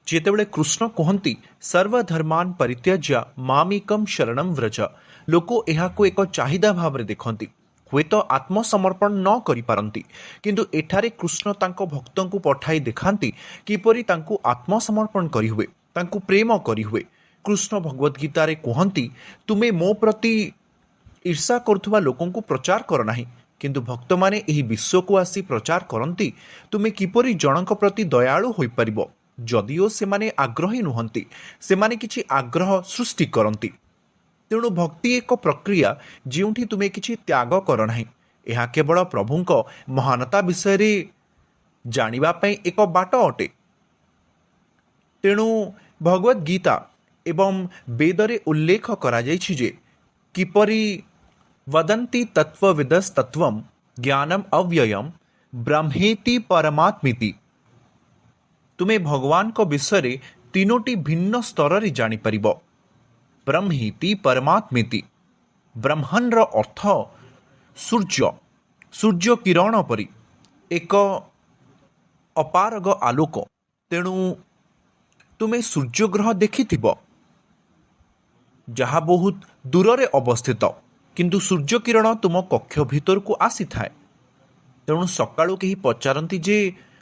ଯେତେବେଳେ କୃଷ୍ଣ କୁହନ୍ତି ସର୍ବଧର୍ମାନ୍ ପରିତ୍ୟଜ୍ୟ ମାମେକଂ ଶରଣଂ ବ୍ରଜ, ଲୋକ ଏହାକୁ ଏକ ଚାହିଦା ଭାବରେ ଦେଖନ୍ତି, ହୁଏତ ଆତ୍ମସମର୍ପଣ ନ କରିପାରନ୍ତି। କିନ୍ତୁ ଏଠାରେ କୃଷ୍ଣ ତାଙ୍କ ଭକ୍ତଙ୍କୁ ପଠାଇ ଦେଖାନ୍ତି କିପରି ତାଙ୍କୁ ଆତ୍ମସମର୍ପଣ କରିହୁଏ, ତାଙ୍କୁ ପ୍ରେମ କରିହୁଏ। କୃଷ୍ଣ ଭଗବଦ୍ ଗୀତାରେ କୁହନ୍ତି, ତୁମେ ମୋ ପ୍ରତି ଈର୍ଷା କରୁଥିବା ଲୋକଙ୍କୁ ପ୍ରଚାର କର ନାହିଁ, କିନ୍ତୁ ଭକ୍ତମାନେ ଏହି ବିଶ୍ୱକୁ ଆସି ପ୍ରଚାର କରନ୍ତି ତୁମେ କିପରି ଜଣଙ୍କ ପ୍ରତି ଦୟାଳୁ ହୋଇପାରିବ। ଯଦିଓ ସେମାନେ ଆଗ୍ରହୀ ନୁହନ୍ତି, ସେମାନେ କିଛି ଆଗ୍ରହ ସୃଷ୍ଟି କରନ୍ତି। ତେଣୁ ଭକ୍ତି ଏକ ପ୍ରକ୍ରିୟା ଯେଉଁଠି ତୁମେ କିଛି ତ୍ୟାଗ କର ନାହିଁ। ଏହା କେବଳ ପ୍ରଭୁଙ୍କ ମହାନତା ବିଷୟରେ ଜାଣିବା ପାଇଁ ଏକ ବାଟ ଅଟେ। ତେଣୁ ଭଗବଦ୍ ଗୀତା ଏବଂ ବେଦରେ ଉଲ୍ଲେଖ କରାଯାଇଛି ଯେ କିପରି वदन्ति तत्त्वविदस्तत्त्वं ज्ञानम अव्ययम ब्रह्मेति परमात्मिति। ତୁମେ ଭଗବାନଙ୍କ ବିଷୟରେ ତିନୋଟି ଭିନ୍ନ ସ୍ତରରେ ଜାଣିପାରିବ। ବ୍ରହ୍ମେତି ପରମାତ୍ମେତି। ବ୍ରହ୍ମଣ୍ର ଅର୍ଥ ସୂର୍ଯ୍ୟ, ସୂର୍ଯ୍ୟ କିରଣ ପରି ଏକ ଅପାରଗ ଆଲୋକ। ତେଣୁ ତୁମେ ସୂର୍ଯ୍ୟଗ୍ରହ ଦେଖିଥିବ ଯାହା ବହୁତ ଦୂରରେ ଅବସ୍ଥିତ, କିନ୍ତୁ ସୂର୍ଯ୍ୟକିରଣ ତୁମ କକ୍ଷ ଭିତରକୁ ଆସିଥାଏ। ତେଣୁ ସକାଳୁ କେହି ପଚାରନ୍ତି ଯେ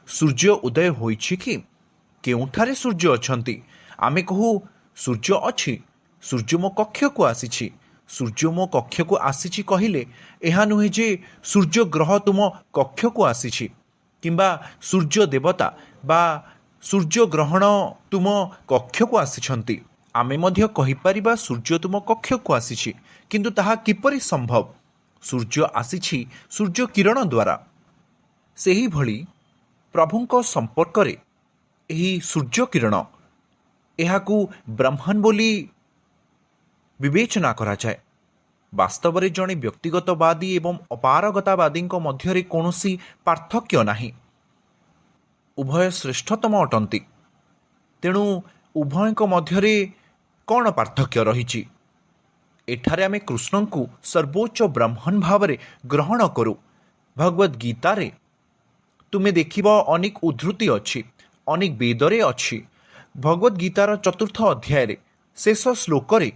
ସୂର୍ଯ୍ୟ ଉଦୟ ହୋଇଛି କି, କେଉଁଠାରେ ସୂର୍ଯ୍ୟ ଅଛନ୍ତି? ଆମେ କହୁ ସୂର୍ଯ୍ୟ ଅଛି, ସୂର୍ଯ୍ୟ ମୋ କକ୍ଷକୁ ଆସିଛି। ସୂର୍ଯ୍ୟ ମୋ କକ୍ଷକୁ ଆସିଛି କହିଲେ ଏହା ନୁହେଁ ଯେ ସୂର୍ଯ୍ୟ ଗ୍ରହ ତୁମ କକ୍ଷକୁ ଆସିଛି, କିମ୍ବା ସୂର୍ଯ୍ୟ ଦେବତା ବା ସୂର୍ଯ୍ୟ ଗ୍ରହଣ ତୁମ କକ୍ଷକୁ ଆସିଛନ୍ତି। ଆମେ ମଧ୍ୟ କହିପାରିବା ସୂର୍ଯ୍ୟ ତୁମ କକ୍ଷକୁ ଆସିଛି, କିନ୍ତୁ ତାହା କିପରି ସମ୍ଭବ? ସୂର୍ଯ୍ୟ ଆସିଛି ସୂର୍ଯ୍ୟ କିରଣ ଦ୍ୱାରା। ସେହିଭଳି ପ୍ରଭୁଙ୍କ ସମ୍ପର୍କରେ ଏହି ସୂର୍ଯ୍ୟ କିରଣ, ଏହାକୁ ବ୍ରହ୍ମନ୍ ବୋଲି ବିବେଚନା କରାଯାଏ। ବାସ୍ତବରେ ଜଣେ ବ୍ୟକ୍ତିଗତବାଦୀ ଏବଂ ଅପାରଗତାବାଦୀଙ୍କ ମଧ୍ୟରେ କୌଣସି ପାର୍ଥକ୍ୟ ନାହିଁ। ଉଭୟ ଶ୍ରେଷ୍ଠତମ ଅଟନ୍ତି। ତେଣୁ ଉଭୟଙ୍କ ମଧ୍ୟରେ କ'ଣ ପାର୍ଥକ୍ୟ ରହିଛି? ଏଠାରେ ଆମେ କୃଷ୍ଣଙ୍କୁ ସର୍ବୋଚ୍ଚ ବ୍ରହ୍ମନ୍ ଭାବରେ ଗ୍ରହଣ କରୁ। ଭଗବଦ୍ ଗୀତାରେ ତୁମେ ଦେଖିବ ଅନେକ ଉଦ୍ଧୃତି ଅଛି, ଅନେକ ବେଦରେ ଅଛି। ଭଗବଦ୍ ଗୀତାର 4th ଅଧ୍ୟାୟରେ ଶେଷ ଶ୍ଲୋକରେ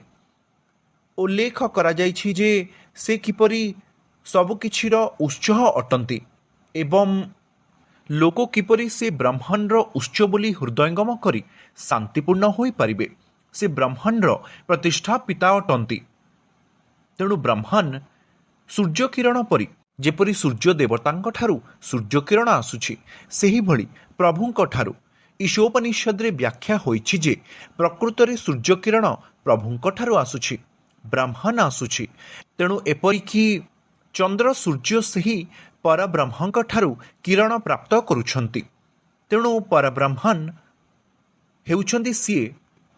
ଉଲ୍ଲେଖ କରାଯାଇଛି ଯେ ସେ କିପରି ସବୁକିଛିର ଉତ୍ସ ଅଟନ୍ତି ଏବଂ ଲୋକ କିପରି ସେ ବ୍ରହ୍ମଣ୍ର ଉତ୍ସ ବୋଲି ହୃଦୟଙ୍ଗମ କରି ଶାନ୍ତିପୂର୍ଣ୍ଣ ହୋଇପାରିବେ। ସେ ବ୍ରହ୍ମଣ୍ର ପ୍ରତିଷ୍ଠାପିତା ଅଟନ୍ତି। ତେଣୁ ବ୍ରହ୍ମନ୍ ସୂର୍ଯ୍ୟକିରଣ ପରି, ଯେପରି ସୂର୍ଯ୍ୟ ଦେବତାଙ୍କଠାରୁ ସୂର୍ଯ୍ୟକିରଣ ଆସୁଛି, ସେହିଭଳି ପ୍ରଭୁଙ୍କଠାରୁ ଈଶୋପନିଷଦରେ ବ୍ୟାଖ୍ୟା ହୋଇଛି ଯେ ପ୍ରକୃତରେ ସୂର୍ଯ୍ୟକିରଣ ପ୍ରଭୁଙ୍କଠାରୁ ଆସୁଛି, ବ୍ରହ୍ମନ୍ ଆସୁଛି। ତେଣୁ ଏପରିକି ଚନ୍ଦ୍ର ସୂର୍ଯ୍ୟ ସେହି ପରବ୍ରହ୍ମଙ୍କଠାରୁ କିରଣ ପ୍ରାପ୍ତ କରୁଛନ୍ତି। ତେଣୁ ପରବ୍ରହ୍ମନ୍ ହେଉଛନ୍ତି ସିଏ,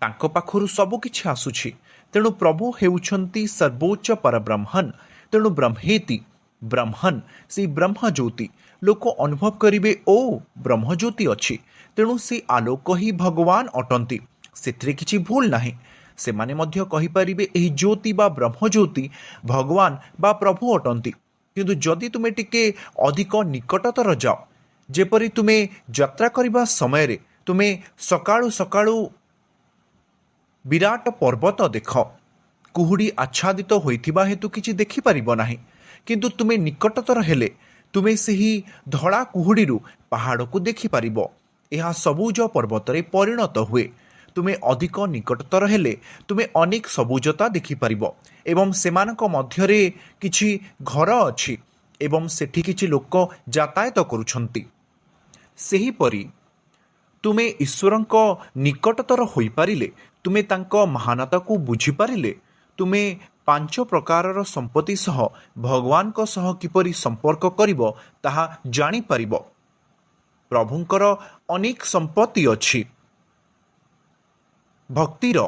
ତାଙ୍କ ପାଖରୁ ସବୁକିଛି ଆସୁଛି। ତେଣୁ ପ୍ରଭୁ ହେଉଛନ୍ତି ସର୍ବୋଚ୍ଚ ପରବ୍ରହ୍ମନ୍। ତେଣୁ ବ୍ରହ୍ମେତି, ବ୍ରହ୍ମନ୍ ସେଇ ବ୍ରହ୍ମଜ୍ୟୋତି। ଲୋକ ଅନୁଭବ କରିବେ ଓ ବ୍ରହ୍ମଜ୍ୟୋତି ଅଛି, ତେଣୁ ସେ ଆଲୋକ ହିଁ ଭଗବାନ ଅଟନ୍ତି। ସେଥିରେ କିଛି ଭୁଲ ନାହିଁ। ସେମାନେ ମଧ୍ୟ କହିପାରିବେ ଏହି ଜ୍ୟୋତି ବା ବ୍ରହ୍ମଜ୍ୟୋତି ଭଗବାନ ବା ପ୍ରଭୁ ଅଟନ୍ତି। କିନ୍ତୁ ଯଦି ତୁମେ ଟିକେ ଅଧିକ ନିକଟତର ଯାଅ, ଯେପରି ତୁମେ ଯାତ୍ରା କରିବା ସମୟରେ ତୁମେ ସକାଳୁ ସକାଳୁ ବିରାଟ ପର୍ବତ ଦେଖ, କୁହୁଡ଼ି ଆଚ୍ଛାଦିତ ହୋଇଥିବା ହେତୁ କିଛି ଦେଖିପାରିବ ନାହିଁ। କିନ୍ତୁ ତୁମେ ନିକଟତର ହେଲେ ତୁମେ ସେହି ଧଳା କୁହୁଡ଼ିରୁ ପାହାଡ଼କୁ ଦେଖିପାରିବ। ଏହା ସବୁଜ ପର୍ବତରେ ପରିଣତ ହୁଏ। ତୁମେ ଅଧିକ ନିକଟତର ହେଲେ ତୁମେ ଅନେକ ସବୁଜତା ଦେଖିପାରିବ ଏବଂ ସେମାନଙ୍କ ମଧ୍ୟରେ କିଛି ଘର ଅଛି ଏବଂ ସେଠି କିଛି ଲୋକ ଯାତାୟାତ କରୁଛନ୍ତି। ସେହିପରି ତୁମେ ଈଶ୍ୱରଙ୍କ ନିକଟତର ହୋଇପାରିଲେ, ତୁମେ ତାଙ୍କ ମହାନତାକୁ ବୁଝିପାରିଲେ, ତୁମେ 5 ପ୍ରକାରର ସମ୍ପତ୍ତି ସହ ଭଗବାନଙ୍କ ସହ କିପରି ସମ୍ପର୍କ କରିବ ତାହା ଜାଣିପାରିବ। ପ୍ରଭୁଙ୍କର ଅନେକ ସମ୍ପତ୍ତି ଅଛି। ଭକ୍ତିର,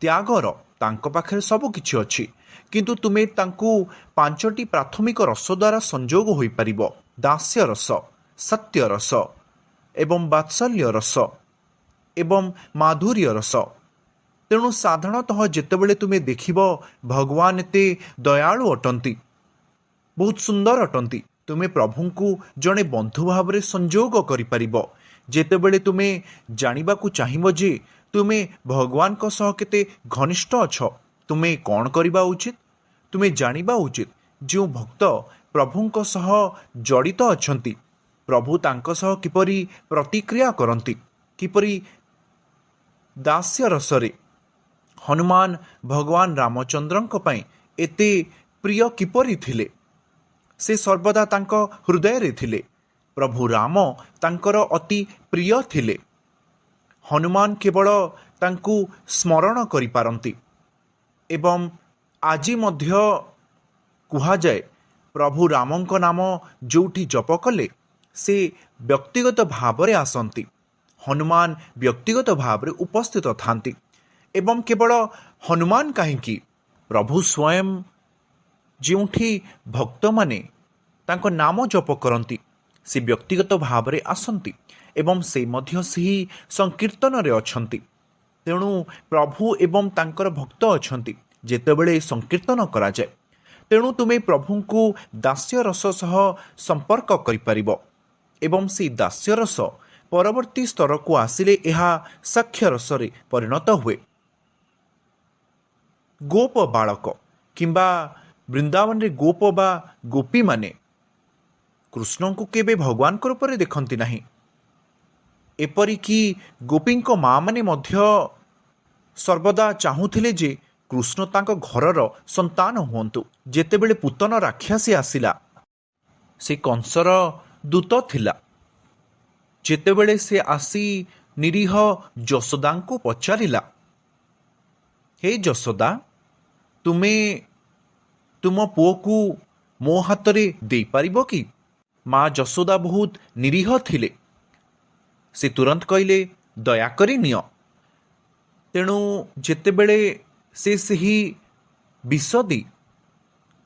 ତ୍ୟାଗର ତାଙ୍କ ପାଖରେ ସବୁକିଛି ଅଛି। କିନ୍ତୁ ତୁମେ ତାଙ୍କୁ 5ଟି ପ୍ରାଥମିକ ରସ ଦ୍ୱାରା ସଂଯୋଗ ହୋଇପାରିବ: ଦାସ୍ୟ ରସ, ସତ୍ୟ ରସ ଏବଂ ବାତ୍ସଲ୍ୟ ରସ ଏବଂ ମାଧୁର୍ଯ୍ୟ ରସ। ତେଣୁ ସାଧାରଣତଃ ଯେତେବେଳେ ତୁମେ ଦେଖିବ ଭଗବାନ ଏତେ ଦୟାଳୁ ଅଟନ୍ତି, ବହୁତ ସୁନ୍ଦର ଅଟନ୍ତି, ତୁମେ ପ୍ରଭୁଙ୍କୁ ଜଣେ ବନ୍ଧୁ ଭାବରେ ସଂଯୋଗ କରିପାରିବ। ଯେତେବେଳେ ତୁମେ ଜାଣିବାକୁ ଚାହିଁବ ଯେ ତୁମେ ଭଗବାନଙ୍କ ସହ କେତେ ଘନିଷ୍ଠ ଅଛ, ତୁମେ କ'ଣ କରିବା ଉଚିତ? ତୁମେ ଜାଣିବା ଉଚିତ ଯେଉଁ ଭକ୍ତ ପ୍ରଭୁଙ୍କ ସହ ଜଡ଼ିତ ଅଛନ୍ତି, ପ୍ରଭୁ ତାଙ୍କ ସହ କିପରି ପ୍ରତିକ୍ରିୟା କରନ୍ତି, କିପରି ଦାସ୍ୟ ରସରେ ହନୁମାନ ଭଗବାନ ରାମଚନ୍ଦ୍ରଙ୍କ ପାଇଁ ଏତେ ପ୍ରିୟ କିପରି ଥିଲେ। ସେ ସର୍ବଦା ତାଙ୍କ ହୃଦୟରେ ଥିଲେ। ପ୍ରଭୁ ରାମ ତାଙ୍କର ଅତି ପ୍ରିୟ ଥିଲେ। ହନୁମାନ କେବଳ ତାଙ୍କୁ ସ୍ମରଣ କରିପାରନ୍ତି ଏବଂ ଆଜି ମଧ୍ୟ କୁହାଯାଏ ପ୍ରଭୁ ରାମଙ୍କ ନାମ ଯେଉଁଠି ଜପ କଲେ ସେ ବ୍ୟକ୍ତିଗତ ଭାବରେ ଆସନ୍ତି। ହନୁମାନ ବ୍ୟକ୍ତିଗତ ଭାବରେ ଉପସ୍ଥିତ ଥାନ୍ତି। ଏବଂ କେବଳ ହନୁମାନ କାହିଁକି, ପ୍ରଭୁ ସ୍ୱୟଂ ଯେଉଁଠି ଭକ୍ତମାନେ ତାଙ୍କ ନାମ ଜପ କରନ୍ତି ସେ ବ୍ୟକ୍ତିଗତ ଭାବରେ ଆସନ୍ତି ଏବଂ ସେ ମଧ୍ୟ ସେହି ସଂକୀର୍ତ୍ତନରେ ଅଛନ୍ତି। ତେଣୁ ପ୍ରଭୁ ଏବଂ ତାଙ୍କର ଭକ୍ତ ଅଛନ୍ତି ଯେତେବେଳେ ସଂକୀର୍ତ୍ତନ କରାଯାଏ। ତେଣୁ ତୁମେ ପ୍ରଭୁଙ୍କୁ ଦାସ୍ୟ ରସ ସହ ସମ୍ପର୍କ କରିପାରିବ ଏବଂ ସେହି ଦାସ୍ୟ ରସ ପରବର୍ତ୍ତୀ ସ୍ତରକୁ ଆସିଲେ ଏହା ସାକ୍ଷ୍ୟ ରସରେ ପରିଣତ ହୁଏ। ଗୋପ ବାଳକ କିମ୍ବା ବୃନ୍ଦାବନରେ ଗୋପ ବା ଗୋପୀମାନେ କୃଷ୍ଣଙ୍କୁ କେବେ ଭଗବାନଙ୍କ ରୂପରେ ଦେଖନ୍ତି ନାହିଁ। ଏପରିକି ଗୋପୀଙ୍କ ମାଆମାନେ ମଧ୍ୟ ସର୍ବଦା ଚାହୁଁଥିଲେ ଯେ କୃଷ୍ଣ ତାଙ୍କ ଘରର ସନ୍ତାନ ହୁଅନ୍ତୁ। ଯେତେବେଳେ ପୂତନ ରାକ୍ଷସୀ ଆସିଲା, ସେ କଂସର ଦୂତ ଥିଲା। ଯେତେବେଳେ ସେ ଆସି ନିରୀହ ଯଶୋଦାଙ୍କୁ ପଚାରିଲା, ହେ ଯଶୋଦା, ତୁମେ ତୁମ ପୁଅକୁ ମୋ ହାତରେ ଦେଇପାରିବ କି? ମା ଯଶୋଦା ବହୁତ ନିରୀହ ଥିଲେ। ସେ ତୁରନ୍ତ କହିଲେ, ଦୟାକରି ନିଅ। ତେଣୁ ଯେତେବେଳେ ସେ ସେହି ବିଷ ଦେଇ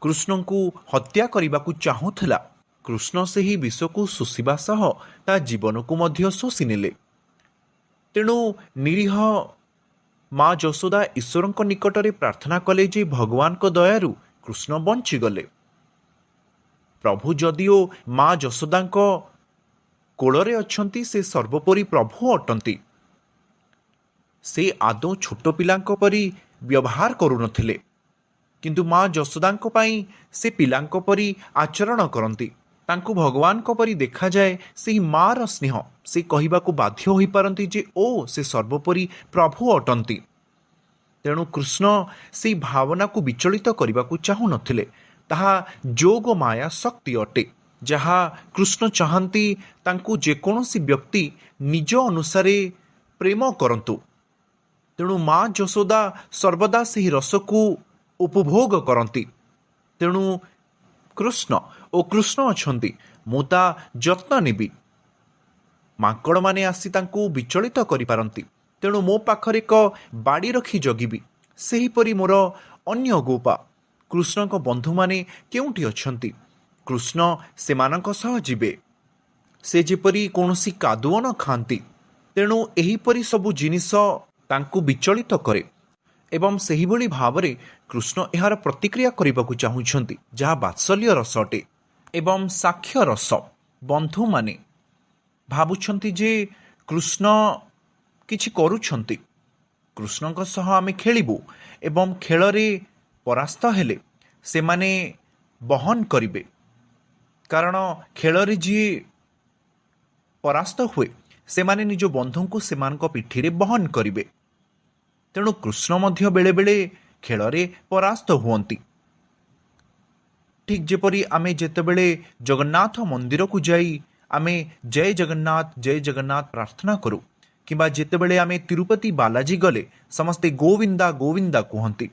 କୃଷ୍ଣଙ୍କୁ ହତ୍ୟା କରିବାକୁ ଚାହୁଁଥିଲା, କୃଷ୍ଣ ସେହି ବିଷକୁ ଶୋଷିବା ସହ ତା ଜୀବନକୁ ମଧ୍ୟ ଶୋଷି ନେଲେ। ତେଣୁ ନିରୀହ ମା ଯଶୋଦା ଈଶ୍ୱରଙ୍କ ନିକଟରେ ପ୍ରାର୍ଥନା କଲେ ଯେ ଭଗବାନଙ୍କ ଦୟାରୁ କୃଷ୍ଣ ବଞ୍ଚିଗଲେ। ପ୍ରଭୁ ଯଦିଓ ମା ଯଶୋଦାଙ୍କ କୋଳରେ ଅଛନ୍ତି, ସେ ସର୍ବୋପରି ପ୍ରଭୁ ଅଟନ୍ତି। ସେ ଆଦୌ ଛୋଟ ପିଲାଙ୍କ ପରି ବ୍ୟବହାର କରୁନଥିଲେ, କିନ୍ତୁ ମା ଯଶୋଦାଙ୍କ ପାଇଁ ସେ ପିଲାଙ୍କ ପରି ଆଚରଣ କରନ୍ତି। ତାଙ୍କୁ ଭଗବାନଙ୍କ ପରି ଦେଖାଯାଏ ସେହି ମାର ସ୍ନେହ। ସେ କହିବାକୁ ବାଧ୍ୟ ହୋଇପାରନ୍ତି ଯେ ସେ ସର୍ବୋପରି ପ୍ରଭୁ ଅଟନ୍ତି। ତେଣୁ କୃଷ୍ଣ ସେହି ଭାବନାକୁ ବିଚଳିତ କରିବାକୁ ଚାହୁଁନଥିଲେ। ତାହା ଯୋଗ ମାୟା ଶକ୍ତି ଅଟେ, ଯାହା କୃଷ୍ଣ ଚାହାନ୍ତି ତାଙ୍କୁ ଯେକୌଣସି ବ୍ୟକ୍ତି ନିଜ ଅନୁସାରେ ପ୍ରେମ କରନ୍ତୁ। ତେଣୁ ମା ଯଶୋଦା ସର୍ବଦା ସେହି ରସକୁ ଉପଭୋଗ କରନ୍ତି। ତେଣୁ କୃଷ୍ଣ ଅଛନ୍ତି, ମୁଁ ତା ଯତ୍ନ ନେବି। ମାଙ୍କଡ଼ମାନେ ଆସି ତାଙ୍କୁ ବିଚଳିତ କରିପାରନ୍ତି, ତେଣୁ ମୋ ପାଖରେ ଏକ ବାଡ଼ି ରଖି ଜଗିବି। ସେହିପରି ମୋର ଅନ୍ୟ ଗୋପା କୃଷ୍ଣଙ୍କ ବନ୍ଧୁମାନେ କେଉଁଠି ଅଛନ୍ତି, କୃଷ୍ଣ ସେମାନଙ୍କ ସହ ଯିବେ। ସେ ଯେପରି କୌଣସି କାଦୁଅ ନ ଖାଆନ୍ତି। ତେଣୁ ଏହିପରି ସବୁ ଜିନିଷ ତାଙ୍କୁ ବିଚଳିତ କରେ ଏବଂ ସେହିଭଳି ଭାବରେ କୃଷ୍ଣ ଏହାର ପ୍ରତିକ୍ରିୟା କରିବାକୁ ଚାହୁଁଛନ୍ତି, ଯାହା ବାତ୍ସଲ୍ୟ ରସ ଅଟେ ଏବଂ ସାକ୍ଷ୍ୟ ରସ। ବନ୍ଧୁମାନେ ଭାବୁଛନ୍ତି ଯେ କୃଷ୍ଣ କିଛି କରୁଛନ୍ତି, କୃଷ୍ଣଙ୍କ ସହ ଆମେ ଖେଳିବୁ ଏବଂ ଖେଳରେ ପରାସ୍ତ ହେଲେ ସେମାନେ ବହନ କରିବେ, କାରଣ ଖେଳରେ ଯିଏ ପରାସ୍ତ ହୁଏ ସେମାନେ ନିଜ ବନ୍ଧୁଙ୍କୁ ସେମାନଙ୍କ ପିଠିରେ ବହନ କରିବେ। ତେଣୁ କୃଷ୍ଣ ମଧ୍ୟ ବେଳେବେଳେ ଖେଳରେ ପରାସ୍ତ ହୁଅନ୍ତି। ଠିକ୍ ଯେପରି ଆମେ ଯେତେବେଳେ ଜଗନ୍ନାଥ ମନ୍ଦିରକୁ ଯାଇ ଆମେ ଜୟ ଜଗନ୍ନାଥ ପ୍ରାର୍ଥନା କରୁ, କିମ୍ବା ଯେତେବେଳେ ଆମେ ତିରୁପତି ବାଲାଜୀ ଗଲେ ସମସ୍ତେ ଗୋବିନ୍ଦା ଗୋବିନ୍ଦା କୁହନ୍ତି।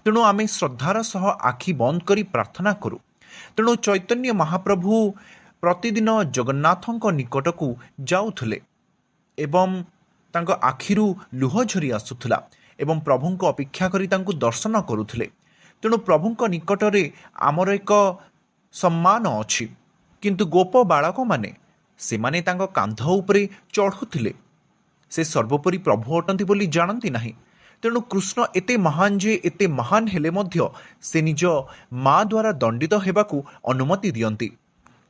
ତେଣୁ ଆମେ ଶ୍ରଦ୍ଧାର ସହ ଆଖି ବନ୍ଦ କରି ପ୍ରାର୍ଥନା କରୁ। ତେଣୁ ଚୈତନ୍ୟ ମହାପ୍ରଭୁ ପ୍ରତିଦିନ ଜଗନ୍ନାଥଙ୍କ ନିକଟକୁ ଯାଉଥିଲେ ଏବଂ ତାଙ୍କ ଆଖିରୁ ଲୁହ ଝରି ଆସୁଥିଲା ଏବଂ ପ୍ରଭୁଙ୍କ ଅପେକ୍ଷା କରି ତାଙ୍କୁ ଦର୍ଶନ କରୁଥିଲେ। ତେଣୁ ପ୍ରଭୁଙ୍କ ନିକଟରେ ଆମର ଏକ ସମ୍ମାନ ଅଛି। କିନ୍ତୁ ଗୋପ ବାଳକମାନେ ସେମାନେ ତାଙ୍କ କାନ୍ଧ ଉପରେ ଚଢ଼ୁଥିଲେ। ସେ ସର୍ବୋପରି ପ୍ରଭୁ ଅଟନ୍ତି ବୋଲି ଜାଣନ୍ତି ନାହିଁ। ତେଣୁ କୃଷ୍ଣ ଏତେ ମହାନ ଯେ ଏତେ ମହାନ ହେଲେ ମଧ୍ୟ ସେ ନିଜ ମା ଦ୍ୱାରା ଦଣ୍ଡିତ ହେବାକୁ ଅନୁମତି ଦିଅନ୍ତି।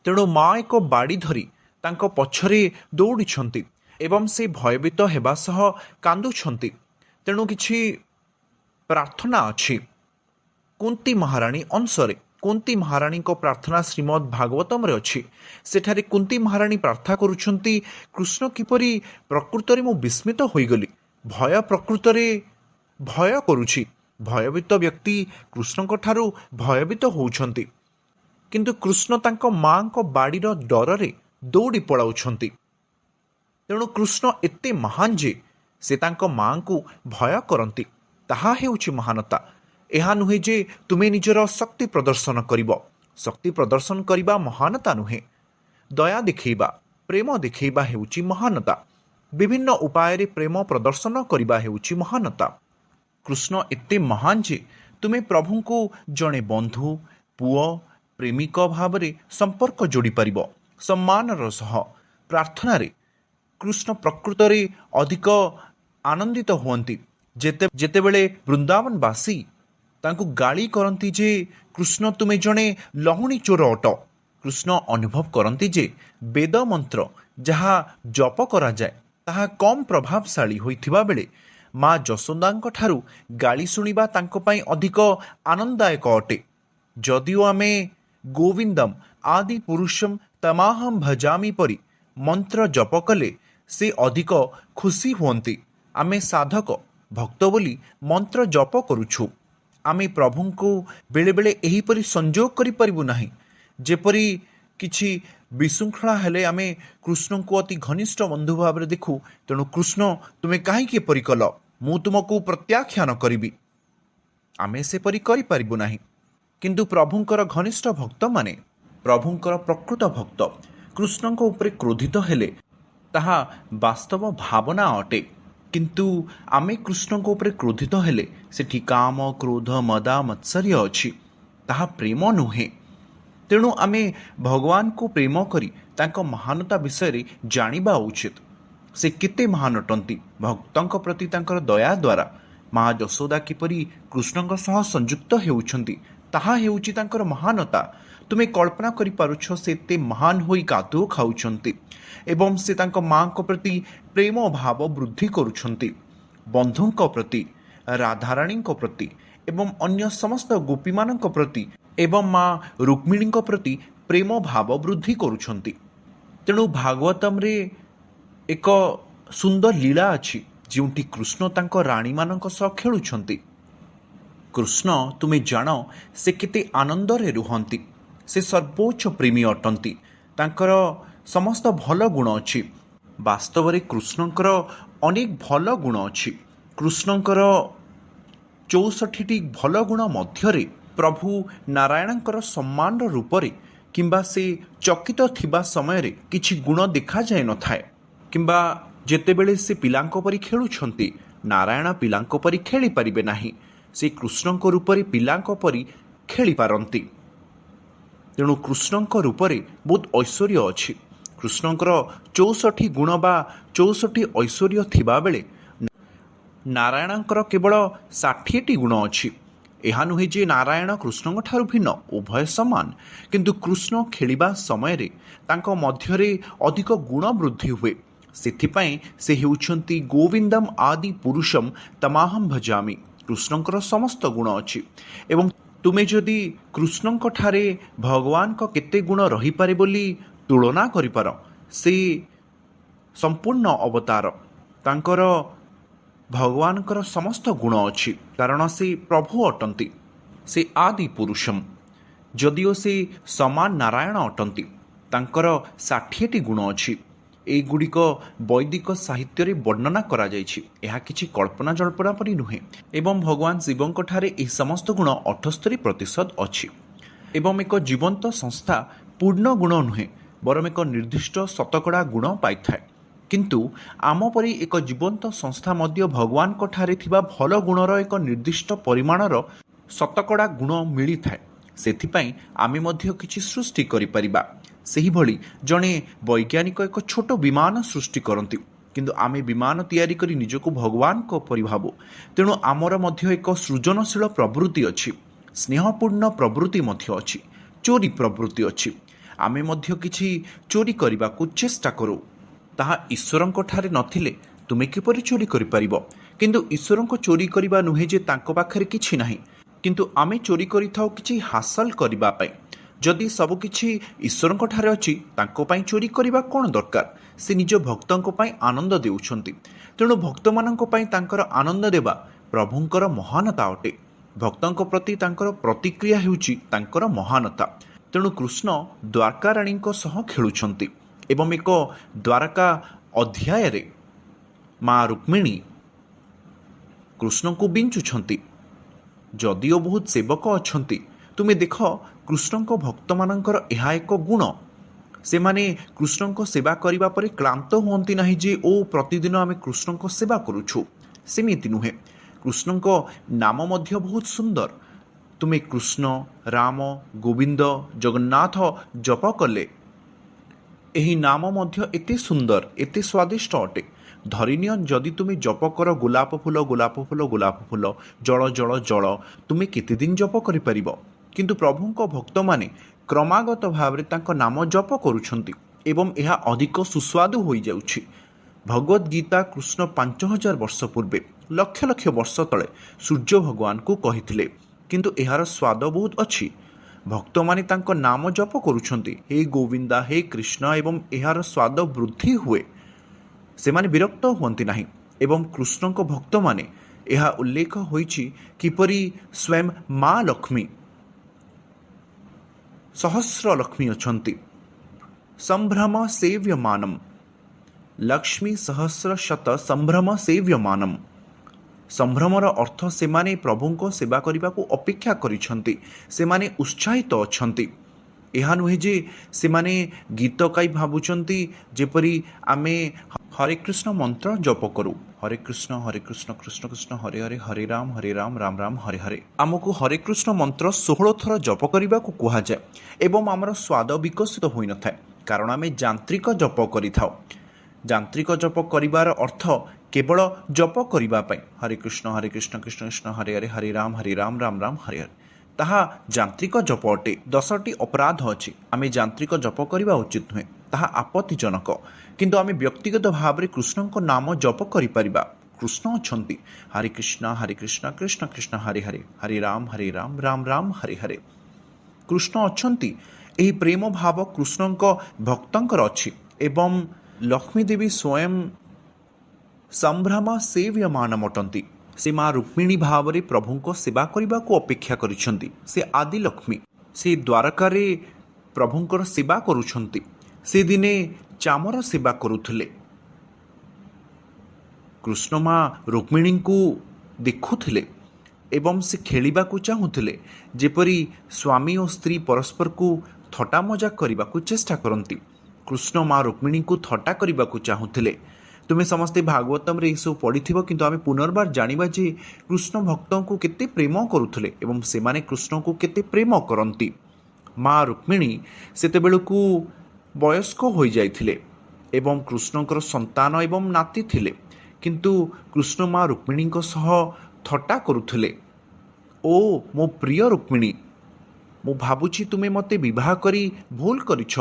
ତେଣୁ ମା ଏକ ବାଡ଼ି ଧରି ତାଙ୍କ ପଛରେ ଦୌଡ଼ିଛନ୍ତି ଏବଂ ସେ ଭୟଭୀତ ହେବା ସହ କାନ୍ଦୁଛନ୍ତି। ତେଣୁ କିଛି ପ୍ରାର୍ଥନା ଅଛି କୁନ୍ତୀ ମହାରାଣୀ ଅଂଶରେ। କୁନ୍ତୀ ମହାରାଣୀଙ୍କ ପ୍ରାର୍ଥନା ଶ୍ରୀମଦ୍ ଭାଗବତମରେ ଅଛି। ସେଠାରେ କୁନ୍ତୀ ମହାରାଣୀ ପ୍ରାର୍ଥନା କରୁଛନ୍ତି, କୃଷ୍ଣ କିପରି ପ୍ରକୃତରେ ମୁଁ ବିସ୍ମିତ ହୋଇଗଲି। ଭୟ ପ୍ରକୃତରେ ଭୟ କରୁଛି। ଭୟଭୀତ ବ୍ୟକ୍ତି କୃଷ୍ଣଙ୍କ ଠାରୁ ଭୟଭୀତ ହେଉଛନ୍ତି। କିନ୍ତୁ କୃଷ୍ଣ ତାଙ୍କ ମାଙ୍କ ବାଡ଼ିର ଡରରେ ଦୌଡ଼ି ପଳାଉଛନ୍ତି। ତେଣୁ କୃଷ୍ଣ ଏତେ ମହାନ ଯେ ସେ ତାଙ୍କ ମାଙ୍କୁ ଭୟ କରନ୍ତି। ତାହା ହେଉଛି ମହାନତା। ଏହା ନୁହେଁ ଯେ ତୁମେ ନିଜର ଶକ୍ତି ପ୍ରଦର୍ଶନ କରିବ। ଶକ୍ତି ପ୍ରଦର୍ଶନ କରିବା ମହାନତା ନୁହେଁ। ଦୟା ଦେଖାଇବା, ପ୍ରେମ ଦେଖାଇବା ହେଉଛି ମହାନତା। ବିଭିନ୍ନ ଉପାୟରେ ପ୍ରେମ ପ୍ରଦର୍ଶନ କରିବା ହେଉଛି ମହାନତା। କୃଷ୍ଣ ଏତେ ମହାନ ଯେ ତୁମେ ପ୍ରଭୁଙ୍କୁ ଜଣେ ବନ୍ଧୁ, ପୁଅ, ପ୍ରେମିକ ଭାବରେ ସମ୍ପର୍କ ଯୋଡ଼ିପାରିବ। ସମ୍ମାନର ସହ ପ୍ରାର୍ଥନାରେ କୃଷ୍ଣ ପ୍ରକୃତରେ ଅଧିକ ଆନନ୍ଦିତ ହୁଅନ୍ତି। ଯେତେବେଳେ ବୃନ୍ଦାବନବାସୀ ତାଙ୍କୁ ଗାଳି କରନ୍ତି ଯେ କୃଷ୍ଣ ତୁମେ ଜଣେ ଲହୁଣୀ ଚୋର ଅଟ, କୃଷ୍ଣ ଅନୁଭବ କରନ୍ତି ଯେ ବେଦ ମନ୍ତ୍ର ଯାହା ଜପ କରାଯାଏ ତାହା କମ୍ ପ୍ରଭାବଶାଳୀ ହୋଇଥିବା ବେଳେ ମା ଯଶୋଦାଙ୍କ ଠାରୁ ଗାଳି ଶୁଣିବା ତାଙ୍କ ପାଇଁ ଅଧିକ ଆନନ୍ଦଦାୟକ ଅଟେ। ଯଦିଓ ଆମେ ଗୋବିନ୍ଦମ୍ ଆଦି ପୁରୁଷମ୍ ତମାହମ୍ ଭଜାମି ପରି ମନ୍ତ୍ର ଜପ କଲେ ସେ ଅଧିକ ଖୁସି ହୁଅନ୍ତି। ଆମେ ସାଧକ ଭକ୍ତ ବୋଲି ମନ୍ତ୍ର ଜପ କରୁଛୁ। ଆମେ ପ୍ରଭୁଙ୍କୁ ବେଳେବେଳେ ଏହିପରି ସଂଯୋଗ କରିପାରିବୁ ନାହିଁ। ଯେପରି କିଛି ବିଶୃଙ୍ଖଳା ହେଲେ ଆମେ କୃଷ୍ଣଙ୍କୁ ଅତି ଘନିଷ୍ଠ ବନ୍ଧୁ ଭାବରେ ଦେଖୁ। ତେଣୁ କୃଷ୍ଣ ତୁମେ କାହିଁକି ଏପରି କଲ, ମୁଁ ତୁମକୁ ପ୍ରତ୍ୟାଖ୍ୟାନ କରିବି। ଆମେ ସେପରି କରିପାରିବୁ ନାହିଁ। କିନ୍ତୁ ପ୍ରଭୁଙ୍କର ଘନିଷ୍ଠ ଭକ୍ତମାନେ, ପ୍ରଭୁଙ୍କର ପ୍ରକୃତ ଭକ୍ତ କୃଷ୍ଣଙ୍କ ଉପରେ କ୍ରୋଧିତ ହେଲେ ତାହା ବାସ୍ତବ ଭାବନା ଅଟେ। କିନ୍ତୁ ଆମେ କୃଷ୍ଣଙ୍କ ଉପରେ କ୍ରୋଧିତ ହେଲେ ସେଠି କାମ, କ୍ରୋଧ, ମଦ, ମତ୍ସର୍ଯ୍ୟ ଅଛି। ତାହା ପ୍ରେମ ନୁହେଁ। ତେଣୁ ଆମେ ଭଗବାନଙ୍କୁ ପ୍ରେମ କରି ତାଙ୍କ ମହାନତା ବିଷୟରେ ଜାଣିବା ଉଚିତ। ସେ କେତେ ମହାନ ଅଟନ୍ତି। ଭକ୍ତଙ୍କ ପ୍ରତି ତାଙ୍କର ଦୟା ଦ୍ୱାରା ମା ଯଶୋଦା କିପରି କୃଷ୍ଣଙ୍କ ସହ ସଂଯୁକ୍ତ ହେଉଛନ୍ତି ତାହା ହେଉଛି ତାଙ୍କର ମହାନତା। ତୁମେ କଳ୍ପନା କରିପାରୁଛ ସେ ଏତେ ମହାନ ହୋଇ କାଦୁଅ ଖାଉଛନ୍ତି ଏବଂ ସେ ତାଙ୍କ ମାଙ୍କ ପ୍ରତି ପ୍ରେମ ଭାବ ବୃଦ୍ଧି କରୁଛନ୍ତି। ବନ୍ଧୁଙ୍କ ପ୍ରତି, ରାଧାରାଣୀଙ୍କ ପ୍ରତି ଏବଂ ଅନ୍ୟ ସମସ୍ତ ଗୋପୀମାନଙ୍କ ପ୍ରତି ଏବଂ ମା ରୁକ୍ମିଣୀଙ୍କ ପ୍ରତି ପ୍ରେମ ଭାବ ବୃଦ୍ଧି କରୁଛନ୍ତି। ତେଣୁ ଭାଗବତମରେ ଏକ ସୁନ୍ଦର ଲୀଳା ଅଛି ଯେଉଁଠି କୃଷ୍ଣ ତାଙ୍କ ରାଣୀମାନଙ୍କ ସହ ଖେଳୁଛନ୍ତି। କୃଷ୍ଣ ତୁମେ ଜାଣ ସେ କେତେ ଆନନ୍ଦରେ ରୁହନ୍ତି। ସେ ସର୍ବୋଚ୍ଚ ପ୍ରେମୀ ଅଟନ୍ତି। ତାଙ୍କର ସମସ୍ତ ଭଲ ଗୁଣ ଅଛି। ବାସ୍ତବରେ କୃଷ୍ଣଙ୍କର ଅନେକ ଭଲ ଗୁଣ ଅଛି। କୃଷ୍ଣଙ୍କର 64ଟି ଭଲ ଗୁଣ ମଧ୍ୟରେ ପ୍ରଭୁ ନାରାୟଣଙ୍କର ସମ୍ମାନର ରୂପରେ କିମ୍ବା ସେ ଚକିତ ଥିବା ସମୟରେ କିଛି ଗୁଣ ଦେଖାଯାଇ ନଥାଏ। କିମ୍ବା ଯେତେବେଳେ ସେ ପିଲାଙ୍କ ପରି ଖେଳୁଛନ୍ତି, ନାରାୟଣ ପିଲାଙ୍କ ପରି ଖେଳିପାରିବେ ନାହିଁ। ସେ କୃଷ୍ଣଙ୍କ ରୂପରେ ପିଲାଙ୍କ ପରି ଖେଳିପାରନ୍ତି। ତେଣୁ କୃଷ୍ଣଙ୍କ ରୂପରେ ବହୁତ ଐଶ୍ୱର୍ଯ୍ୟ ଅଛି। କୃଷ୍ଣଙ୍କର 64 ଗୁଣ ବା 64 ଐଶ୍ୱର୍ଯ୍ୟ ଥିବାବେଳେ ନାରାୟଣଙ୍କର କେବଳ 60ଟି ଗୁଣ ଅଛି। ଏହା ନୁହେଁ ଯେ ନାରାୟଣ କୃଷ୍ଣଙ୍କ ଠାରୁ ଭିନ୍ନ, ଉଭୟ ସମାନ। କିନ୍ତୁ କୃଷ୍ଣ ଖେଳିବା ସମୟରେ ତାଙ୍କ ମଧ୍ୟରେ ଅଧିକ ଗୁଣ ବୃଦ୍ଧି ହୁଏ। ସେଥିପାଇଁ ସେ ହେଉଛନ୍ତି ଗୋବିନ୍ଦମ୍ ଆଦି ପୁରୁଷମ୍ ତମାହମ୍ ଭଜାମି। କୃଷ୍ଣଙ୍କର ସମସ୍ତ ଗୁଣ ଅଛି ଏବଂ ତୁମେ ଯଦି କୃଷ୍ଣଙ୍କ ଠାରେ ଭଗବାନଙ୍କ କେତେ ଗୁଣ ରହିପାରେ ବୋଲି ତୁଳନା କରିପାର, ସେ ସମ୍ପୂର୍ଣ୍ଣ ଅବତାର। ତାଙ୍କର ଭଗବାନଙ୍କର ସମସ୍ତ ଗୁଣ ଅଛି କାରଣ ସେ ପ୍ରଭୁ ଅଟନ୍ତି। ସେ ଆଦି ପୁରୁଷମ୍। ଯଦିଓ ସେ ସମାନ ନାରାୟଣ ଅଟନ୍ତି, ତାଙ୍କର 60ଟି ଗୁଣ ଅଛି। ଏଗୁଡ଼ିକ ବୈଦିକ ସାହିତ୍ୟରେ ବର୍ଣ୍ଣନା କରାଯାଇଛି। ଏହା କିଛି କଳ୍ପନା ଜଳ୍ପନା ପରି ନୁହେଁ। ଏବଂ ଭଗବାନ ଶିବଙ୍କଠାରେ ଏହି ସମସ୍ତ ଗୁଣ 78% ଅଛି। ଏବଂ ଏକ ଜୀବନ୍ତ ସଂସ୍ଥା ପୂର୍ଣ୍ଣ ଗୁଣ ନୁହେଁ, ବରଂ ଏକ ନିର୍ଦ୍ଦିଷ୍ଟ ଶତକଡ଼ା ଗୁଣ ପାଇଥାଏ। କିନ୍ତୁ ଆମ ପରି ଏକ ଜୀବନ୍ତ ସଂସ୍ଥା ମଧ୍ୟ ଭଗବାନଙ୍କଠାରେ ଥିବା ଭଲ ଗୁଣର ଏକ ନିର୍ଦ୍ଦିଷ୍ଟ ପରିମାଣର ଶତକଡ଼ା ଗୁଣ ମିଳିଥାଏ। ସେଥିପାଇଁ ଆମେ ମଧ୍ୟ କିଛି ସୃଷ୍ଟି କରିପାରିବା। ସେହିଭଳି ଜଣେ ବୈଜ୍ଞାନିକ ଏକ ଛୋଟ ବିମାନ ସୃଷ୍ଟି କରନ୍ତି, କିନ୍ତୁ ଆମେ ବିମାନ ତିଆରି କରି ନିଜକୁ ଭଗବାନଙ୍କ ପରି ଭାବୁ। ତେଣୁ ଆମର ମଧ୍ୟ ଏକ ସୃଜନଶୀଳ ପ୍ରବୃତ୍ତି ଅଛି, ସ୍ନେହପୂର୍ଣ୍ଣ ପ୍ରବୃତ୍ତି ମଧ୍ୟ ଅଛି, ଚୋରି ପ୍ରବୃତ୍ତି ଅଛି। ଆମେ ମଧ୍ୟ କିଛି ଚୋରି କରିବାକୁ ଚେଷ୍ଟା କରୁ। ତାହା ଈଶ୍ୱରଙ୍କଠାରେ ନଥିଲେ ତୁମେ କିପରି ଚୋରି କରିପାରିବ? କିନ୍ତୁ ଈଶ୍ୱରଙ୍କ ଚୋରି କରିବା ନୁହେଁ ଯେ ତାଙ୍କ ପାଖରେ କିଛି ନାହିଁ, କିନ୍ତୁ ଆମେ ଚୋରି କରିଥାଉ କିଛି ହାସଲ କରିବା ପାଇଁ। ଯଦି ସବୁକିଛି ଈଶ୍ୱରଙ୍କଠାରେ ଅଛି, ତାଙ୍କ ପାଇଁ ଚୋରି କରିବା କ'ଣ ଦରକାର? ସେ ନିଜ ଭକ୍ତଙ୍କ ପାଇଁ ଆନନ୍ଦ ଦେଉଛନ୍ତି। ତେଣୁ ଭକ୍ତମାନଙ୍କ ପାଇଁ ତାଙ୍କର ଆନନ୍ଦ ଦେବା ପ୍ରଭୁଙ୍କର ମହାନତା ଅଟେ। ଭକ୍ତଙ୍କ ପ୍ରତି ତାଙ୍କର ପ୍ରତିକ୍ରିୟା ହେଉଛି ତାଙ୍କର ମହାନତା। ତେଣୁ କୃଷ୍ଣ ଦ୍ୱାରକାରାଣୀଙ୍କ ସହ ଖେଳୁଛନ୍ତି ଏବଂ ଏକ ଦ୍ୱାରକା ଅଧ୍ୟାୟରେ ମା ରୁକ୍ମିଣୀ କୃଷ୍ଣଙ୍କୁ ବିଞ୍ଚୁଛନ୍ତି। ଯଦିଓ ବହୁତ ସେବକ ଅଛନ୍ତି, ତୁମେ ଦେଖ କୃଷ୍ଣଙ୍କ ଭକ୍ତମାନଙ୍କର ଏହା ଏକ ଗୁଣ। ସେମାନେ କୃଷ୍ଣଙ୍କ ସେବା କରିବା ପରେ କ୍ଳାନ୍ତ ହୁଅନ୍ତି ନାହିଁ ଯେ ପ୍ରତିଦିନ ଆମେ କୃଷ୍ଣଙ୍କ ସେବା କରୁଛୁ। ସେମିତି ନୁହେଁ। କୃଷ୍ଣଙ୍କ ନାମ ମଧ୍ୟ ବହୁତ ସୁନ୍ଦର। ତୁମେ କୃଷ୍ଣ, ରାମ, ଗୋବିନ୍ଦ, ଜଗନ୍ନାଥ ଜପ କଲେ ଏହି ନାମ ମଧ୍ୟ ଏତେ ସୁନ୍ଦର, ଏତେ ସ୍ୱାଦିଷ୍ଟ ଅଟେ। ଧରିନିଅ ଯଦି ତୁମେ ଜପ କର ଗୋଲାପ ଫୁଲ, ଗୋଲାପ ଫୁଲ, ଗୋଲାପ ଫୁଲ, ଜଳ ଜଳ ଜଳ, ତୁମେ କେତେଦିନ ଜପ କରିପାରିବ? କିନ୍ତୁ ପ୍ରଭୁଙ୍କ ଭକ୍ତମାନେ କ୍ରମାଗତ ଭାବରେ ତାଙ୍କ ନାମ ଜପ କରୁଛନ୍ତି ଏବଂ ଏହା ଅଧିକ ସୁସ୍ୱାଦୁ ହୋଇଯାଉଛି। ଭଗବଦ୍ ଗୀତା କୃଷ୍ଣ 5000 ବର୍ଷ ପୂର୍ବେ, ଲକ୍ଷ ଲକ୍ଷ ବର୍ଷ ତଳେ ସୂର୍ଯ୍ୟ ଭଗବାନଙ୍କୁ କହିଥିଲେ, କିନ୍ତୁ ଏହାର ସ୍ୱାଦ ବହୁତ ଅଛି। ଭକ୍ତମାନେ ତାଙ୍କ ନାମ ଜପ କରୁଛନ୍ତି, ହେ ଗୋବିନ୍ଦା, ହେ କୃଷ୍ଣ, ଏବଂ ଏହାର ସ୍ୱାଦ ବୃଦ୍ଧି ହୁଏ। ସେମାନେ ବିରକ୍ତ ହୁଅନ୍ତି ନାହିଁ। ଏବଂ କୃଷ୍ଣଙ୍କ ଭକ୍ତମାନେ, ଏହା ଉଲ୍ଲେଖ ହୋଇଛି କିପରି ସ୍ୱୟଂ ମା ଲକ୍ଷ୍ମୀ, ସହସ୍ର ଲକ୍ଷ୍ମୀ ଅଛନ୍ତି, ସମ୍ଭ୍ରମ ସେବ୍ୟମାନମ୍, ଲକ୍ଷ୍ମୀ ସହସ୍ର ଶତ ସମ୍ଭ୍ରମ ସେବ୍ୟମାନମ୍। ସମ୍ଭ୍ରମର ଅର୍ଥ ସେମାନେ ପ୍ରଭୁଙ୍କ ସେବା କରିବାକୁ ଅପେକ୍ଷା କରିଛନ୍ତି, ସେମାନେ ଉତ୍ସାହିତ ଅଛନ୍ତି। ଏହା ନୁହେଁ ଯେ ସେମାନେ ଗୀତ ଗାଇ ଭାବୁଛନ୍ତି ଯେପରି ଆମେ ହରେ କୃଷ୍ଣ ମନ୍ତ୍ର ଜପ କରୁ, ହରେ କୃଷ୍ଣ କୃଷ୍ଣ କୃଷ୍ଣ ହରେ ହରେ, ହରେ ରାମ ରାମ ରାମ ହରେ ହରେ। ଆମକୁ ହରେ କୃଷ୍ଣ ମନ୍ତ୍ର 16 ଥର ଜପ କରିବାକୁ କୁହାଯାଏ ଏବଂ ଆମର ସ୍ୱାଦ ବିକଶିତ ହୋଇନଥାଏ, କାରଣ ଆମେ ଯାନ୍ତ୍ରିକ ଜପ କରିଥାଉ। ଯାନ୍ତ୍ରିକ ଜପ କରିବାର ଅର୍ଥ କେବଳ ଜପ କରିବା ପାଇଁ, ହରେ କୃଷ୍ଣ କୃଷ୍ଣ କୃଷ୍ଣ ହରେ ହରେ, ହରେ ରାମ ରାମ ରାମ ହରେ ହରେ, ତାହା ଯାନ୍ତ୍ରିକ ଜପ ଅଟେ। 10ଟି ଅପରାଧ ଅଛି, ଆମେ ଯାନ୍ତ୍ରିକ ଜପ କରିବା ଉଚିତ ନୁହେଁ, ତାହା ଆପତ୍ତିଜନକ। କିନ୍ତୁ ଆମେ ବ୍ୟକ୍ତିଗତ ଭାବରେ କୃଷ୍ଣଙ୍କ ନାମ ଜପ କରିପାରିବା। କୃଷ୍ଣ ଅଛନ୍ତି, ହରେ କୃଷ୍ଣ କୃଷ୍ଣ କୃଷ୍ଣ ହରେ ହରେ, ହରେ ରାମ ରାମ ରାମ ହରେ ହରେ। କୃଷ୍ଣ ଅଛନ୍ତି। ଏହି ପ୍ରେମ ଭାବ କୃଷ୍ଣଙ୍କ ଭକ୍ତଙ୍କର ଅଛି ଏବଂ ଲକ୍ଷ୍ମୀ ଦେବୀ ସ୍ୱୟଂ ସମ୍ଭ୍ରମ ସେବ୍ୟମାନମ୍ ଅଟନ୍ତି। ସେ ମା ରୁକ୍ମିଣୀ ଭାବରେ ପ୍ରଭୁଙ୍କ ସେବା କରିବାକୁ ଅପେକ୍ଷା କରିଛନ୍ତି। ସେ ଆଦି ଲକ୍ଷ୍ମୀ, ସେ ଦ୍ୱାରକାରେ ପ୍ରଭୁଙ୍କର ସେବା କରୁଛନ୍ତି। ସେ ଦିନେ ଚାମର ସେବା କରୁଥିଲେ। କୃଷ୍ଣ ମା ରୁକ୍ମିଣୀଙ୍କୁ ଦେଖୁଥିଲେ ଏବଂ ସେ ଖେଳିବାକୁ ଚାହୁଁଥିଲେ, ଯେପରି ସ୍ୱାମୀ ଓ ସ୍ତ୍ରୀ ପରସ୍ପରକୁ ଥଟ୍ଟା ମଜାକ କରିବାକୁ ଚେଷ୍ଟା କରନ୍ତି। କୃଷ୍ଣ ମା ରୁକ୍ମିଣୀଙ୍କୁ ଥଟ୍ଟା କରିବାକୁ ଚାହୁଁଥିଲେ। ତୁମେ ସମସ୍ତେ ଭାଗବତମରେ ଏସବୁ ପଢ଼ିଥିବ, କିନ୍ତୁ ଆମେ ପୁନର୍ବାର ଜାଣିବା ଯେ କୃଷ୍ଣ ଭକ୍ତଙ୍କୁ କେତେ ପ୍ରେମ କରୁଥିଲେ ଏବଂ ସେମାନେ କୃଷ୍ଣଙ୍କୁ କେତେ ପ୍ରେମ କରନ୍ତି। ମା ରୁକ୍ମିଣୀ ସେତେବେଳକୁ ବୟସ୍କ ହୋଇଯାଇଥିଲେ ଏବଂ କୃଷ୍ଣଙ୍କର ସନ୍ତାନ ଏବଂ ନାତି ଥିଲେ, କିନ୍ତୁ କୃଷ୍ଣ ମା ରୁକ୍ମିଣୀଙ୍କ ସହ ଥଟ୍ଟା କରୁଥିଲେ। ଓ ମୋ ପ୍ରିୟ ରୁକ୍ମିଣୀ, ମୁଁ ଭାବୁଛି ତୁମେ ମୋତେ ବିବାହ କରି ଭୁଲ କରିଛ।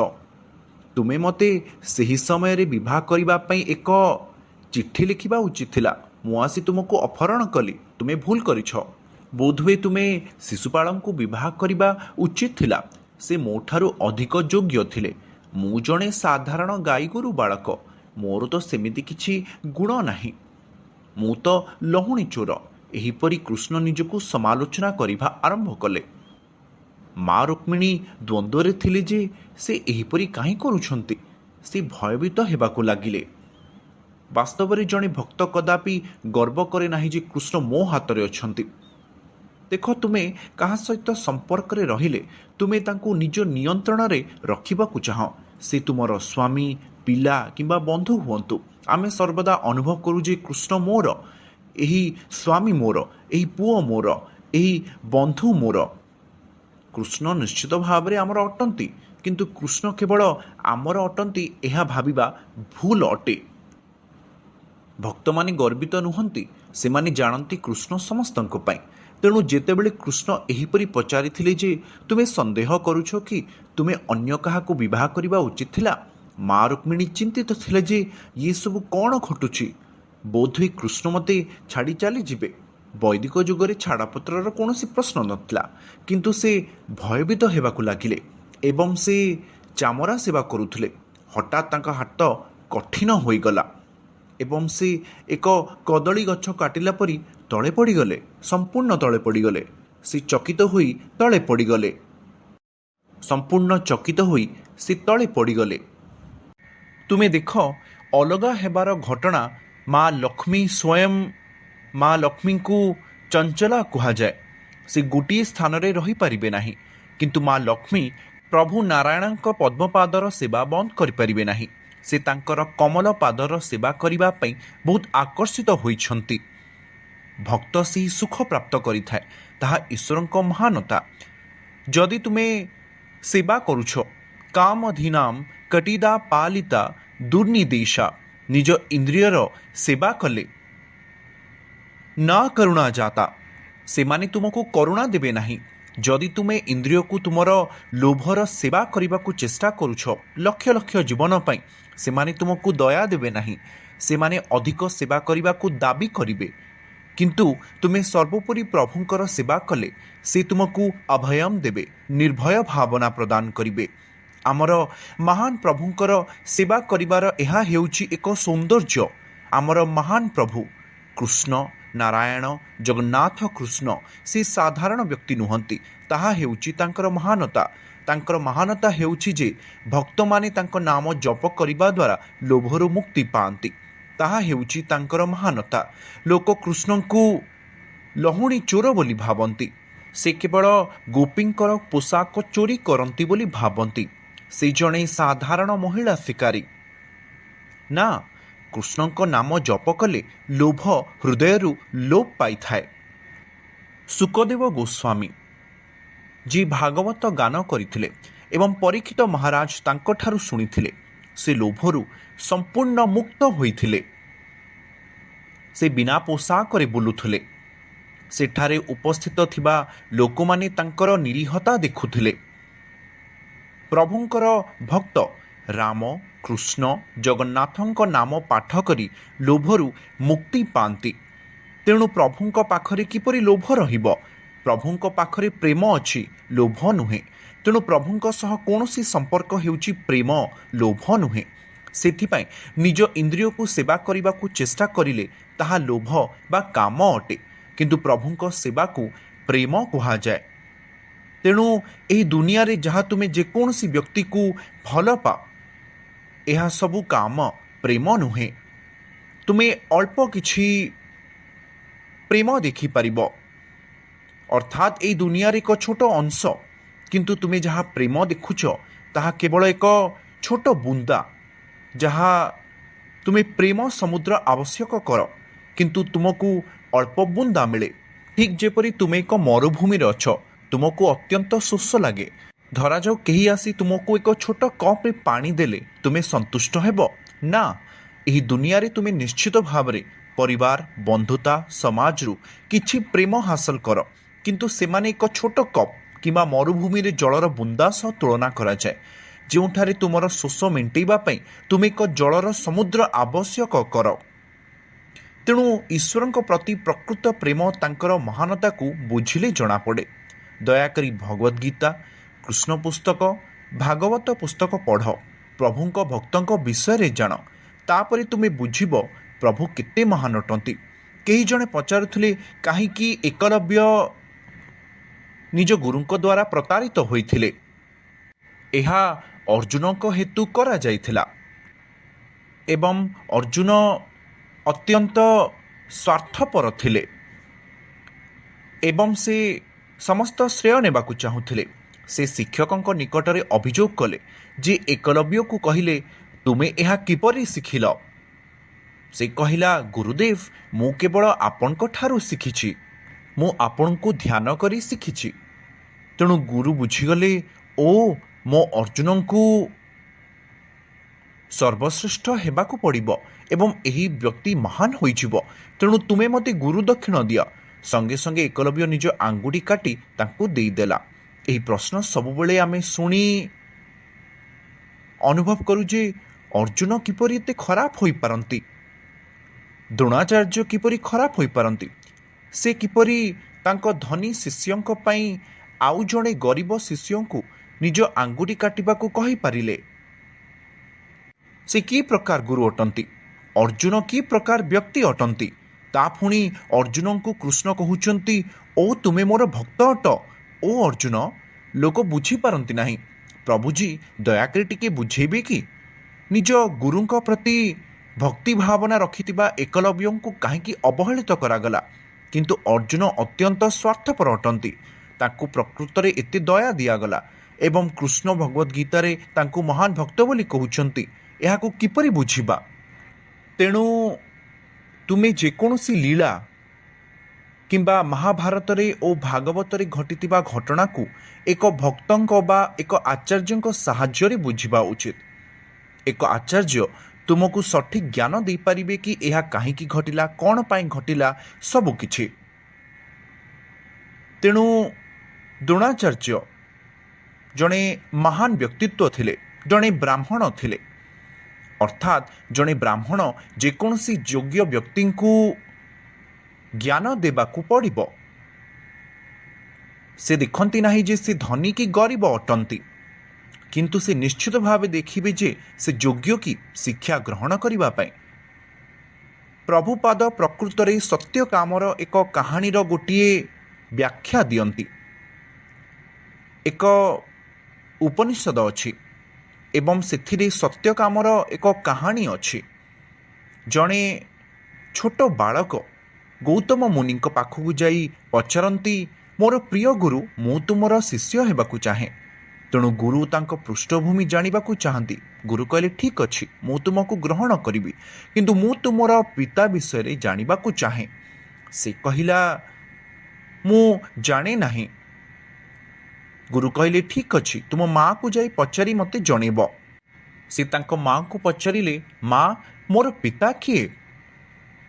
ତୁମେ ମୋତେ ସେହି ସମୟରେ ବିବାହ କରିବା ପାଇଁ ଏକ ଚିଠି ଲେଖିବା ଉଚିତ ଥିଲା। ମୁଁ ଆସି ତୁମକୁ ଅପହରଣ କଲି, ତୁମେ ଭୁଲ କରିଛ। ବୋଧହୁଏ ତୁମେ ଶିଶୁପାଳଙ୍କୁ ବିବାହ କରିବା ଉଚିତ ଥିଲା। ସେ ମୋଠାରୁ ଅଧିକ ଯୋଗ୍ୟ ଥିଲେ। ମୁଁ ଜଣେ ସାଧାରଣ ଗାଈଗୋରୁ ବାଳକ, ମୋର ତ ସେମିତି କିଛି ଗୁଣ ନାହିଁ। ମୁଁ ତ ଲହୁଣୀ ଚୋର। ଏହିପରି କୃଷ୍ଣ ନିଜକୁ ସମାଲୋଚନା କରିବା ଆରମ୍ଭ କଲେ। ମା ରୁକ୍ମିଣୀ ଦ୍ୱନ୍ଦ୍ୱରେ ଥିଲେ ଯେ ସେ ଏହିପରି କାହିଁ କରୁଛନ୍ତି। ସେ ଭୟଭୀତ ହେବାକୁ ଲାଗିଲେ। ବାସ୍ତବରେ ଜଣେ ଭକ୍ତ କଦାପି ଗର୍ବ କରେ ନାହିଁ ଯେ କୃଷ୍ଣ ମୋ ହାତରେ ଅଛନ୍ତି। ଦେଖ, ତୁମେ କାହା ସହିତ ସମ୍ପର୍କରେ ରହିଲେ ତୁମେ ତାଙ୍କୁ ନିଜ ନିୟନ୍ତ୍ରଣରେ ରଖିବାକୁ ଚାହଁ। ସେ ତୁମର ସ୍ୱାମୀ, ପିଲା କିମ୍ବା ବନ୍ଧୁ ହୁଅନ୍ତୁ। ଆମେ ସର୍ବଦା ଅନୁଭବ କରୁ ଯେ କୃଷ୍ଣ ମୋର, ଏହି ସ୍ୱାମୀ ମୋର, ଏହି ପୁଅ ମୋର, ଏହି ବନ୍ଧୁ ମୋର। କୃଷ୍ଣ ନିଶ୍ଚିତ ଭାବରେ ଆମର ଅଟନ୍ତି, କିନ୍ତୁ କୃଷ୍ଣ କେବଳ ଆମର ଅଟନ୍ତି ଏହା ଭାବିବା ଭୁଲ ଅଟେ। ଭକ୍ତମାନେ ଗର୍ବିତ ନୁହନ୍ତି, ସେମାନେ ଜାଣନ୍ତି କୃଷ୍ଣ ସମସ୍ତଙ୍କ ପାଇଁ। ତେଣୁ ଯେତେବେଳେ କୃଷ୍ଣ ଏହିପରି ପଚାରିଥିଲେ ଯେ ତୁମେ ସନ୍ଦେହ କରୁଛ କି ତୁମେ ଅନ୍ୟ କାହାକୁ ବିବାହ କରିବା ଉଚିତ ଥିଲା, ମା ରୁକ୍ମିଣୀ ଚିନ୍ତିତ ଥିଲେ ଯେ ଇଏ ସବୁ କ'ଣ ଘଟୁଛି। ବୋଧହୁଏ କୃଷ୍ଣ ମୋତେ ଛାଡ଼ି ଚାଲିଯିବେ। ବୈଦିକ ଯୁଗରେ ଛାଡ଼ପତ୍ରର କୌଣସି ପ୍ରଶ୍ନ ନଥିଲା, କିନ୍ତୁ ସେ ଭୟଭୀତ ହେବାକୁ ଲାଗିଲେ ଏବଂ ସେ ଚାମରା ସେବା କରୁଥିଲେ। ହଠାତ୍ ତାଙ୍କ ହାତ କଠିନ ହୋଇଗଲା ଏବଂ ସେ ଏକ କଦଳୀ ଗଛ କାଟିଲା ପରି ତଳେ ପଡ଼ିଗଲେ, ସମ୍ପୂର୍ଣ୍ଣ ତଳେ ପଡ଼ିଗଲେ। ସେ ଚକିତ ହୋଇ ତଳେ ପଡ଼ିଗଲେ, ସମ୍ପୂର୍ଣ୍ଣ ଚକିତ ହୋଇ ସେ ତଳେ ପଡ଼ିଗଲେ। ତୁମେ ଦେଖ, ଅଲଗା ହେବାର ଘଟଣା ମା ଲକ୍ଷ୍ମୀ ସ୍ୱୟଂ ମା ଲକ୍ଷ୍ମୀଙ୍କୁ ଚଞ୍ଚଲା କୁହାଯାଏ। ସେ ଗୋଟିଏ ସ୍ଥାନରେ ରହିପାରିବେ ନାହିଁ, କିନ୍ତୁ ମା ଲକ୍ଷ୍ମୀ ପ୍ରଭୁ ନାରାୟଣଙ୍କ ପଦ୍ମପାଦର ସେବା ବନ୍ଦ କରିପାରିବେ ନାହିଁ। ସେ ତାଙ୍କର କମଳ ପାଦର ସେବା କରିବା ପାଇଁ ବହୁତ ଆକର୍ଷିତ ହୋଇଛନ୍ତି। ଭକ୍ତ ସେହି ସୁଖ ପ୍ରାପ୍ତ କରିଥାଏ, ତାହା ଈଶ୍ୱରଙ୍କ ମହାନତା। ଯଦି ତୁମେ ସେବା କରୁଛ, କାମଧୀନାମ କଟିଦା ପାଲିତା ଦୁର୍ନିଦେଶା, ନିଜ ଇନ୍ଦ୍ରିୟର ସେବା କଲେ ନ କରୁଣା ଜାତା, ସେମାନେ ତୁମକୁ କରୁଣା ଦେବେ ନାହିଁ। ଯଦି ତୁମେ ଇନ୍ଦ୍ରିୟକୁ ତୁମର ଲୋଭର ସେବା କରିବାକୁ ଚେଷ୍ଟା କରୁଛ ଲକ୍ଷ ଲକ୍ଷ ଜୀବନ ପାଇଁ, ସେମାନେ ତୁମକୁ ଦୟା ଦେବେ ନାହିଁ। ସେମାନେ ଅଧିକ ସେବା କରିବାକୁ ଦାବି କରିବେ, କିନ୍ତୁ ତୁମେ ସର୍ବୋପରି ପ୍ରଭୁଙ୍କର ସେବା କଲେ ସେ ତୁମକୁ ଅଭୟମ ଦେବେ, ନିର୍ଭୟ ଭାବନା ପ୍ରଦାନ କରିବେ। ଆମର ମହାନ ପ୍ରଭୁଙ୍କର ସେବା କରିବାର ଏହା ହେଉଛି ଏକ ସୌନ୍ଦର୍ଯ୍ୟ। ଆମର ମହାନ ପ୍ରଭୁ କୃଷ୍ଣ ନାରାୟଣ ଜଗନ୍ନାଥ କୃଷ୍ଣ ସେ ସାଧାରଣ ବ୍ୟକ୍ତି ନୁହନ୍ତି, ତାହା ହେଉଛି ତାଙ୍କର ମହାନତା। ତାଙ୍କର ମହାନତା ହେଉଛି ଯେ ଭକ୍ତମାନେ ତାଙ୍କ ନାମ ଜପ କରିବା ଦ୍ୱାରା ଲୋଭରୁ ମୁକ୍ତି ପାଆନ୍ତି। ତାହା ହେଉଛି ତାଙ୍କର ମହାନତା। ଲୋକ କୃଷ୍ଣଙ୍କୁ ଲହୁଣୀ ଚୋର ବୋଲି ଭାବନ୍ତି। ସେ କେବଳ ଗୋପୀଙ୍କର ପୋଷାକ ଚୋରି କରନ୍ତି ବୋଲି ଭାବନ୍ତି। ସେ ଜଣେ ସାଧାରଣ ମହିଳା ଶିକାରୀ। ନା, କୃଷ୍ଣଙ୍କ ନାମ ଜପ କଲେ ଲୋଭ ହୃଦୟରୁ ଲୋପ ପାଇଥାଏ। ଶୁକଦେବ ଗୋସ୍ୱାମୀ ଯିଏ ଭାଗବତ ଗାନ କରିଥିଲେ ଏବଂ ପରୀକ୍ଷିତ ମହାରାଜ ତାଙ୍କଠାରୁ ଶୁଣିଥିଲେ, ସେ ଲୋଭରୁ ସମ୍ପୂର୍ଣ୍ଣ ମୁକ୍ତ ହୋଇଥିଲେ। ସେ ବିନା ପୋଷାକରେ ବୁଲୁଥିଲେ। ସେଠାରେ ଉପସ୍ଥିତ ଥିବା ଲୋକମାନେ ତାଙ୍କର ନିରୀହତା ଦେଖୁଥିଲେ। ପ୍ରଭୁଙ୍କର ଭକ୍ତ ରାମ କୃଷ୍ଣ ଜଗନ୍ନାଥଙ୍କ ନାମ ପାଠ କରି ଲୋଭରୁ ମୁକ୍ତି ପାଆନ୍ତି। ତେଣୁ ପ୍ରଭୁଙ୍କ ପାଖରେ କିପରି ଲୋଭ ରହିବ? ପ୍ରଭୁଙ୍କ ପାଖରେ ପ୍ରେମ ଅଛି, ଲୋଭ ନୁହେଁ। ତେଣୁ ପ୍ରଭୁଙ୍କ ସହ କୌଣସି ସମ୍ପର୍କ ହେଉଛି ପ୍ରେମ, ଲୋଭ ନୁହେଁ। ସେଥିପାଇଁ ନିଜ ଇନ୍ଦ୍ରିୟକୁ ସେବା କରିବାକୁ ଚେଷ୍ଟା କରିଲେ ତାହା ଲୋଭ ବା କାମ ଅଟେ, କିନ୍ତୁ ପ୍ରଭୁଙ୍କ ସେବାକୁ ପ୍ରେମ କୁହାଯାଏ। ତେଣୁ ଏହି ଦୁନିଆରେ ଯାହା ତୁମେ ଯେକୌଣସି ବ୍ୟକ୍ତିକୁ ଭଲ ପାଅ, ଏହା ସବୁ କାମ, ପ୍ରେମ ନୁହେଁ। ତୁମେ ଅଳ୍ପ କିଛି ପ୍ରେମ ଦେଖିପାରିବ, ଅର୍ଥାତ୍ ଏହି ଦୁନିଆରେ ଏକ ଛୋଟ ଅଂଶ, କିନ୍ତୁ ତୁମେ ଯାହା ପ୍ରେମ ଦେଖୁଛ ତାହା କେବଳ ଏକ ଛୋଟ ବୁନ୍ଦା, ଯାହା ତୁମେ ପ୍ରେମ ସମୁଦ୍ର ଆବଶ୍ୟକ କର, କିନ୍ତୁ ତୁମକୁ ଅଳ୍ପ ବୁନ୍ଦା ମିଳେ। ଠିକ୍ ଯେପରି ତୁମେ ଏକ ମରୁଭୂମିରେ ଅଛ, ତୁମକୁ ଅତ୍ୟନ୍ତ ଶୋଷ ଲାଗେ। ଧରାଯାଉ କେହି ଆସି ତୁମକୁ ଏକ ଛୋଟ କପ୍ରେ ପାଣି ଦେଲେ ତୁମେ ସନ୍ତୁଷ୍ଟ ହେବ? ନା, ଏହି ଦୁନିଆରେ ତୁମେ ନିଶ୍ଚିତ ଭାବରେ ପରିବାର ବନ୍ଧୁତା ସମାଜରୁ କିଛି ପ୍ରେମ ହାସଲ କର, କିନ୍ତୁ ସେମାନେ ଏକ ଛୋଟ କପ୍ କିମ୍ବା ମରୁଭୂମିରେ ଜଳର ବୁନ୍ଦା ସହ ତୁଳନା କରାଯାଏ, ଯେଉଁଠାରେ ତୁମର ଶୋଷ ମେଣ୍ଟାଇବା ପାଇଁ ତୁମେ ଏକ ଜଳର ସମୁଦ୍ର ଆବଶ୍ୟକ କର। ତେଣୁ ଈଶ୍ୱରଙ୍କ ପ୍ରତି ପ୍ରକୃତ ପ୍ରେମ ତାଙ୍କର ମହାନତାକୁ ବୁଝିଲେ ଜଣାପଡ଼େ। ଦୟାକରି ଭଗବଦ ଗୀତା, କୃଷ୍ଣ ପୁସ୍ତକ, ଭାଗବତ ପୁସ୍ତକ ପଢ଼, ପ୍ରଭୁଙ୍କ ଭକ୍ତଙ୍କ ବିଷୟରେ ଜାଣ, ତାପରେ ତୁମେ ବୁଝିବ ପ୍ରଭୁ କେତେ ମହାନ ଅଟନ୍ତି। କେହି ଜଣେ ପଚାରୁଥିଲେ, କାହିଁକି ଏକଲବ୍ୟ ନିଜ ଗୁରୁଙ୍କ ଦ୍ୱାରା ପ୍ରତାରିତ ହୋଇଥିଲେ? ଏହା ଅର୍ଜୁନଙ୍କ ହେତୁ କରାଯାଇଥିଲା ଏବଂ ଅର୍ଜୁନ ଅତ୍ୟନ୍ତ ସ୍ୱାର୍ଥପର ଥିଲେ ଏବଂ ସେ ସମସ୍ତ ଶ୍ରେୟ ନେବାକୁ ଚାହୁଁଥିଲେ। ସେ ଶିକ୍ଷକଙ୍କ ନିକଟରେ ଅଭିଯୋଗ କଲେ ଯେ ଏକଲବ୍ୟକୁ କହିଲେ, ତୁମେ ଏହା କିପରି ଶିଖିଲ? ସେ କହିଲା, ଗୁରୁଦେବ, ମୁଁ କେବଳ ଆପଣଙ୍କ ଠାରୁ ଶିଖିଛି। ମୁଁ ଆପଣଙ୍କୁ ଧ୍ୟାନ କରି ଶିଖିଛି। ତେଣୁ ଗୁରୁ ବୁଝିଗଲେ, ଓ ମୋ ଅର୍ଜୁନଙ୍କୁ ସର୍ବଶ୍ରେଷ୍ଠ ହେବାକୁ ପଡ଼ିବ ଏବଂ ଏହି ବ୍ୟକ୍ତି ମହାନ ହୋଇଯିବ। ତେଣୁ ତୁମେ ମୋତେ ଗୁରୁ ଦକ୍ଷିଣ ଦିଅ। ସଙ୍ଗେ ସଙ୍ଗେ ଏକଲବ୍ୟ ନିଜ ଆଙ୍ଗୁଠି କାଟି ତାଙ୍କୁ ଦେଇଦେଲା। ଏହି ପ୍ରଶ୍ନ ସବୁବେଳେ ଆମେ ଶୁଣି ଅନୁଭବ କରୁ ଯେ ଅର୍ଜୁନ କିପରି ଏତେ ଖରାପ ହୋଇପାରନ୍ତି, ଦ୍ରୋଣାଚାର୍ଯ୍ୟ କିପରି ଖରାପ ହୋଇପାରନ୍ତି। ସେ କିପରି ତାଙ୍କ ଧନୀ ଶିଷ୍ୟଙ୍କ ପାଇଁ ଆଉ ଜଣେ ଗରିବ ଶିଷ୍ୟଙ୍କୁ ନିଜ ଆଙ୍ଗୁଠି କାଟିବାକୁ କହିପାରିଲେ। ସେ କି ପ୍ରକାର ଗୁରୁ ଅଟନ୍ତି? ଅର୍ଜୁନ କି ପ୍ରକାର ବ୍ୟକ୍ତି ଅଟନ୍ତି? ତା ପୁଣି ଅର୍ଜୁନଙ୍କୁ କୃଷ୍ଣ କହୁଛନ୍ତି, ଓ ତୁମେ ମୋର ଭକ୍ତ ଅଟ। ଓ ଅର୍ଜୁନ, ଲୋକ ବୁଝିପାରନ୍ତି ନାହିଁ। ପ୍ରଭୁଜୀ ଦୟାକରି ଟିକେ ବୁଝେଇବେ କି ନିଜ ଗୁରୁଙ୍କ ପ୍ରତି ଭକ୍ତି ଭାବନା ରଖିଥିବା ଏକଲବ୍ୟଙ୍କୁ କାହିଁକି ଅବହେଳିତ କରାଗଲା? କିନ୍ତୁ ଅର୍ଜୁନ ଅତ୍ୟନ୍ତ ସ୍ୱାର୍ଥପର ଅଟନ୍ତି। ତାଙ୍କୁ ପ୍ରକୃତରେ ଏତେ ଦୟା ଦିଆଗଲା ଏବଂ କୃଷ୍ଣ ଭଗବଦ୍ ଗୀତାରେ ତାଙ୍କୁ ମହାନ ଭକ୍ତ ବୋଲି କହୁଛନ୍ତି। ଏହାକୁ କିପରି ବୁଝିବା? ତେଣୁ ତୁମେ ଯେକୌଣସି ଲୀଳା କିମ୍ବା ମହାଭାରତରେ ଓ ଭାଗବତରେ ଘଟିଥିବା ଘଟଣାକୁ ଏକ ଭକ୍ତଙ୍କ ବା ଏକ ଆଚାର୍ଯ୍ୟଙ୍କ ସାହାଯ୍ୟରେ ବୁଝିବା ଉଚିତ। ଏକ ଆଚାର୍ଯ୍ୟ ତୁମକୁ ସଠିକ୍ ଜ୍ଞାନ ଦେଇପାରିବେ କି ଏହା କାହିଁକି ଘଟିଲା, କ'ଣ ପାଇଁ ଘଟିଲା, ସବୁକିଛି। ତେଣୁ ଦ୍ରୋଣାଚାର୍ଯ୍ୟ ଜଣେ ମହାନ ବ୍ୟକ୍ତିତ୍ୱ ଥିଲେ, ଜଣେ ବ୍ରାହ୍ମଣ ଥିଲେ। ଅର୍ଥାତ୍ ଜଣେ ବ୍ରାହ୍ମଣ ଯେକୌଣସି ଯୋଗ୍ୟ ବ୍ୟକ୍ତିଙ୍କୁ ଜ୍ଞାନ ଦେବାକୁ ପଡ଼ିବ। ସେ ଦେଖନ୍ତି ନାହିଁ ଯେ ସେ ଧନୀ କି ଗରିବ ଅଟନ୍ତି, କିନ୍ତୁ ସେ ନିଶ୍ଚିତ ଭାବେ ଦେଖିବେ ଯେ ସେ ଯୋଗ୍ୟ କି ଶିକ୍ଷା ଗ୍ରହଣ କରିବା ପାଇଁ। ପ୍ରଭୁପାଦ ପ୍ରକୃତରେ ସତ୍ୟ କାମର ଏକ କାହାଣୀର ଗୋଟିଏ ବ୍ୟାଖ୍ୟା ଦିଅନ୍ତି। ଏକ ଉପନିଷଦ ଅଛି ଏବଂ ସେଥିରେ ସତ୍ୟ କାମର ଏକ କାହାଣୀ ଅଛି। ଜଣେ ଛୋଟ ବାଳକ ଗୌତମ ମୁନିଙ୍କ ପାଖକୁ ଯାଇ ପଚାରନ୍ତି, ମୋର ପ୍ରିୟ ଗୁରୁ, ମୁଁ ତୁମର ଶିଷ୍ୟ ହେବାକୁ ଚାହେଁ। ତେଣୁ ଗୁରୁ ତାଙ୍କ ପୃଷ୍ଠଭୂମି ଜାଣିବାକୁ ଚାହାନ୍ତି। ଗୁରୁ କହିଲେ, ଠିକ୍ ଅଛି, ମୁଁ ତୁମକୁ ଗ୍ରହଣ କରିବି, କିନ୍ତୁ ମୁଁ ତୁମର ପିତା ବିଷୟରେ ଜାଣିବାକୁ ଚାହେଁ। ସେ କହିଲା, ମୁଁ ଜାଣେ ନାହିଁ। ଗୁରୁ କହିଲେ, ଠିକ୍ ଅଛି, ତୁମ ମାଆକୁ ଯାଇ ପଚାରି ମୋତେ ଜଣେଇବ। ସେ ତାଙ୍କ ମାଆଙ୍କୁ ପଚାରିଲେ, ମା, ମୋର ପିତା କିଏ?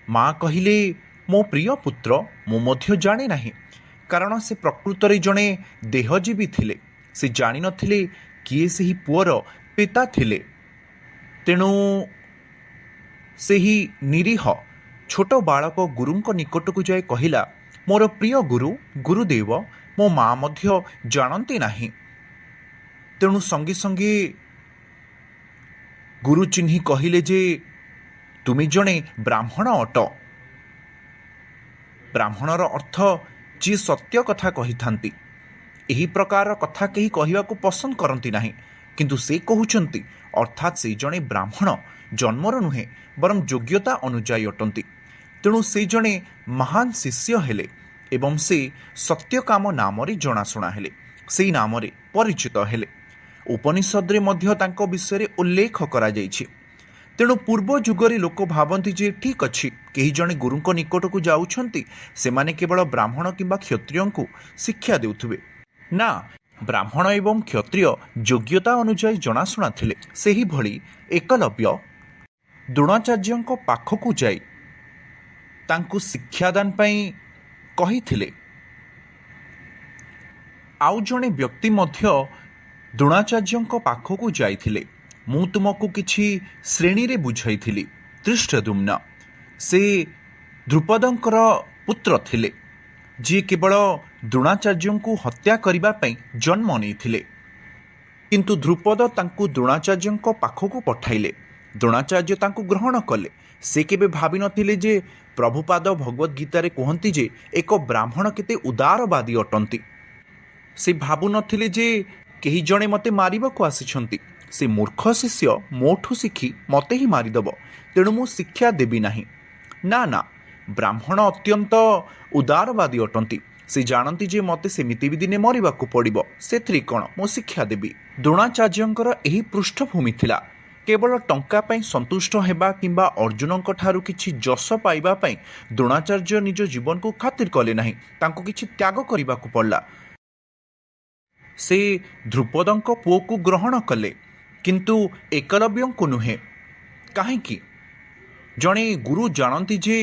ମା କହିଲେ, ମୋ ପ୍ରିୟ ପୁତ୍ର, ମୁଁ ମଧ୍ୟ ଜାଣେ ନାହିଁ, କାରଣ ସେ ପ୍ରକୃତରେ ଜଣେ ଦେହଜୀବୀ ଥିଲେ। ସେ ଜାଣିନଥିଲେ କିଏ ସେହି ପୁଅର ପିତା ଥିଲେ। ତେଣୁ ସେହି ନିରୀହ ଛୋଟ ବାଳକ ଗୁରୁଙ୍କ ନିକଟକୁ ଯାଇ କହିଲା, ମୋର ପ୍ରିୟ ଗୁରୁ, ଗୁରୁଦେବ, ମୋ ମା ମଧ୍ୟ ଜାଣନ୍ତି ନାହିଁ। ତେଣୁ ସଙ୍ଗେ ସଙ୍ଗେ ଗୁରୁ ଚିହ୍ନି କହିଲେ ଯେ ତୁମେ ଜଣେ ବ୍ରାହ୍ମଣ ଅଟ। ବ୍ରାହ୍ମଣର ଅର୍ଥ ଯିଏ ସତ୍ୟ କଥା କହିଥାନ୍ତି। ଏହି ପ୍ରକାର କଥା କେହି କହିବାକୁ ପସନ୍ଦ କରନ୍ତି ନାହିଁ, କିନ୍ତୁ ସେ କହୁଛନ୍ତି, ଅର୍ଥାତ୍ ସେ ଜଣେ ବ୍ରାହ୍ମଣ ଜନ୍ମର ନୁହେଁ ବରଂ ଯୋଗ୍ୟତା ଅନୁଯାୟୀ ଅଟନ୍ତି। ତେଣୁ ସେ ଜଣେ ମହାନ ଶିଷ୍ୟ ହେଲେ ଏବଂ ସେ ସତ୍ୟକାମ ନାମରେ ଜଣାଶୁଣା ହେଲେ, ସେହି ନାମରେ ପରିଚିତ ହେଲେ। ଉପନିଷଦରେ ମଧ୍ୟ ତାଙ୍କ ବିଷୟରେ ଉଲ୍ଲେଖ କରାଯାଇଛି। ତେଣୁ ପୂର୍ବ ଯୁଗରେ ଲୋକ ଭାବନ୍ତି ଯେ ଠିକ୍ ଅଛି, କେହି ଜଣେ ଗୁରୁଙ୍କ ନିକଟକୁ ଯାଉଛନ୍ତି, ସେମାନେ କେବଳ ବ୍ରାହ୍ମଣ କିମ୍ବା କ୍ଷତ୍ରିୟଙ୍କୁ ଶିକ୍ଷା ଦେଉଥିବେ। ନା, ବ୍ରାହ୍ମଣ ଏବଂ କ୍ଷତ୍ରିୟ ଯୋଗ୍ୟତା ଅନୁଯାୟୀ ଜଣାଶୁଣା ଥିଲେ। ସେହିଭଳି ଏକଲବ୍ୟ ଦ୍ରୋଣାଚାର୍ଯ୍ୟଙ୍କ ପାଖକୁ ଯାଇ ତାଙ୍କୁ ଶିକ୍ଷାଦାନ ପାଇଁ କହିଥିଲେ। ଆଉ ଜଣେ ବ୍ୟକ୍ତି ମଧ୍ୟ ଦ୍ରୋଣାଚାର୍ଯ୍ୟଙ୍କ ପାଖକୁ ଯାଇଥିଲେ। ମୁଁ ତୁମକୁ କିଛି ଶ୍ରେଣୀରେ ବୁଝାଇଥିଲି। ଧୃଷ୍ଟଦ୍ୟୁମ୍ନ ସେ ଦ୍ରୁପଦଙ୍କର ପୁତ୍ର ଥିଲେ, ଯିଏ କେବଳ ଦ୍ରୋଣାଚାର୍ଯ୍ୟଙ୍କୁ ହତ୍ୟା କରିବା ପାଇଁ ଜନ୍ମ ନେଇଥିଲେ। କିନ୍ତୁ ଦ୍ରୁପଦ ତାଙ୍କୁ ଦ୍ରୋଣାଚାର୍ଯ୍ୟଙ୍କ ପାଖକୁ ପଠାଇଲେ। ଦ୍ରୋଣାଚାର୍ଯ୍ୟ ତାଙ୍କୁ ଗ୍ରହଣ କଲେ। ସେ କେବେ ଭାବିନଥିଲେ ଯେ ପ୍ରଭୁପାଦ ଭଗବଦ୍ ଗୀତାରେ କୁହନ୍ତି ଯେ ଏକ ବ୍ରାହ୍ମଣ କେତେ ଉଦାରବାଦୀ ଅଟନ୍ତି। ସେ ଭାବୁନଥିଲେ ଯେ କେହି ଜଣେ ମୋତେ ମାରିବାକୁ ଆସିଛନ୍ତି। ସେ ମୂର୍ଖ ଶିଷ୍ୟ ମୋଠୁ ଶିଖି ମୋତେ ହିଁ ମାରିଦେବ, ତେଣୁ ମୁଁ ଶିକ୍ଷା ଦେବି ନାହିଁ। ନା ନା, ବ୍ରାହ୍ମଣ ଅତ୍ୟନ୍ତ ଉଦାରବାଦୀ ଅଟନ୍ତି। ସେ ଜାଣନ୍ତି ଯେ ମୋତେ ସେମିତି ବି ଦିନେ ମରିବାକୁ ପଡ଼ିବ, ସେଥିରେ କ'ଣ, ମୁଁ ଶିକ୍ଷା ଦେବି। ଦ୍ରୋଣାଚାର୍ଯ୍ୟଙ୍କର ଏହି ପୃଷ୍ଠଭୂମି ଥିଲା। କେବଳ ଟଙ୍କା ପାଇଁ ସନ୍ତୁଷ୍ଟ ହେବା କିମ୍ବା ଅର୍ଜୁନଙ୍କ ଠାରୁ କିଛି ଯଶ ପାଇବା ପାଇଁ ଦ୍ରୋଣାଚାର୍ଯ୍ୟ ନିଜ ଜୀବନକୁ ଖାତିର କଲେ ନାହିଁ। ତାଙ୍କୁ କିଛି ତ୍ୟାଗ କରିବାକୁ ପଡ଼ିଲା। ସେ ଦ୍ରୁପଦଙ୍କ ପୁଅକୁ ଗ୍ରହଣ କଲେ, କିନ୍ତୁ ଏକଲବ୍ୟଙ୍କୁ ନୁହେଁ। କାହିଁକି? ଜଣେ ଗୁରୁ ଜାଣନ୍ତି ଯେ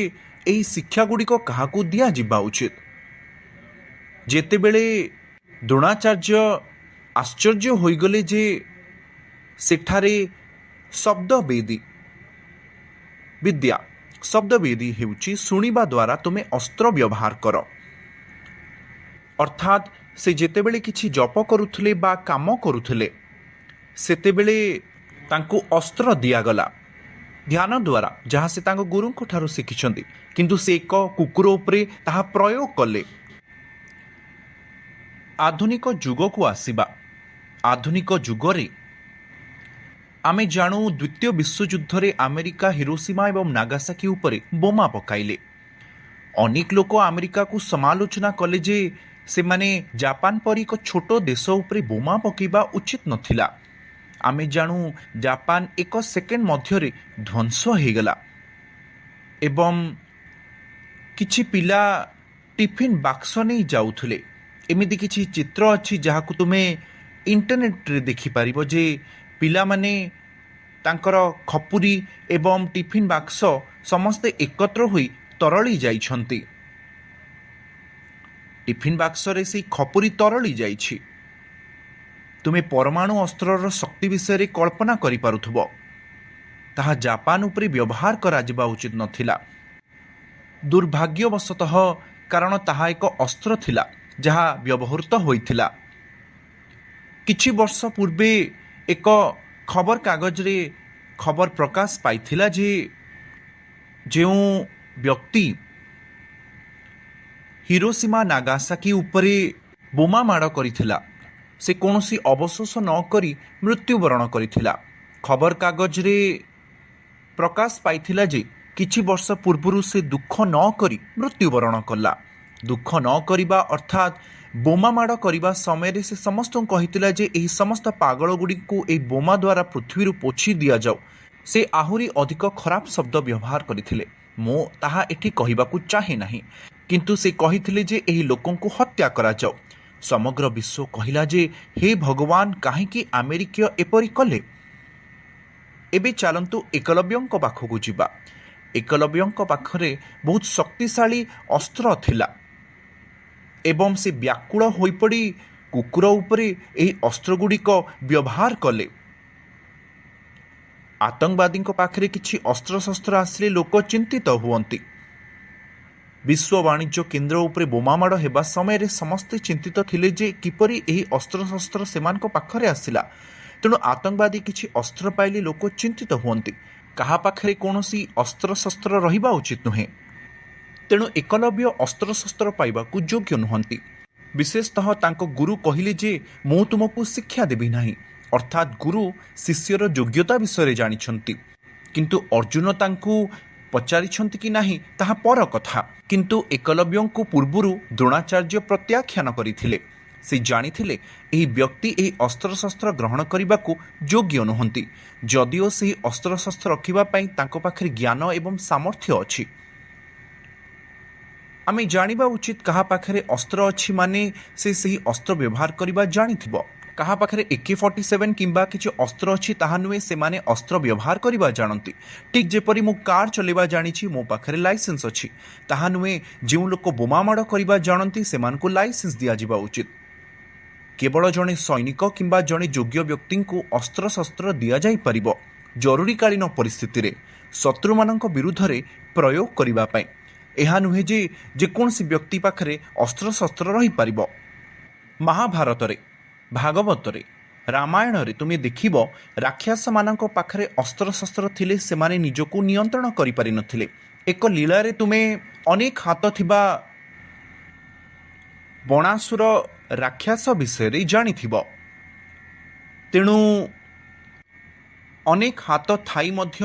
ଏହି ଶିକ୍ଷାଗୁଡ଼ିକ କାହାକୁ ଦିଆଯିବା ଉଚିତ। ଯେତେବେଳେ ଦ୍ରୋଣାଚାର୍ଯ୍ୟ ଆଶ୍ଚର୍ଯ୍ୟ ହୋଇଗଲେ ଯେ ସେଠାରେ ଶବ୍ଦବେଦୀ ବିଦ୍ୟା ଶବ୍ଦବେଦୀ ହେଉଛି ଶୁଣିବା ଦ୍ୱାରା ତୁମେ ଅସ୍ତ୍ର ବ୍ୟବହାର କର। ଅର୍ଥାତ୍ ସେ ଯେତେବେଳେ କିଛି ଜପ କରୁଥିଲେ ବା କାମ କରୁଥିଲେ ସେତେବେଳେ ତାଙ୍କୁ ଅସ୍ତ୍ର ଦିଆଗଲା ଧ୍ୟାନ ଦ୍ୱାରା, ଯାହା ସେ ତାଙ୍କ ଗୁରୁଙ୍କ ଠାରୁ ଶିଖିଛନ୍ତି, କିନ୍ତୁ ସେ ଏକ କୁକୁର ଉପରେ ତାହା ପ୍ରୟୋଗ କଲେ। ଆଧୁନିକ ଯୁଗକୁ ଆସିବା। ଆଧୁନିକ ଯୁଗରେ ଆମେ ଜାଣୁ ଦ୍ୱିତୀୟ ବିଶ୍ୱଯୁଦ୍ଧରେ ଆମେରିକା ହିରୋସୀମା ଏବଂ ନାଗାସାକି ଉପରେ ବୋମା ପକାଇଲେ। ଅନେକ ଲୋକ ଆମେରିକାକୁ ସମାଲୋଚନା କଲେ ଯେ ସେମାନେ ଜାପାନ ପରି ଏକ ଛୋଟ ଦେଶ ଉପରେ ବୋମା ପକାଇବା ଉଚିତ ନଥିଲା। ଆମେ ଜାଣୁ ଜାପାନ ଏକ ସେକେଣ୍ଡ ମଧ୍ୟରେ ଧ୍ୱଂସ ହୋଇଗଲା ଏବଂ କିଛି ପିଲା ଟିଫିନ୍ ବାକ୍ସ ନେଇ ଯାଉଥିଲେ। ଏମିତି କିଛି ଚିତ୍ର ଅଛି ଯାହାକୁ ତୁମେ ଇଣ୍ଟରନେଟ୍ରେ ଦେଖିପାରିବ ଯେ ପିଲାମାନେ ତାଙ୍କର ଖପୁରୀ ଏବଂ ଟିଫିନ୍ ବାକ୍ସ ସମସ୍ତେ ଏକତ୍ର ହୋଇ ତରଳି ଯାଇଛନ୍ତି। ଟିଫିନ୍ ବାକ୍ସରେ ସେହି ଖପୁରୀ ତରଳି ଯାଇଛି। ତୁମେ ପରମାଣୁ ଅସ୍ତ୍ରର ଶକ୍ତି ବିଷୟରେ କଳ୍ପନା କରିପାରୁଥିବ। ତାହା ଜାପାନ ଉପରେ ବ୍ୟବହାର କରାଯିବା ଉଚିତ ନଥିଲା। ଦୁର୍ଭାଗ୍ୟବଶତଃ, କାରଣ ତାହା ଏକ ଅସ୍ତ୍ର ଥିଲା ଯାହା ବ୍ୟବହୃତ ହୋଇଥିଲା। କିଛି ବର୍ଷ ପୂର୍ବେ ଏକ ଖବରକାଗଜରେ ଖବର ପ୍ରକାଶ ପାଇଥିଲା ଯେ ଯେଉଁ ବ୍ୟକ୍ତି ହିରୋସୀମା ନାଗାସାକି ଉପରେ ବୋମା ମାଡ଼ କରିଥିଲା ସେ କୌଣସି ଅବଶୋଷ ନ କରି ମୃତ୍ୟୁବରଣ କରିଥିଲା। ଖବରକାଗଜରେ ପ୍ରକାଶ ପାଇଥିଲା ଯେ କିଛି ବର୍ଷ ପୂର୍ବରୁ ସେ ଦୁଃଖ ନ କରି ମୃତ୍ୟୁବରଣ କଲା। ଦୁଃଖ ନ କରିବା ଅର୍ଥାତ୍ ବୋମା ମାଡ଼ କରିବା ସମୟରେ ସେ ସମସ୍ତଙ୍କୁ କହିଥିଲା ଯେ ଏହି ସମସ୍ତ ପାଗଳଗୁଡ଼ିକୁ ଏହି ବୋମା ଦ୍ୱାରା ପୃଥିବୀରୁ ପୋଛି ଦିଆଯାଉ। ସେ ଆହୁରି ଅଧିକ ଖରାପ ଶବ୍ଦ ବ୍ୟବହାର କରିଥିଲେ। ମୁଁ ତାହା ଏଠି କହିବାକୁ ଚାହେଁ ନାହିଁ, କିନ୍ତୁ ସେ କହିଥିଲେ ଯେ ଏହି ଲୋକଙ୍କୁ ହତ୍ୟା କରାଯାଉ। ସମଗ୍ର ବିଶ୍ୱ କହିଲା ଯେ ହେ ଭଗବାନ, କାହିଁକି ଆମେରିକୀୟ ଏପରି କଲେ? ଏବେ ଚାଲନ୍ତୁ ଏକଲବ୍ୟଙ୍କ ପାଖକୁ ଯିବା। ଏକଲବ୍ୟଙ୍କ ପାଖରେ ବହୁତ ଶକ୍ତିଶାଳୀ ଅସ୍ତ୍ର ଥିଲା ଏବଂ ସେ ବ୍ୟାକୁଳ ହୋଇପଡ଼ି କୁକୁର ଉପରେ ଏହି ଅସ୍ତ୍ରଗୁଡ଼ିକ ବ୍ୟବହାର କଲେ। ଆତଙ୍କବାଦୀଙ୍କ ପାଖରେ କିଛି ଅସ୍ତ୍ରଶସ୍ତ୍ର ଆସିଲେ ଲୋକ ଚିନ୍ତିତ ହୁଅନ୍ତି। ବିଶ୍ୱ ବାଣିଜ୍ୟ କେନ୍ଦ୍ର ଉପରେ ବୋମାମାଡ଼ ହେବା ସମୟରେ ସମସ୍ତେ ଚିନ୍ତିତ ଥିଲେ ଯେ କିପରି ଏହି ଅସ୍ତ୍ରଶସ୍ତ୍ର ସେମାନଙ୍କ ପାଖରେ ଆସିଲା। ତେଣୁ ଆତଙ୍କବାଦୀ କିଛି ଅସ୍ତ୍ର ପାଇଲେ ଲୋକ ଚିନ୍ତିତ ହୁଅନ୍ତି। କାହା ପାଖରେ କୌଣସି ଅସ୍ତ୍ରଶସ୍ତ୍ର ରହିବା ଉଚିତ ନୁହେଁ। ତେଣୁ ଏକଲବ୍ୟ ଅସ୍ତ୍ରଶସ୍ତ୍ର ପାଇବାକୁ ଯୋଗ୍ୟ ନୁହନ୍ତି। ବିଶେଷତଃ ତାଙ୍କ ଗୁରୁ କହିଲେ ଯେ ମୁଁ ତୁମକୁ ଶିକ୍ଷା ଦେବି ନାହିଁ, ଅର୍ଥାତ୍ ଗୁରୁ ଶିଷ୍ୟର ଯୋଗ୍ୟତା ବିଷୟରେ ଜାଣିଛନ୍ତି। କିନ୍ତୁ ଅର୍ଜୁନ ତାଙ୍କୁ ପଚାରିଛନ୍ତି କି ନାହିଁ ତାହା ପର କଥା। କିନ୍ତୁ ଏକଲବ୍ୟଙ୍କୁ ପୂର୍ବରୁ ଦ୍ରୋଣାଚାର୍ଯ୍ୟ ପ୍ରତ୍ୟାଖ୍ୟାନ କରିଥିଲେ। ସେ ଜାଣିଥିଲେ ଏହି ବ୍ୟକ୍ତି ଏହି ଅସ୍ତ୍ରଶସ୍ତ୍ର ଗ୍ରହଣ କରିବାକୁ ଯୋଗ୍ୟ ନୁହନ୍ତି, ଯଦିଓ ସେହି ଅସ୍ତ୍ରଶସ୍ତ୍ର ରଖିବା ପାଇଁ ତାଙ୍କ ପାଖରେ ଜ୍ଞାନ ଏବଂ ସାମର୍ଥ୍ୟ ଅଛି। ଆମେ ଜାଣିବା ଉଚିତ କାହା ପାଖରେ ଅସ୍ତ୍ର ଅଛି ମାନେ ସେ ସେହି ଅସ୍ତ୍ର ବ୍ୟବହାର କରିବା ଜାଣିଥିବ। କାହା ପାଖରେ AK-47 କିମ୍ବା କିଛି ଅସ୍ତ୍ର ଅଛି ତାହା ନୁହେଁ ସେମାନେ ଅସ୍ତ୍ର ବ୍ୟବହାର କରିବା ଜାଣନ୍ତି। ଠିକ୍ ଯେପରି ମୁଁ କାର୍ ଚଲାଇବା ଜାଣିଛି, ମୋ ପାଖରେ ଲାଇସେନ୍ସ ଅଛି, ତାହା ନୁହେଁ ଯେଉଁ ଲୋକ ବୋମା ମାଡ଼ କରିବା ଜାଣନ୍ତି ସେମାନଙ୍କୁ ଲାଇସେନ୍ସ ଦିଆଯିବା ଉଚିତ। କେବଳ ଜଣେ ସୈନିକ କିମ୍ବା ଜଣେ ଯୋଗ୍ୟ ବ୍ୟକ୍ତିଙ୍କୁ ଅସ୍ତ୍ରଶସ୍ତ୍ର ଦିଆଯାଇପାରିବ ଜରୁରୀକାଳୀନ ପରିସ୍ଥିତିରେ ଶତ୍ରୁମାନଙ୍କ ବିରୁଦ୍ଧରେ ପ୍ରୟୋଗ କରିବା ପାଇଁ। ଏହା ନୁହେଁ ଯେ ଯେକୌଣସି ବ୍ୟକ୍ତି ପାଖରେ ଅସ୍ତ୍ରଶସ୍ତ୍ର ରହିପାରିବ। ମହାଭାରତରେ, ଭାଗବତରେ, ରାମାୟଣରେ ତୁମେ ଦେଖିବ ରାକ୍ଷସମାନଙ୍କ ପାଖରେ ଅସ୍ତ୍ରଶସ୍ତ୍ର ଥିଲେ ସେମାନେ ନିଜକୁ ନିୟନ୍ତ୍ରଣ କରିପାରିନଥିଲେ। ଏକ ଲୀଳାରେ ତୁମେ ଅନେକ ହାତ ଥିବା ବଣାସୁର ରାକ୍ଷସ ବିଷୟରେ ଜାଣିଥିବ। ତେଣୁ ଅନେକ ହାତ ଥାଇ ମଧ୍ୟ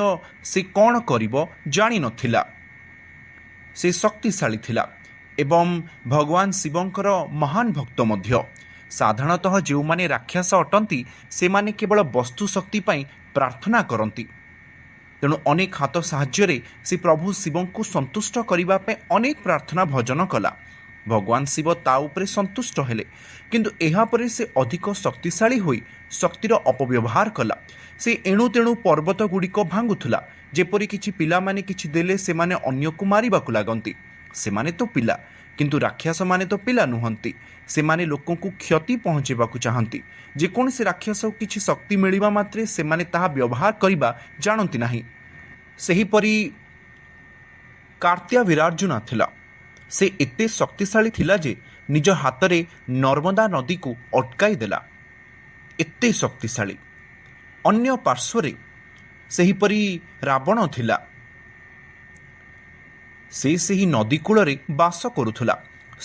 ସେ କ'ଣ କରିବ ଜାଣିନଥିଲା। ସେ ଶକ୍ତିଶାଳୀ ଥିଲା ଏବଂ ଭଗବାନ ଶିବଙ୍କର ମହାନ ଭକ୍ତ ମଧ୍ୟ। ସାଧାରଣତଃ ଯେଉଁମାନେ ରାକ୍ଷସ ଅଟନ୍ତି ସେମାନେ କେବଳ ବସ୍ତୁ ଶକ୍ତି ପାଇଁ ପ୍ରାର୍ଥନା କରନ୍ତି। ତେଣୁ ଅନେକ ହାତ ସାହାଯ୍ୟରେ ସେ ପ୍ରଭୁ ଶିବଙ୍କୁ ସନ୍ତୁଷ୍ଟ କରିବା ପାଇଁ ଅନେକ ପ୍ରାର୍ଥନା ଭଜନ କଲା। ଭଗବାନ ଶିବ ତା ଉପରେ ସନ୍ତୁଷ୍ଟ ହେଲେ, କିନ୍ତୁ ଏହାପରେ ସେ ଅଧିକ ଶକ୍ତିଶାଳୀ ହୋଇ ଶକ୍ତିର ଅପବ୍ୟବହାର କଲା। ସେ ଏଣୁ ତେଣୁ ପର୍ବତ ଗୁଡ଼ିକ ଭାଙ୍ଗୁଥିଲା। ଯେପରି କିଛି ପିଲାମାନେ କିଛି ଦେଲେ ସେମାନେ ଅନ୍ୟକୁ ମାରିବାକୁ ଲାଗନ୍ତି। ସେମାନେ ତ ପିଲା, କିନ୍ତୁ ରାକ୍ଷସମାନେ ତ ପିଲା ନୁହନ୍ତି। ସେମାନେ ଲୋକଙ୍କୁ କ୍ଷତି ପହଞ୍ଚାଇବାକୁ ଚାହାନ୍ତି। ଯେକୌଣସି ରାକ୍ଷସକୁ କିଛି ଶକ୍ତି ମିଳିବା ମାତ୍ରେ ସେମାନେ ତାହା ବ୍ୟବହାର କରିବା ଜାଣନ୍ତି ନାହିଁ। ସେହିପରି କାର୍ତ୍ତିଆ ବିରାର୍ଜୁନା ଥିଲା। ସେ ଏତେ ଶକ୍ତିଶାଳୀ ଥିଲା ଯେ ନିଜ ହାତରେ ନର୍ମଦା ନଦୀକୁ ଅଟକାଇ ଦେଲା। ଏତେ ଶକ୍ତିଶାଳୀ। ଅନ୍ୟ ପାର୍ଶ୍ୱରେ ସେହିପରି ରାବଣ ଥିଲା। ସେ ସେହି ନଦୀ କୂଳରେ ବାସ କରୁଥିଲା।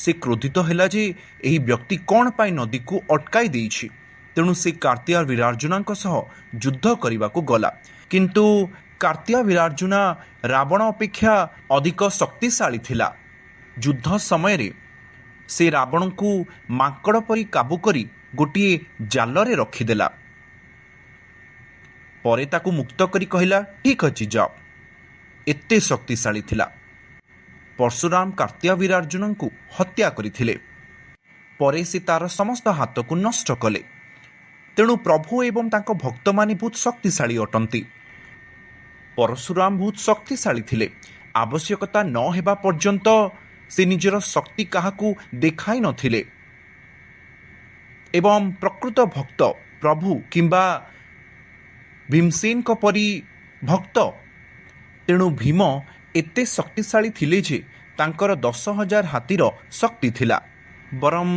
ସେ କ୍ରୋଧିତ ହେଲା ଯେ ଏହି ବ୍ୟକ୍ତି କ'ଣ ପାଇଁ ନଦୀକୁ ଅଟକାଇ ଦେଇଛି। ତେଣୁ ସେ କାର୍ତ୍ତିଆ ବିରାର୍ଜୁନାଙ୍କ ସହ ଯୁଦ୍ଧ କରିବାକୁ ଗଲା। କିନ୍ତୁ କାର୍ତ୍ତିଆ ବିରାର୍ଜୁନା ରାବଣ ଅପେକ୍ଷା ଅଧିକ ଶକ୍ତିଶାଳୀ ଥିଲା। ଯୁଦ୍ଧ ସମୟରେ ସେ ରାବଣଙ୍କୁ ମାଙ୍କଡ଼ ପରି କାବୁ କରି ଗୋଟିଏ ଜାଲରେ ରଖିଦେଲା। ପରେ ତାକୁ ମୁକ୍ତ କରି କହିଲା, ଠିକ୍ ଅଛି ଯାଅ। ଏତେ ଶକ୍ତିଶାଳୀ ଥିଲା। ପରଶୁରାମ କାର୍ତ୍ତିଆ ବିରାର୍ଜୁନଙ୍କୁ ହତ୍ୟା କରିଥିଲେ। ପରେ ସେ ତାର ସମସ୍ତ ହାତକୁ ନଷ୍ଟ କଲେ। ତେଣୁ ପ୍ରଭୁ ଏବଂ ତାଙ୍କ ଭକ୍ତମାନେ ବହୁତ ଶକ୍ତିଶାଳୀ ଅଟନ୍ତି। ପରଶୁରାମ ବହୁତ ଶକ୍ତିଶାଳୀ ଥିଲେ। ଆବଶ୍ୟକତା ନ ହେବା ପର୍ଯ୍ୟନ୍ତ ସେ ନିଜର ଶକ୍ତି କାହାକୁ ଦେଖାଇ ନଥିଲେ। ଏବଂ ପ୍ରକୃତ ଭକ୍ତ ପ୍ରଭୁ କିମ୍ବା ଭୀମସେନଙ୍କ ପରି ଭକ୍ତ। ତେଣୁ ଭୀମ ଏତେ ଶକ୍ତିଶାଳୀ ଥିଲେ ଯେ ତାଙ୍କର 10,000 ହାତୀର ଶକ୍ତି ଥିଲା। ବରଂ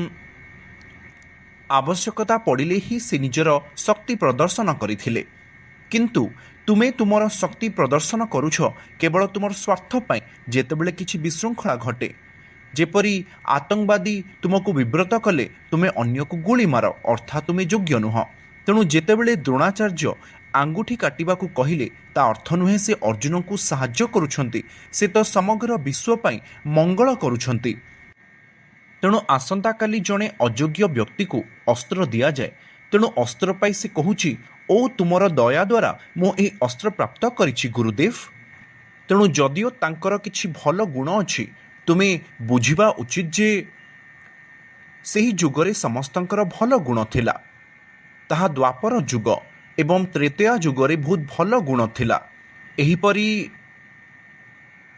ଆବଶ୍ୟକତା ପଡ଼ିଲେ ହିଁ ସେ ନିଜର ଶକ୍ତି ପ୍ରଦର୍ଶନ କରିଥିଲେ। କିନ୍ତୁ ତୁମେ ତୁମର ଶକ୍ତି ପ୍ରଦର୍ଶନ କରୁଛ କେବଳ ତୁମର ସ୍ୱାର୍ଥ ପାଇଁ। ଯେତେବେଳେ କିଛି ବିଶୃଙ୍ଖଳା ଘଟେ, ଯେପରି ଆତଙ୍କବାଦୀ ତୁମକୁ ବିବ୍ରତ କଲେ, ତୁମେ ଅନ୍ୟକୁ ଗୁଳି ମାର, ଅର୍ଥାତ୍ ତୁମେ ଯୋଗ୍ୟ ନୁହଁ। ତେଣୁ ଯେତେବେଳେ ଦ୍ରୋଣାଚାର୍ଯ୍ୟ ଆଙ୍ଗୁଠି କାଟିବାକୁ କହିଲେ, ତା ଅର୍ଥ ନୁହେଁ ସେ ଅର୍ଜୁନଙ୍କୁ ସାହାଯ୍ୟ କରୁଛନ୍ତି, ସେ ତ ସମଗ୍ର ବିଶ୍ୱ ପାଇଁ ମଙ୍ଗଳ କରୁଛନ୍ତି। ତେଣୁ ଆସନ୍ତାକାଲି ଜଣେ ଅଯୋଗ୍ୟ ବ୍ୟକ୍ତିକୁ ଅସ୍ତ୍ର ଦିଆଯାଏ। ତେଣୁ ଅସ୍ତ୍ର ପାଇ ସେ କହୁଛି, ଓ ତୁମର ଦୟା ଦ୍ୱାରା ମୁଁ ଏହି ଅସ୍ତ୍ର ପ୍ରାପ୍ତ କରିଛି ଗୁରୁଦେବ। ତେଣୁ ଯଦିଓ ତାଙ୍କର କିଛି ଭଲ ଗୁଣ ଅଛି, ତୁମେ ବୁଝିବା ଉଚିତ ଯେ ସେହି ଯୁଗରେ ସମସ୍ତଙ୍କର ଭଲ ଗୁଣ ଥିଲା। ତାହା ଦ୍ୱାପର ଯୁଗ ଏବଂ ତ୍ରେତୟା ଯୁଗରେ ବହୁତ ଭଲ ଗୁଣ ଥିଲା। ଏହିପରି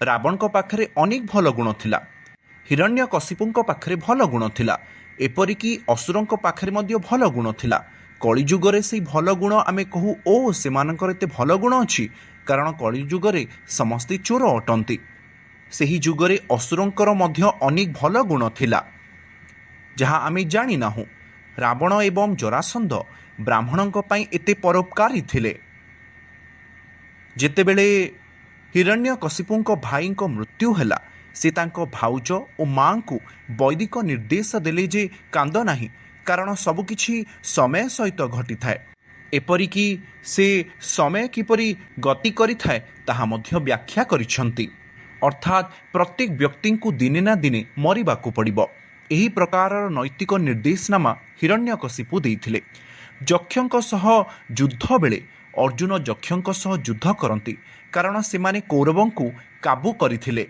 ରାବଣଙ୍କ ପାଖରେ ଅନେକ ଭଲ ଗୁଣ ଥିଲା। ହିରଣ୍ୟକଶିପୁଙ୍କ ପାଖରେ ଭଲ ଗୁଣ ଥିଲା। ଏପରିକି ଅସୁରଙ୍କ ପାଖରେ ମଧ୍ୟ ଭଲ ଗୁଣ ଥିଲା। କଳିଯୁଗରେ ସେହି ଭଲ ଗୁଣ ଆମେ କହୁ, ଓ ସେମାନଙ୍କର ଏତେ ଭଲ ଗୁଣ ଅଛି, କାରଣ କଳିଯୁଗରେ ସମସ୍ତେ ଚୋର ଅଟନ୍ତି। ସେହି ଯୁଗରେ ଅସୁରଙ୍କର ମଧ୍ୟ ଅନେକ ଭଲ ଗୁଣ ଥିଲା, ଯାହା ଆମେ ଜାଣିନାହୁଁ। ରାବଣ ଏବଂ ଜରାସନ୍ଧ ବ୍ରାହ୍ମଣଙ୍କ ପାଇଁ ଏତେ ପରୋପକାରୀ ଥିଲେ। ଯେତେବେଳେ ହିରଣ୍ୟକଶିପୁଙ୍କ ଭାଇଙ୍କ ମୃତ୍ୟୁ ହେଲା, ସେ ତାଙ୍କ ଭାଉଜ ଓ ମାଆଙ୍କୁ ବୈଦିକ ନିର୍ଦ୍ଦେଶ ଦେଲେ ଯେ କାନ୍ଦ ନାହିଁ, କାରଣ ସବୁକିଛି ସମୟ ସହିତ ଘଟିଥାଏ। ଏପରିକି ସେ ସମୟ କିପରି ଗତି କରିଥାଏ ତାହା ମଧ୍ୟ ବ୍ୟାଖ୍ୟା କରିଛନ୍ତି। ଅର୍ଥାତ୍ ପ୍ରତ୍ୟେକ ବ୍ୟକ୍ତିଙ୍କୁ ଦିନେ ନା ଦିନେ ମରିବାକୁ ପଡ଼ିବ। ଏହି ପ୍ରକାରର ନୈତିକ ନିର୍ଦ୍ଦେଶନାମା ହିରଣ୍ୟକଶିପୁ ଦେଇଥିଲେ। ଯକ୍ଷଙ୍କ ସହ ଯୁଦ୍ଧ ବେଳେ ଅର୍ଜୁନ ଯକ୍ଷଙ୍କ ସହ ଯୁଦ୍ଧ କରନ୍ତି, କାରଣ ସେମାନେ କୌରବଙ୍କୁ କାବୁ କରିଥିଲେ।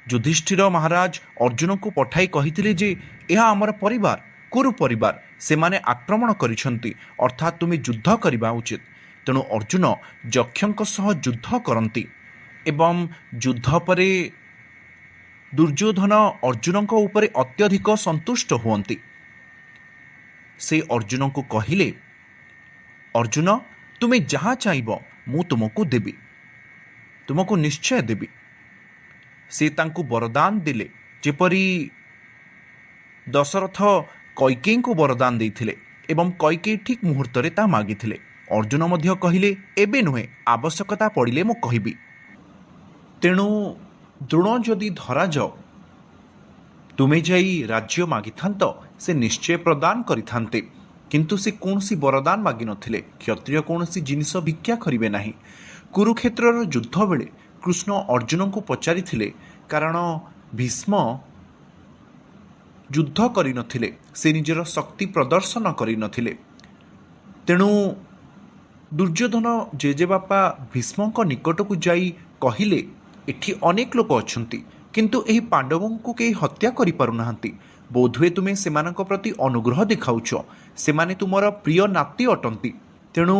ଯୁଧିଷ୍ଠିର ମହାରାଜ ଅର୍ଜୁନଙ୍କୁ ପଠାଇ କହିଥିଲେ ଯେ ଏହା ଆମର ପରିବାର, କୁରୁ ପରିବାର, ସେମାନେ ଆକ୍ରମଣ କରିଛନ୍ତି, ଅର୍ଥାତ୍ ତୁମେ ଯୁଦ୍ଧ କରିବା ଉଚିତ। ତେଣୁ ଅର୍ଜୁନ ଯକ୍ଷଙ୍କ ସହ ଯୁଦ୍ଧ କରନ୍ତି ଏବଂ ଯୁଦ୍ଧ ପରେ ଦୁର୍ଯ୍ୟୋଧନ ଅର୍ଜୁନଙ୍କ ଉପରେ ଅତ୍ୟଧିକ ସନ୍ତୁଷ୍ଟ ହୁଅନ୍ତି। ସେ ଅର୍ଜୁନଙ୍କୁ କହିଲେ, ଅର୍ଜୁନ, ତୁମେ ଯାହା ଚାହିଁବ ମୁଁ ତୁମକୁ ଦେବି, ତୁମକୁ ନିଶ୍ଚୟ ଦେବି। ସେ ତାଙ୍କୁ ବରଦାନ ଦେଲେ, ଯେପରି ଦଶରଥ କୈକେୟୀଙ୍କୁ ବରଦାନ ଦେଇଥିଲେ ଏବଂ କୈକେୟୀ ଠିକ୍ ମୁହୂର୍ତ୍ତରେ ତାହା ମାଗିଥିଲେ। ଅର୍ଜୁନ ମଧ୍ୟ କହିଲେ, ଏବେ ନୁହେଁ, ଆବଶ୍ୟକତା ପଡ଼ିଲେ ମୁଁ କହିବି। ତେଣୁ ଦ୍ରୋଣ ଯଦି ଧରାଯାଅ, ତୁମେ ଯାଇ ରାଜ୍ୟ ମାଗିଥାନ୍ତ, ସେ ନିଶ୍ଚୟ ପ୍ରଦାନ କରିଥାନ୍ତେ। କିନ୍ତୁ ସେ କୌଣସି ବରଦାନ ମାଗିନଥିଲେ। କ୍ଷତ୍ରିୟ କୌଣସି ଜିନିଷ ଭିକ୍ଷା କରିବେ ନାହିଁ। କୁରୁକ୍ଷେତ୍ରର ଯୁଦ୍ଧ ବେଳେ କୃଷ୍ଣ ଅର୍ଜୁନଙ୍କୁ ପଚାରିଥିଲେ, କାରଣ ଭୀଷ୍ମ ଯୁଦ୍ଧ କରିନଥିଲେ, ସେ ନିଜର ଶକ୍ତି ପ୍ରଦର୍ଶନ କରିନଥିଲେ। ତେଣୁ ଦୁର୍ଯ୍ୟୋଧନ ଜେଜେବାପା ଭୀଷ୍ମଙ୍କ ନିକଟକୁ ଯାଇ କହିଲେ, ଏଠି ଅନେକ ଲୋକ ଅଛନ୍ତି, କିନ୍ତୁ ଏହି ପାଣ୍ଡବଙ୍କୁ କେହି ହତ୍ୟା କରିପାରୁନାହାନ୍ତି। ବୋଧହୁଏ ତୁମେ ସେମାନଙ୍କ ପ୍ରତି ଅନୁଗ୍ରହ ଦେଖାଉଛ। ସେମାନେ ତୁମର ପ୍ରିୟ ନାତି ଅଟନ୍ତି। ତେଣୁ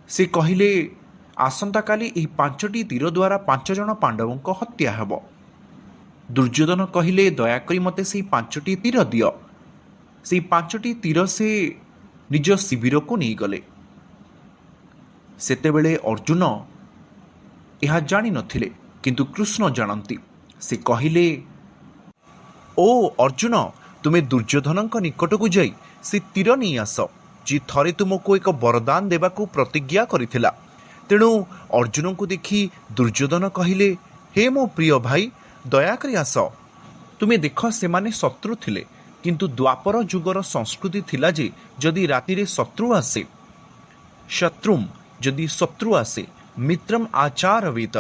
ସେ କହିଲେ, ଆସନ୍ତାକାଲି ଏହି 5ଟି ତୀର ଦ୍ୱାରା 5 ଜଣ ପାଣ୍ଡବଙ୍କ ହତ୍ୟା ହେବ। ଦୁର୍ଯ୍ୟୋଧନ କହିଲେ ଦୟାକରି ମୋତେ ସେଇ 5ଟି ତୀର ଦିଅ। ସେଇ 5ଟି ତୀର ସେ ନିଜ ଶିବିରକୁ ନେଇଗଲେ। ସେତେବେଳେ ଅର୍ଜୁନ ଏହା ଜାଣିନଥିଲେ, କିନ୍ତୁ କୃଷ୍ଣ ଜାଣନ୍ତି। ସେ କହିଲେ, ଓ ଅର୍ଜୁନ, ତୁମେ ଦୁର୍ଯ୍ୟୋଧନଙ୍କ ନିକଟକୁ ଯାଇ ସେ ତୀର ନେଇ ଆସ, ଯିଏ ଥରେ ତୁମକୁ ଏକ ବରଦାନ ଦେବାକୁ ପ୍ରତିଜ୍ଞା କରିଥିଲା। ତେଣୁ ଅର୍ଜୁନଙ୍କୁ ଦେଖି ଦୁର୍ଯ୍ୟୋଧନ କହିଲେ, ହେ ମୋ ପ୍ରିୟ ଭାଇ, ଦୟାକରି ଆସ। ତୁମେ ଦେଖ, ସେମାନେ ଶତ୍ରୁ ଥିଲେ, କିନ୍ତୁ ଦ୍ୱାପର ଯୁଗର ସଂସ୍କୃତି ଥିଲା ଯେ ଯଦି ରାତିରେ ଶତ୍ରୁ ଆସେ, ଶତ୍ରୁମ୍ ଯଦି ଶତ୍ରୁ ଆସେ, ମିତ୍ରମ୍ ଆଚାରବେତ,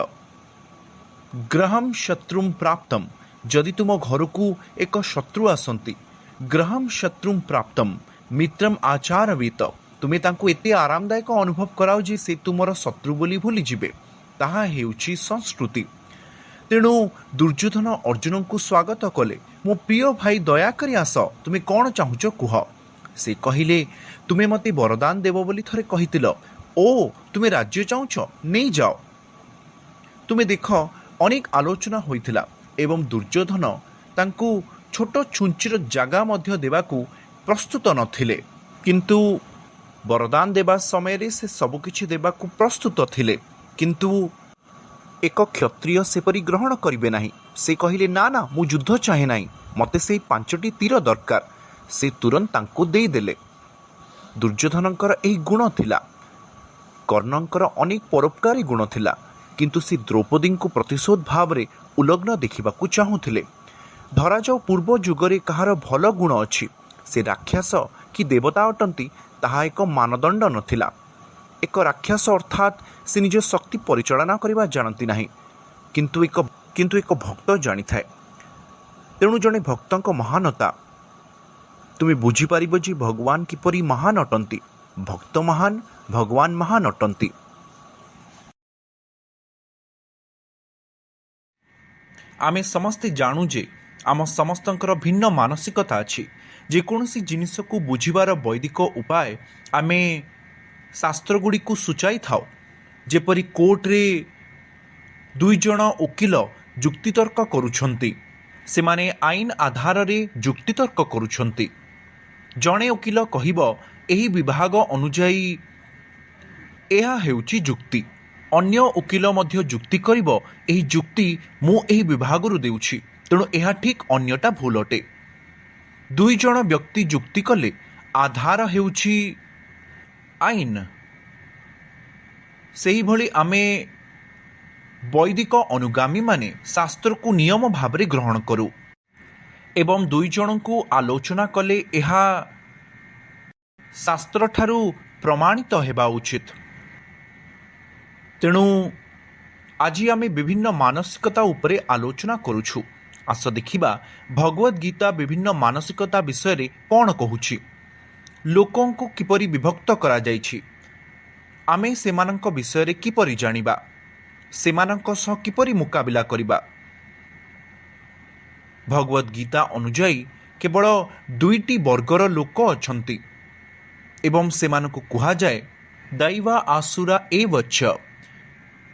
ଗ୍ରହମ୍ ଶତ୍ରୁମ୍ ପ୍ରାପ୍ତମ୍, ଯଦି ତୁମ ଘରକୁ ଏକ ଶତ୍ରୁ ଆସନ୍ତି, ଗ୍ରହମ୍ ଶତ୍ରୁମ୍ ପ୍ରାପ୍ତମ୍ ମିତ୍ରମ୍ ଆଚାରବେତ, ତୁମେ ତାଙ୍କୁ ଏତେ ଆରାମଦାୟକ ଅନୁଭବ କରାଅ ଯେ ସେ ତୁମର ଶତ୍ରୁ ବୋଲି ଭୁଲିଯିବେ। ତାହା ହେଉଛି ସଂସ୍କୃତି। ତେଣୁ ଦୁର୍ଯ୍ୟୋଧନ ଅର୍ଜୁନଙ୍କୁ ସ୍ୱାଗତ କଲେ। ମୋ ପ୍ରିୟ ଭାଇ, ଦୟାକରି ଆସ, ତୁମେ କ'ଣ ଚାହୁଁଛ କୁହ। ସେ କହିଲେ, ତୁମେ ମୋତେ ବରଦାନ ଦେବ ବୋଲି ଥରେ କହିଥିଲ। ଓ ତୁମେ ରାଜ୍ୟ ଚାହୁଁଛ, ନେଇଯାଅ। ତୁମେ ଦେଖ, ଅନେକ ଆଲୋଚନା ହୋଇଥିଲା ଏବଂ ଦୁର୍ଯ୍ୟୋଧନ ତାଙ୍କୁ ଛୋଟ ଛୁଞ୍ଚିର ଜାଗା ମଧ୍ୟ ଦେବାକୁ ପ୍ରସ୍ତୁତ ନଥିଲେ, କିନ୍ତୁ ବରଦାନ ଦେବା ସମୟରେ ସେ ସବୁକିଛି ଦେବାକୁ ପ୍ରସ୍ତୁତ ଥିଲେ। କିନ୍ତୁ ଏକ କ୍ଷତ୍ରିୟ ସେପରି ଗ୍ରହଣ କରିବେ ନାହିଁ। ସେ କହିଲେ, ନା ନା, ମୁଁ ଯୁଦ୍ଧ ଚାହେଁ ନାହିଁ, ମୋତେ ସେଇ 5ଟି ତୀର ଦରକାର। ସେ ତୁରନ୍ତ ତାଙ୍କୁ ଦେଇଦେଲେ। ଦୁର୍ଯ୍ୟୋଧନଙ୍କର ଏହି ଗୁଣ ଥିଲା। କର୍ଣ୍ଣଙ୍କର ଅନେକ ପରୋପକାରୀ ଗୁଣ ଥିଲା, କିନ୍ତୁ ସେ ଦ୍ରୌପଦୀଙ୍କୁ ପ୍ରତିଶୋଧ ଭାବରେ ଉଲଗ୍ନ ଦେଖିବାକୁ ଚାହୁଁଥିଲେ। ଧରାଯାଉ ପୂର୍ବ ଯୁଗରେ କାହାର ଭଲ ଗୁଣ ଅଛି, ସେ ରାକ୍ଷସ କି ଦେବତା ଅଟନ୍ତି, ତାହା ଏକ ମାନଦଣ୍ଡ ନଥିଲା। ଏକ ରାକ୍ଷସ ଅର୍ଥାତ୍ ସେ ନିଜ ଶକ୍ତି ପରିଚାଳନା କରିବା ଜାଣନ୍ତି ନାହିଁ, କିନ୍ତୁ ଏକ ଭକ୍ତ ଜାଣିଥାଏ। ତେଣୁ ଜଣେ ଭକ୍ତଙ୍କ ମହାନତା ତୁମେ ବୁଝିପାରିବ ଯେ ଭଗବାନ କିପରି ମହାନ ଅଟନ୍ତି। ଭକ୍ତ ମହାନ, ଭଗବାନ ମହାନ ଅଟନ୍ତି। ଆମେ ସମସ୍ତେ ଜାଣୁ ଯେ ଆମ ସମସ୍ତଙ୍କର ଭିନ୍ନ ମାନସିକତା ଅଛି। ଯେକୌଣସି ଜିନିଷକୁ ବୁଝିବାର ବୈଦିକ ଉପାୟ ଆମେ ଶାସ୍ତ୍ରଗୁଡ଼ିକୁ ସୂଚାଇଥାଉ। ଯେପରି କୋର୍ଟରେ 2 ଜଣ ଓକିଲ ଯୁକ୍ତିତର୍କ କରୁଛନ୍ତି, ସେମାନେ ଆଇନ ଆଧାରରେ ଯୁକ୍ତିତର୍କ କରୁଛନ୍ତି। ଜଣେ ଓକିଲ କହିବ, ଏହି ବିଭାଗ ଅନୁଯାୟୀ ଏହା ହେଉଛି ଯୁକ୍ତି। ଅନ୍ୟ ଓକିଲ ମଧ୍ୟ ଯୁକ୍ତି କରିବ, ଏହି ଯୁକ୍ତି ମୁଁ ଏହି ବିଭାଗରୁ ଦେଉଛି, ତେଣୁ ଏହା ଠିକ୍, ଅନ୍ୟଟା ଭୁଲ ଅଟେ। 2 ଜଣ ବ୍ୟକ୍ତି ଯୁକ୍ତି କଲେ, ଆଧାର ହେଉଛି ଆଇନ। ସେହିଭଳି ଆମେ ବୈଦିକ ଅନୁଗାମୀମାନେ ଶାସ୍ତ୍ରକୁ ନିୟମ ଭାବରେ ଗ୍ରହଣ କରୁ ଏବଂ 2 ଜଣଙ୍କୁ ଆଲୋଚନା କଲେ ଏହା ଶାସ୍ତ୍ରଠାରୁ ପ୍ରମାଣିତ ହେବା ଉଚିତ। ତେଣୁ ଆଜି ଆମେ ବିଭିନ୍ନ ମାନସିକତା ଉପରେ ଆଲୋଚନା କରୁଛୁ। ଆସ ଦେଖିବା ଭଗବଦ୍ ଗୀତା ବିଭିନ୍ନ ମାନସିକତା ବିଷୟରେ କ'ଣ କହୁଛି। ଲୋକଙ୍କୁ କିପରି ବିଭକ୍ତ କରାଯାଇଛି, ଆମେ ସେମାନଙ୍କ ବିଷୟରେ କିପରି ଜାଣିବା, ସେମାନଙ୍କ ସହ କିପରି ମୁକାବିଲା କରିବା। ଭଗବଦ୍ ଗୀତା ଅନୁଯାୟୀ କେବଳ 2ଟି ବର୍ଗର ଲୋକ ଅଛନ୍ତି ଏବଂ ସେମାନଙ୍କୁ କୁହାଯାଏ ଦୈବା ଆସୁରା ଏବଚ।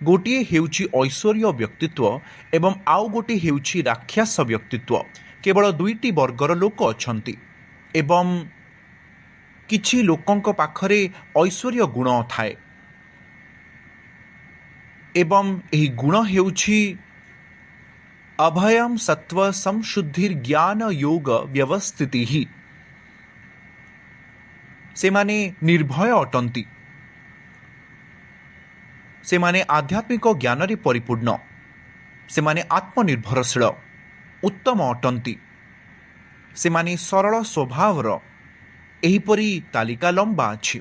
ଗୋଟିଏ ହେଉଛି ଐଶ୍ୱର୍ଯ୍ୟ ବ୍ୟକ୍ତିତ୍ୱ ଏବଂ ଆଉ ଗୋଟିଏ ହେଉଛି ରାକ୍ଷସ ବ୍ୟକ୍ତିତ୍ୱ। କେବଳ 2ଟି ବର୍ଗର ଲୋକ ଅଛନ୍ତି ଏବଂ କିଛି ଲୋକଙ୍କ ପାଖରେ ଐଶ୍ୱର୍ଯ୍ୟ ଗୁଣ ଥାଏ ଏବଂ ଏହି ଗୁଣ ହେଉଛି ଅଭୟମ୍ ସତ୍ୱ ସଂଶୁଦ୍ଧିର୍ ଜ୍ଞାନ ଯୋଗ ବ୍ୟବସ୍ଥିତି। ସେମାନେ ନିର୍ଭୟ ଅଟନ୍ତି, ସେମାନେ ଆଧ୍ୟାତ୍ମିକ ଜ୍ଞାନରେ ପରିପୂର୍ଣ୍ଣ, ସେମାନେ ଆତ୍ମନିର୍ଭରଶୀଳ, ଉତ୍ତମ ଅଟନ୍ତି, ସେମାନେ ସରଳ ସ୍ୱଭାବର। ଏହିପରି ତାଲିକା ଲମ୍ବା ଅଛି।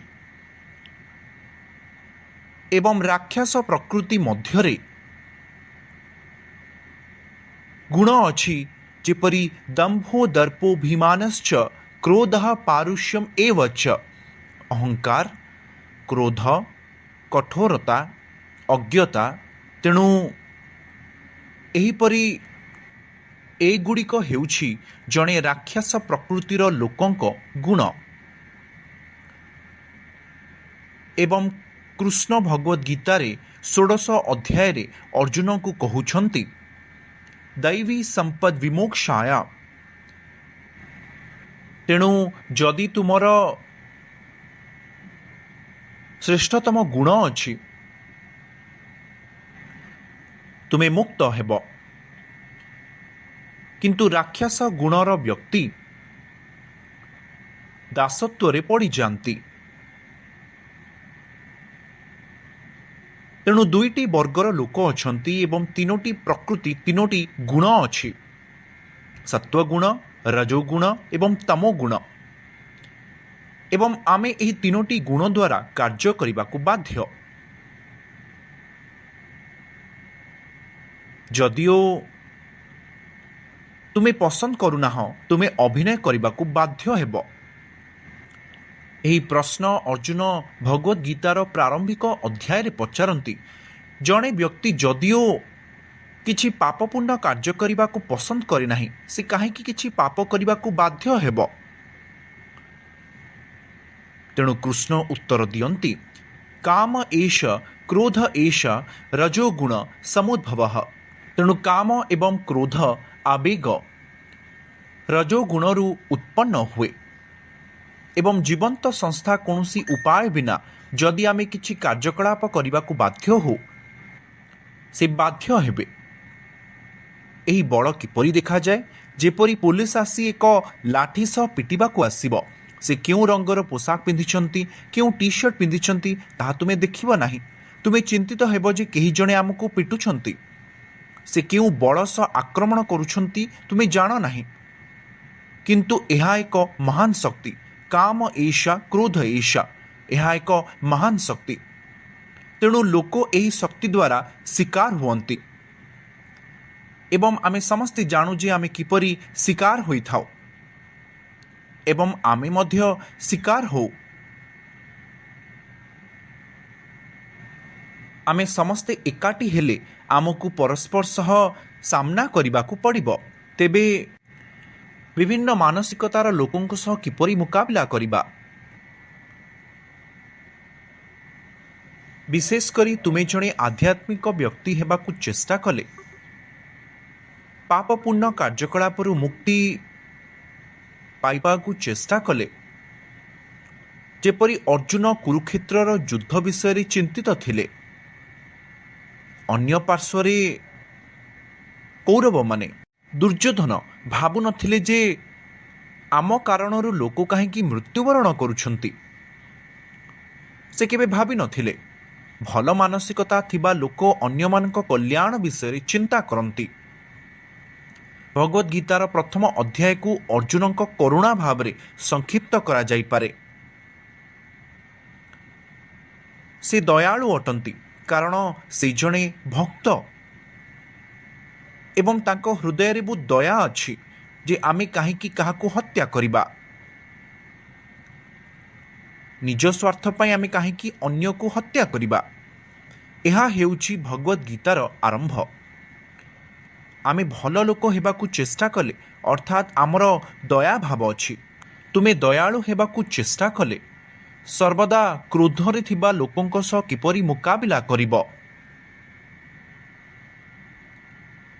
ଏବଂ ରାକ୍ଷସ ପ୍ରକୃତି ମଧ୍ୟରେ ଗୁଣ ଅଛି, ଯେପରି ଦମ୍ଭୋ ଦର୍ପୋଭିମାନଶ୍ଚ କ୍ରୋଧଃ ପାରୁଷ୍ୟମ୍ ଏବଚ। ଅହଙ୍କାର, କ୍ରୋଧ, କଠୋରତା, ଅଜ୍ଞତା। ତେଣୁ ଏହିପରି ଏଗୁଡ଼ିକ ହେଉଛି ଜଣେ ରାକ୍ଷସ ପ୍ରକୃତିର ଲୋକଙ୍କ ଗୁଣ। ଏବଂ କୃଷ୍ଣ ଭଗବଦ୍ ଗୀତାରେ 16 ଅଧ୍ୟାୟରେ ଅର୍ଜୁନଙ୍କୁ କହୁଛନ୍ତି, दैवी संपद विमोक्षाय। तेणु जदि तुमर श्रेष्ठतम गुण अच्छी तुम्हें मुक्त हेब, किंतु राक्षस गुणर व्यक्ति दासत्वरे पड़ी जाती। तेणु दुईटी वर्गर लोक अछंती एवं तीनोटी प्रकृति तीनोटी गुण अच्छी, सत्वगुण, रजोगुण एवं तमोगुण। एवं आमे एही तीनोटी गुण द्वारा कार्य करने बाध्य। जदिओ तुम्हें पसंद करूना तुम्हें अभिनय करने को बाध्य हेब। यही प्रश्न अर्जुन भगवद गीतार प्रारंभिक अध्याय पचारती। जड़े व्यक्ति जदिओ किछि पापपूर्ण कार्य करने को पसंद करे नाही, से कहीं किछि पाप करने को बाध्य हेब। तेणु कृष्ण उत्तर दियंती, काम एष क्रोध एष रजोगुण समुद्भव। तेणु काम एवं क्रोध आवेग रजोगुणरू उत्पन्न हुए एवं जीवंत संस्था कौनसी उपाय बिना जदि आमे किछि कार्यकलाप करने को बाध्य हो, से बाध्य हेबे। एही बड़ किपरि देखा जाए, जेपरि पुलिस आसी एक लाठी सह पिटिबा को आसीब, से क्यों रंगर पोशाक पिंधिछंती, क्यों टी शर्ट पिंधिछंती ताहा तुमे देखिबो नाही। तुमे चिंतित हेबो जे केही जणे आमको पिटुछंती, से क्यों बड़ सह आक्रमण करुछंती तुमे जानो नाही। किंतु यह एक महान शक्ति, काम ऐशा क्रोध ऐशा, यह एक महान शक्ति। तेणु लोक यही शक्ति द्वारा शिकार हुअंती एवं आमे समस्ते जानू जे आमे किपरि शिकार होई थाओ एवं आमे मध्य शिकार हो। आमे समस्ते एकाठी हेले आमको परस्पर सह सामना करने को पड़िबो। तेबे विभिन्न मानसिकतार लोकों सह किपरि मुकाबला करिबा। विशेष करी तुमे जणे आध्यात्मिक व्यक्ति हेबाकु चेष्टा कले, पापपूर्ण कार्यकलापरू मुक्ति पाइबाकु चेष्टा कले, जेपरि अर्जुन कुरुक्षेत्रर युद्ध विषय चिंतित थिले, अन्य पार्श्वरे कौरव माने दुर्योधन भाबु नथिले जे आम कारणरू लोक कहीं मृत्युवरण करुछंती। से केबे भाबी नथिले भल मानसिकता थिबा लोक अन्य मानक कल्याण विषय चिंता करती। भगवद गीतार प्रथम अध्याय को अर्जुन करुणा भाव में संक्षिप्त करा जाई पारे। से दयालु अटंती कारण से जणे भक्त एवं तांको हृदय रे बहुत दया अच्छी जे आमे काहींकी काहाको हत्या करिबा, निज स्वार्थ पई आमे काहींकी अन्य को हत्या करिबा। एहा हेउची भगवद गीतार आरंभ। आमे भल लोक हेबाकु चेष्टा कले अर्थात आमर दया भाव अच्छी, तुमे दयालु हेबाकु चेष्टा कले सर्वदा क्रोधरे थिबा लोकंक सह किपरि मुकाबिला करिब।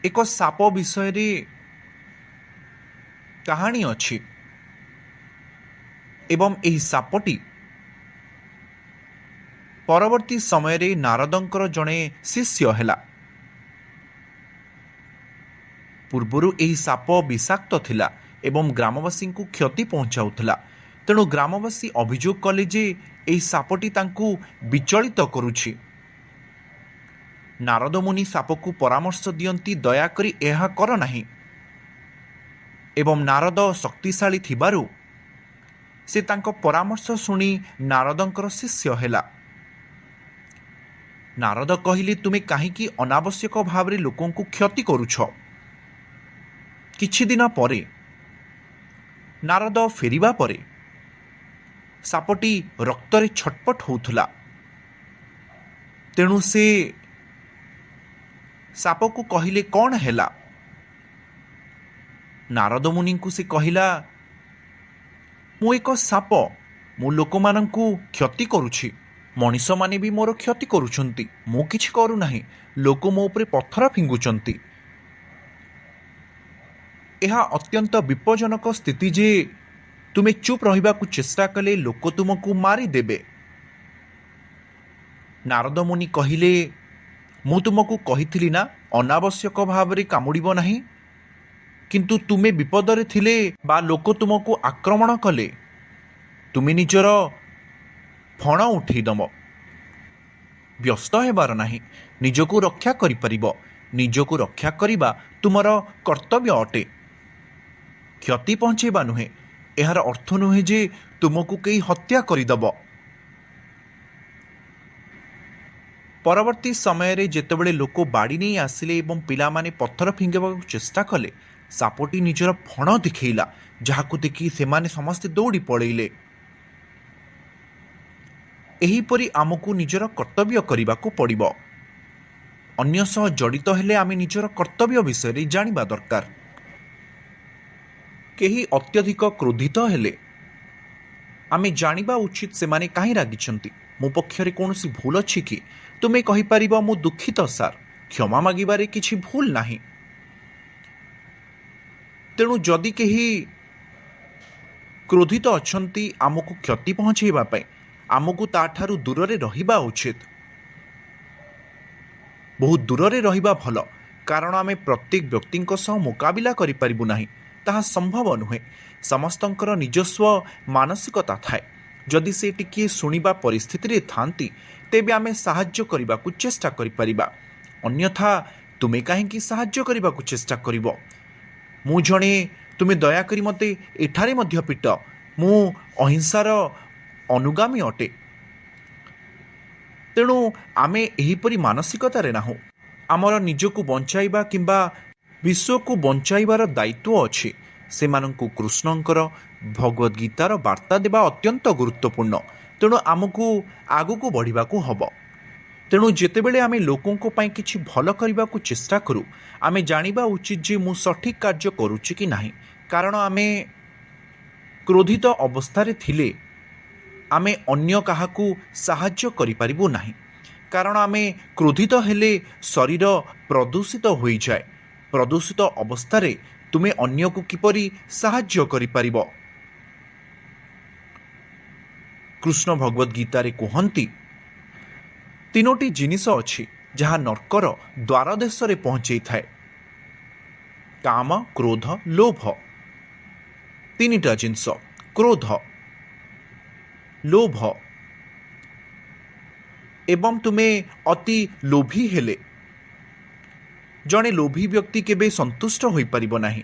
एक साप विषय रे कहानी अच्छी एवं एही सापटी परवर्ती समय रे नारदंकर जणे शिष्य हेला। पूर्वरु एही साप विषाक्त थिला एवं ग्रामवासी को क्षति पहुंचाउथिला। तेणु ग्रामवासी अभियोग कले जे एही सापटी तांकु विचलित करुछि। नारद मुनि साप को परामर्श दियंती दयाकरी एहा कर नाही एवं नारद शक्तिशाली थिबारु से तांको परामर्श सुनी नारदंकर शिष्य हेला। नारद कहिले तुमे काहींकी अनावश्यक भाव रे लोकों को क्षति करुछ। किछि दिन परे नारद फेरिबा परे सापटी रक्तरे छटपट होउथला। तेणु से साप को कहिले कौन हेला। नारद मुनि को से कहिला, मु एक साप, मु लोक मानंकु क्षति करुछि, मनीष माने भी मोर क्षति करुछंती, मु किछि करू नाही, लोक मो उपरे पत्थर फिंगुचंती। ଏହା ଅତ୍ୟନ୍ତ ବିପଜ୍ଜନକ ସ୍ଥିତି ଯେ ତୁମେ ଚୁପ୍ ରହିବାକୁ ଚେଷ୍ଟା କଲେ ଲୋକ ତୁମକୁ ମାରିଦେବେ। ନାରଦ ମୁନି କହିଲେ, ମୁଁ ତୁମକୁ କହିଥିଲି ନା ଅନାବଶ୍ୟକ ଭାବରେ କାମୁଡ଼ିବ ନାହିଁ, କିନ୍ତୁ ତୁମେ ବିପଦରେ ଥିଲେ ବା ଲୋକ ତୁମକୁ ଆକ୍ରମଣ କଲେ ତୁମେ ନିଜର ଫଣ ଉଠେଇଦବ। ବ୍ୟସ୍ତ ହେବାର ନାହିଁ, ନିଜକୁ ରକ୍ଷା କରିପାରିବ। ନିଜକୁ ରକ୍ଷା କରିବା ତୁମର କର୍ତ୍ତବ୍ୟ ଅଟେ, କ୍ଷତି ପହଞ୍ଚାଇବା ନୁହେଁ। ଏହାର ଅର୍ଥ ନୁହେଁ ଯେ ତୁମକୁ କେହି ହତ୍ୟା କରିଦେବ। ପରବର୍ତ୍ତୀ ସମୟରେ ଯେତେବେଳେ ଲୋକ ବାଡ଼ି ନେଇ ଆସିଲେ ଏବଂ ପିଲାମାନେ ପଥର ଫିଙ୍ଗିବାକୁ ଚେଷ୍ଟା କଲେ, ସାପଟି ନିଜର ଫଣ ଦେଖାଇଲା, ଯାହାକୁ ଦେଖି ସେମାନେ ସମସ୍ତେ ଦୌଡ଼ି ପଳାଇଲେ। ଏହିପରି ଆମକୁ ନିଜର କର୍ତ୍ତବ୍ୟ କରିବାକୁ ପଡ଼ିବ। ଅନ୍ୟ ସହ ଜଡ଼ିତ ହେଲେ ଆମେ ନିଜର କର୍ତ୍ତବ୍ୟ ବିଷୟରେ ଜାଣିବା ଦରକାର। କେହି ଅତ୍ୟଧିକ କ୍ରୋଧିତ ହେଲେ ଆମେ ଜାଣିବା ଉଚିତ ସେମାନେ କାହିଁ ରାଗିଛନ୍ତି। ମୋ ପକ୍ଷରେ କୌଣସି ଭୁଲ ଅଛି କି? ତୁମେ କହିପାରିବ, ମୁଁ ଦୁଃଖିତ ସାର୍, କ୍ଷମା ମାଗିବାରେ କିଛି ଭୁଲ ନାହିଁ। ତେଣୁ ଯଦି କେହି କ୍ରୋଧିତ ଅଛନ୍ତି ଆମକୁ କ୍ଷତି ପହଞ୍ଚାଇବା ପାଇଁ, ଆମକୁ ତାଠାରୁ ଦୂରରେ ରହିବା ଉଚିତ। ବହୁତ ଦୂରରେ ରହିବା ଭଲ, କାରଣ ଆମେ ପ୍ରତ୍ୟେକ ବ୍ୟକ୍ତିଙ୍କ ସହ ମୁକାବିଲା କରିପାରିବୁ ନାହିଁ। ତାହା ସମ୍ଭବ ନୁହେଁ। ସମସ୍ତଙ୍କର ନିଜସ୍ୱ ମାନସିକତା ଥାଏ। ଯଦି ସେ ଟିକିଏ ଶୁଣିବା ପରିସ୍ଥିତିରେ ଥାନ୍ତି, ତେବେ ଆମେ ସାହାଯ୍ୟ କରିବାକୁ ଚେଷ୍ଟା କରିପାରିବା। ଅନ୍ୟଥା ତୁମେ କାହିଁକି ସାହାଯ୍ୟ କରିବାକୁ ଚେଷ୍ଟା କରିବ? ମୁଁ ଜଣେ, ତୁମେ ଦୟାକରି ମୋତେ ଏଠାରେ ମଧ୍ୟ ପିଟ। ମୁଁ ଅହିଂସାର ଅନୁଗାମୀ ଅଟେ। ତେଣୁ ଆମେ ଏହିପରି ମାନସିକତାରେ ନାହୁଁ। ଆମର ନିଜକୁ ବଞ୍ଚାଇବା କିମ୍ବା ବିଶ୍ୱକୁ ବଞ୍ଚାଇବାର ଦାୟିତ୍ୱ ଅଛି। ସେମାନଙ୍କୁ କୃଷ୍ଣଙ୍କର ଭଗବଦ୍ ଗୀତାର ବାର୍ତ୍ତା ଦେବା ଅତ୍ୟନ୍ତ ଗୁରୁତ୍ୱପୂର୍ଣ୍ଣ। ତେଣୁ ଆମକୁ ଆଗକୁ ବଢ଼ିବାକୁ ହେବ। ତେଣୁ ଯେତେବେଳେ ଆମେ ଲୋକଙ୍କ ପାଇଁ କିଛି ଭଲ କରିବାକୁ ଚେଷ୍ଟା କରୁ, ଆମେ ଜାଣିବା ଉଚିତ ଯେ ମୁଁ ସଠିକ୍ କାର୍ଯ୍ୟ କରୁଛି କି ନାହିଁ। କାରଣ ଆମେ କ୍ରୋଧିତ ଅବସ୍ଥାରେ ଥିଲେ ଆମେ ଅନ୍ୟ କାହାକୁ ସାହାଯ୍ୟ କରିପାରିବୁ ନାହିଁ। କାରଣ ଆମେ କ୍ରୋଧିତ ହେଲେ ଶରୀର ପ୍ରଦୂଷିତ ହୋଇଯାଏ। ପ୍ରଦୂଷିତ ଅବସ୍ଥାରେ ତୁମେ ଅନ୍ୟକୁ କିପରି ସାହାଯ୍ୟ କରିପାରିବ? କୃଷ୍ଣ ଭଗବଦ୍ ଗୀତାରେ କୁହନ୍ତି, ତିନୋଟି ଜିନିଷ ଅଛି ଯାହା ନର୍କର ଦ୍ୱାରଦେଶରେ ପହଞ୍ଚାଇଥାଏ। କାମ, କ୍ରୋଧ, ଲୋଭ। ତିନିଟା ଜିନିଷ, କ୍ରୋଧ, ଲୋଭ ଏବଂ ତୁମେ ଅତି ଲୋଭୀ ହେଲେ। ଜଣେ ଲୋଭୀ ବ୍ୟକ୍ତି କେବେ ସନ୍ତୁଷ୍ଟ ହୋଇପାରିବ ନାହିଁ।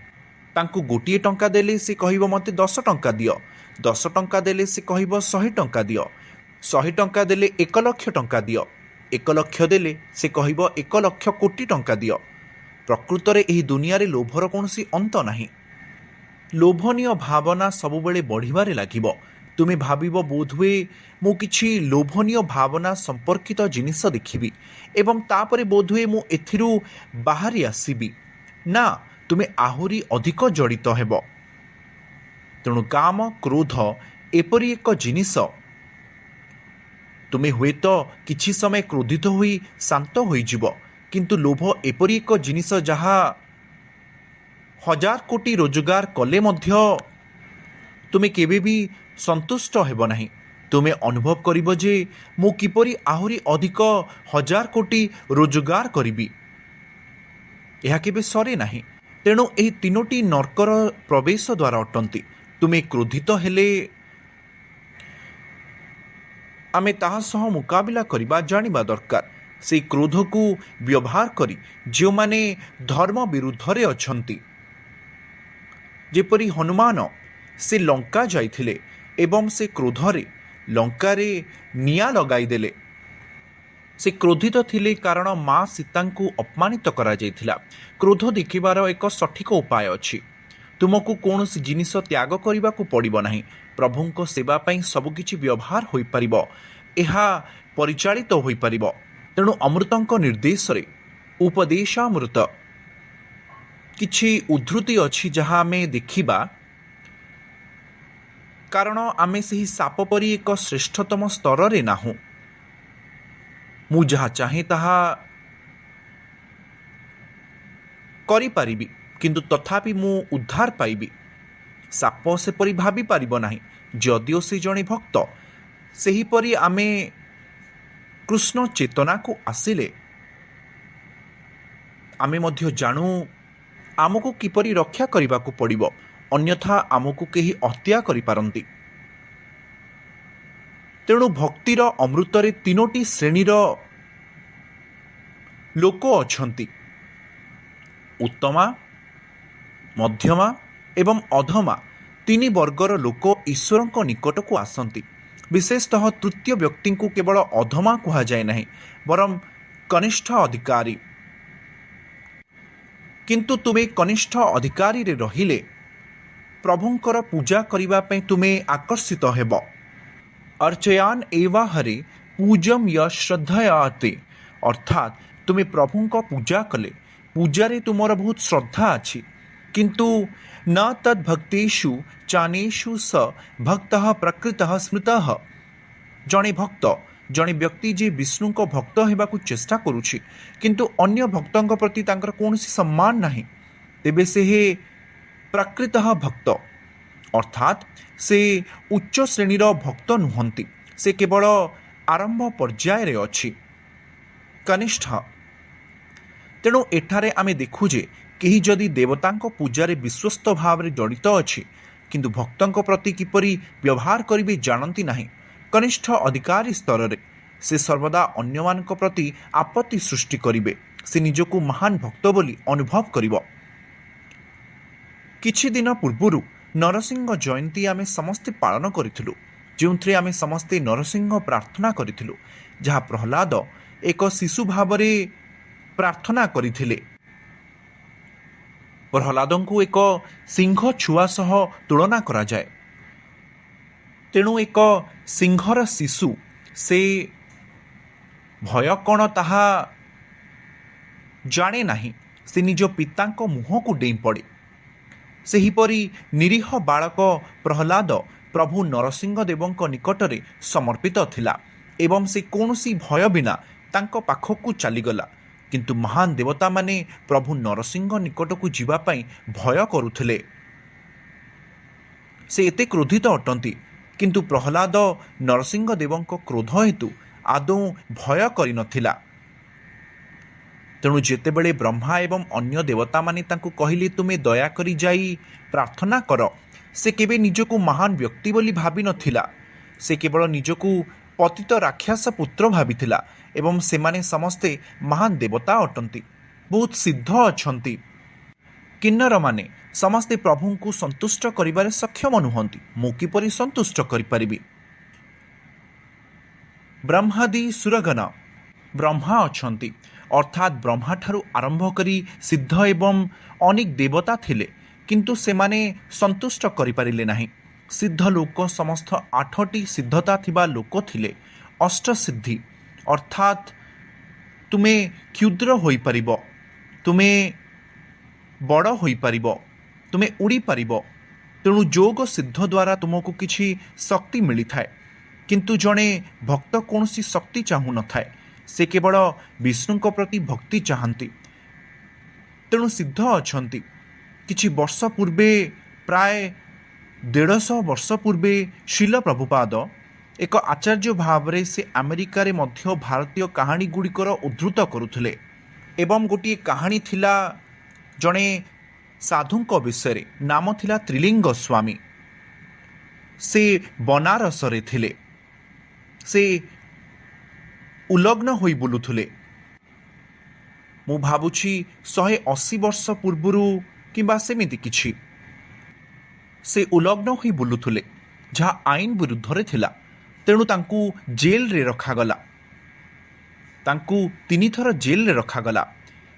ତାଙ୍କୁ ଗୋଟିଏ ଟଙ୍କା ଦେଲେ ସେ କହିବ ମୋତେ 10 ଟଙ୍କା ଦିଅ। 10 ଟଙ୍କା ଦେଲେ ସେ କହିବ 100 ଟଙ୍କା ଦିଅ। 100 ଟଙ୍କା ଦେଲେ 1 ଲକ୍ଷ ଟଙ୍କା ଦିଅ। 1 ଲକ୍ଷ ଦେଲେ ସେ କହିବ 1 ଲକ୍ଷ କୋଟି ଟଙ୍କା ଦିଅ। ପ୍ରକୃତରେ ଏହି ଦୁନିଆରେ ଲୋଭର କୌଣସି ଅନ୍ତ ନାହିଁ। ଲୋଭନୀୟ ଭାବନା ସବୁବେଳେ ବଢ଼ିବାରେ ଲାଗିବ। ତୁମେ ଭାବିବ, ବୋଧହୁଏ ମୁଁ କିଛି ଲୋଭନୀୟ ଭାବନା ସମ୍ପର୍କିତ ଜିନିଷ ଦେଖିବି ଏବଂ ତାପରେ ବୋଧହୁଏ ମୁଁ ଏଥିରୁ ବାହାରି ଆସିବି। ନା, ତୁମେ ଆହୁରି ଅଧିକ ଜଡ଼ିତ ହେବ। ତେଣୁ କାମ, କ୍ରୋଧ ଏପରି ଏକ ଜିନିଷ, ତୁମେ ହୁଏତ କିଛି ସମୟ କ୍ରୋଧିତ ହୋଇ ଶାନ୍ତ ହୋଇଯିବ, କିନ୍ତୁ ଲୋଭ ଏପରି ଏକ ଜିନିଷ ଯାହା 1000 କୋଟି ରୋଜଗାର କଲେ ମଧ୍ୟ ତୁମେ କେବେ ବି ସନ୍ତୁଷ୍ଟ ହେବ ନାହିଁ। ତୁମେ ଅନୁଭବ କରିବ ଯେ ମୁଁ କିପରି ଆହୁରି ଅଧିକ 1000 କୋଟି ରୋଜଗାର କରିବି। ଏହା କେବେ ସରେ ନାହିଁ। ତେଣୁ ଏହି ତିନୋଟି ନର୍କର ପ୍ରବେଶ ଦ୍ୱାର ଅଟନ୍ତି। ତୁମେ କ୍ରୋଧିତ ହେଲେ ଆମେ ତାହା ସହ ମୁକାବିଲା କରିବା ଜାଣିବା ଦରକାର। ସେହି କ୍ରୋଧକୁ ବ୍ୟବହାର କରି ଯେଉଁମାନେ ଧର୍ମ ବିରୁଦ୍ଧରେ ଅଛନ୍ତି, ଯେପରି ହନୁମାନ, ସେ ଲଙ୍କା ଯାଇଥିଲେ ଏବଂ ସେ କ୍ରୋଧରେ ଲଙ୍କାରେ ନିଆଁ ଲଗାଇଦେଲେ। ସେ କ୍ରୋଧିତ ଥିଲେ କାରଣ ମା ସୀତାଙ୍କୁ ଅପମାନିତ କରାଯାଇଥିଲା। କ୍ରୋଧ ଦେଖିବାର ଏକ ସଠିକ ଉପାୟ ଅଛି। ତୁମକୁ କୌଣସି ଜିନିଷ ତ୍ୟାଗ କରିବାକୁ ପଡ଼ିବ ନାହିଁ। ପ୍ରଭୁଙ୍କ ସେବା ପାଇଁ ସବୁକିଛି ବ୍ୟବହାର ହୋଇପାରିବ। ଏହା ପରିଚାଳିତ ହୋଇପାରିବ। ତେଣୁ ଅମୃତଙ୍କ ନିର୍ଦ୍ଦେଶରେ ଉପଦେଶାମୃତ କିଛି ଉଦ୍ଧୃତି ଅଛି ଯାହା ଆମେ ଦେଖିବା। କାରଣ ଆମେ ସେହି ସାପ ପରି ଏକ ଶ୍ରେଷ୍ଠତମ ସ୍ତରରେ ନାହୁଁ। ମୁଁ ଯାହା ଚାହେଁ ତାହା କରିପାରିବି, କିନ୍ତୁ ତଥାପି ମୁଁ ଉଦ୍ଧାର ପାଇବି। ସାପ ସେପରି ଭାବିପାରିବ ନାହିଁ। ଯଦିଓ ସେ ଜଣେ ଭକ୍ତ, ସେହିପରି ଆମେ କୃଷ୍ଣ ଚେତନାକୁ ଆସିଲେ ଆମେ ମଧ୍ୟ ଜାଣୁ ଆମକୁ କିପରି ରକ୍ଷା କରିବାକୁ ପଡ଼ିବ, ଅନ୍ୟଥା ଆମକୁ କେହି ହତ୍ୟା କରିପାରନ୍ତି। ତେଣୁ ଭକ୍ତିର ଅମୃତରେ 3ଟି ଶ୍ରେଣୀର ଲୋକ ଅଛନ୍ତି: ଉତ୍ତମା, ମଧ୍ୟମା ଏବଂ ଅଧମା। 3 ବର୍ଗର ଲୋକ ଈଶ୍ୱରଙ୍କ ନିକଟକୁ ଆସନ୍ତି। ବିଶେଷତଃ ତୃତୀୟ ବ୍ୟକ୍ତିଙ୍କୁ କେବଳ ଅଧମା କୁହାଯାଏ ନାହିଁ, ବରଂ କନିଷ୍ଠ ଅଧିକାରୀ। କିନ୍ତୁ ତୁମେ କନିଷ୍ଠ ଅଧିକାରୀରେ ରହିଲେ ପ୍ରଭୁଙ୍କର ପୂଜା କରିବା ପାଇଁ ତୁମେ ଆକର୍ଷିତ ହେବ। ଅର୍ଚ୍ଚୟାନ୍ ଏବା ହରେ ପୂଜମ୍ ୟ ଶ୍ରଦ୍ଧୟାତେ, ଅର୍ଥାତ୍ ତୁମେ ପ୍ରଭୁଙ୍କ ପୂଜା କଲେ ପୂଜାରେ ତୁମର ବହୁତ ଶ୍ରଦ୍ଧା ଅଛି। କିନ୍ତୁ ନ ତଦ୍ ଭକ୍ତେଷୁ ଚାନେଷୁ ସ ଭକ୍ତଃ ପ୍ରକୃତଃ ସ୍ମୃତଃ। ଜଣେ ଭକ୍ତ, ଜଣେ ବ୍ୟକ୍ତି ଯେ ବିଷ୍ଣୁଙ୍କ ଭକ୍ତ ହେବାକୁ ଚେଷ୍ଟା କରୁଛି କିନ୍ତୁ ଅନ୍ୟ ଭକ୍ତଙ୍କ ପ୍ରତି ତାଙ୍କର କୌଣସି ସମ୍ମାନ ନାହିଁ, ତେବେ ସେ ପ୍ରକୃତଃ ଭକ୍ତ, ଅର୍ଥାତ୍ ସେ ଉଚ୍ଚ ଶ୍ରେଣୀର ଭକ୍ତ ନୁହନ୍ତି। ସେ କେବଳ ଆରମ୍ଭ ପର୍ଯ୍ୟାୟରେ ଅଛି, କନିଷ୍ଠ। ତେଣୁ ଏଠାରେ ଆମେ ଦେଖୁ ଯେ କେହି ଯଦି ଦେବତାଙ୍କ ପୂଜାରେ ବିଶ୍ୱସ୍ତ ଭାବରେ ଜଡ଼ିତ ଅଛି କିନ୍ତୁ ଭକ୍ତଙ୍କ ପ୍ରତି କିପରି ବ୍ୟବହାର କରିବେ ଜାଣନ୍ତି ନାହିଁ, କନିଷ୍ଠ ଅଧିକାରୀ ସ୍ତରରେ ସେ ସର୍ବଦା ଅନ୍ୟମାନଙ୍କ ପ୍ରତି ଆପତ୍ତି ସୃଷ୍ଟି କରିବେ। ସେ ନିଜକୁ ମହାନ ଭକ୍ତ ବୋଲି ଅନୁଭବ କରିବ। କିଛି ଦିନ ପୂର୍ବରୁ ନରସିଂହ ଜୟନ୍ତୀ ଆମେ ସମସ୍ତେ ପାଳନ କରିଥିଲୁ, ଯେଉଁଥିରେ ଆମେ ସମସ୍ତେ ନରସିଂହ ପ୍ରାର୍ଥନା କରିଥିଲୁ, ଯାହା ପ୍ରହ୍ଲାଦ ଏକ ଶିଶୁ ଭାବରେ ପ୍ରାର୍ଥନା କରିଥିଲେ। ପ୍ରହ୍ଲାଦଙ୍କୁ ଏକ ସିଂହ ଛୁଆ ସହ ତୁଳନା କରାଯାଏ। ତେଣୁ ଏକ ସିଂହର ଶିଶୁ ସେ ଭୟ କ'ଣ ତାହା ଜାଣେ ନାହିଁ, ସେ ନିଜ ପିତାଙ୍କ ମୁହଁକୁ ଡେଇଁ ପଡ଼େ। ସେହିପରି ନିରୀହ ବାଳକ ପ୍ରହ୍ଲାଦ ପ୍ରଭୁ ନରସିଂହ ଦେବଙ୍କ ନିକଟରେ ସମର୍ପିତ ଥିଲା ଏବଂ ସେ କୌଣସି ଭୟ ବିନା ତାଙ୍କ ପାଖକୁ ଚାଲିଗଲା। କିନ୍ତୁ ମହାନ ଦେବତାମାନେ ପ୍ରଭୁ ନରସିଂହ ନିକଟକୁ ଯିବା ପାଇଁ ଭୟ କରୁଥିଲେ। ସେ ଏତେ କ୍ରୋଧିତ ଅଟନ୍ତି, କିନ୍ତୁ ପ୍ରହ୍ଲାଦ ନରସିଂହ ଦେବଙ୍କ କ୍ରୋଧ ହେତୁ ଆଦୌ ଭୟ କରିନଥିଲା। ତେଣୁ ଯେତେବେଳେ ବ୍ରହ୍ମା ଏବଂ ଅନ୍ୟ ଦେବତାମାନେ ତାଙ୍କୁ କହିଲେ ତୁମେ ଦୟାକରି ଯାଇ ପ୍ରାର୍ଥନା କର, ସେ କେବେ ନିଜକୁ ମହାନ ବ୍ୟକ୍ତି ବୋଲି ଭାବିନଥିଲା। ସେ କେବଳ ନିଜକୁ ପତିତ ରାକ୍ଷସ ପୁତ୍ର ଭାବିଥିଲା ଏବଂ ସେମାନେ ସମସ୍ତେ ମହାନ ଦେବତା ଅଟନ୍ତି, ବହୁତ ସିଦ୍ଧ ଅଛନ୍ତି। କିନ୍ନରମାନେ ସମସ୍ତେ ପ୍ରଭୁଙ୍କୁ ସନ୍ତୁଷ୍ଟ କରିବାରେ ସକ୍ଷମ ନୁହନ୍ତି। ମୁଁ କିପରି ସନ୍ତୁଷ୍ଟ କରିପାରିବି? ବ୍ରହ୍ମାଦି ସୁରଗଣ, ବ୍ରହ୍ମା ଅଛନ୍ତି, ଅର୍ଥାତ୍ ବ୍ରହ୍ମାଠାରୁ ଆରମ୍ଭ କରି ସିଦ୍ଧ ଏବଂ ଅନେକ ଦେବତା ଥିଲେ, କିନ୍ତୁ ସେମାନେ ସନ୍ତୁଷ୍ଟ କରିପାରିଲେ ନାହିଁ। ସିଦ୍ଧ ଲୋକ ସମସ୍ତ 8ଟି ସିଦ୍ଧତା ଥିବା ଲୋକ ଥିଲେ। ଅଷ୍ଟସିଦ୍ଧି, ଅର୍ଥାତ୍ ତୁମେ କ୍ଷୁଦ୍ର ହୋଇପାରିବ, ତୁମେ ବଡ଼ ହୋଇପାରିବ, ତୁମେ ଉଡ଼ିପାରିବ। ତେଣୁ ଯୋଗ ସିଦ୍ଧ ଦ୍ୱାରା ତୁମକୁ କିଛି ଶକ୍ତି ମିଳିଥାଏ। କିନ୍ତୁ ଜଣେ ଭକ୍ତ କୌଣସି ଶକ୍ତି ଚାହୁଁନଥାଏ, ସେ କେବଳ ବିଷ୍ଣୁଙ୍କ ପ୍ରତି ଭକ୍ତି ଚାହାନ୍ତି। ତେଣୁ ସିଦ୍ଧ ଅଛନ୍ତି। କିଛି ବର୍ଷ ପୂର୍ବେ, ପ୍ରାୟ 150 ବର୍ଷ ପୂର୍ବେ ଶିଲ ପ୍ରଭୁପାଦ ଏକ ଆଚାର୍ଯ୍ୟ ଭାବରେ ସେ ଆମେରିକାରେ ମଧ୍ୟ ଭାରତୀୟ କାହାଣୀଗୁଡ଼ିକର ଉଦ୍ଧୃତ କରୁଥିଲେ। ଏବଂ ଗୋଟିଏ କାହାଣୀ ଥିଲା ଜଣେ ସାଧୁଙ୍କ ବିଷୟରେ, ନାମ ଥିଲା ତ୍ରିଲିଙ୍ଗ ସ୍ୱାମୀ। ସେ ବନାରସରେ ଥିଲେ। ସେ ଉଲଗ୍ନ ହୋଇ ବୁଲୁଥିଲେ। ମୁଁ ଭାବୁଛି 180 ବର୍ଷ ପୂର୍ବରୁ କିମ୍ବା ସେମିତି କିଛି। ସେ ଉଲଗ୍ନ ହୋଇ ବୁଲୁଥିଲେ, ଯାହା ଆଇନ ବିରୁଦ୍ଧରେ ଥିଲା। ତେଣୁ ତାଙ୍କୁ ଜେଲରେ ରଖାଗଲା। ତାଙ୍କୁ 3 ଥର ଜେଲରେ ରଖାଗଲା।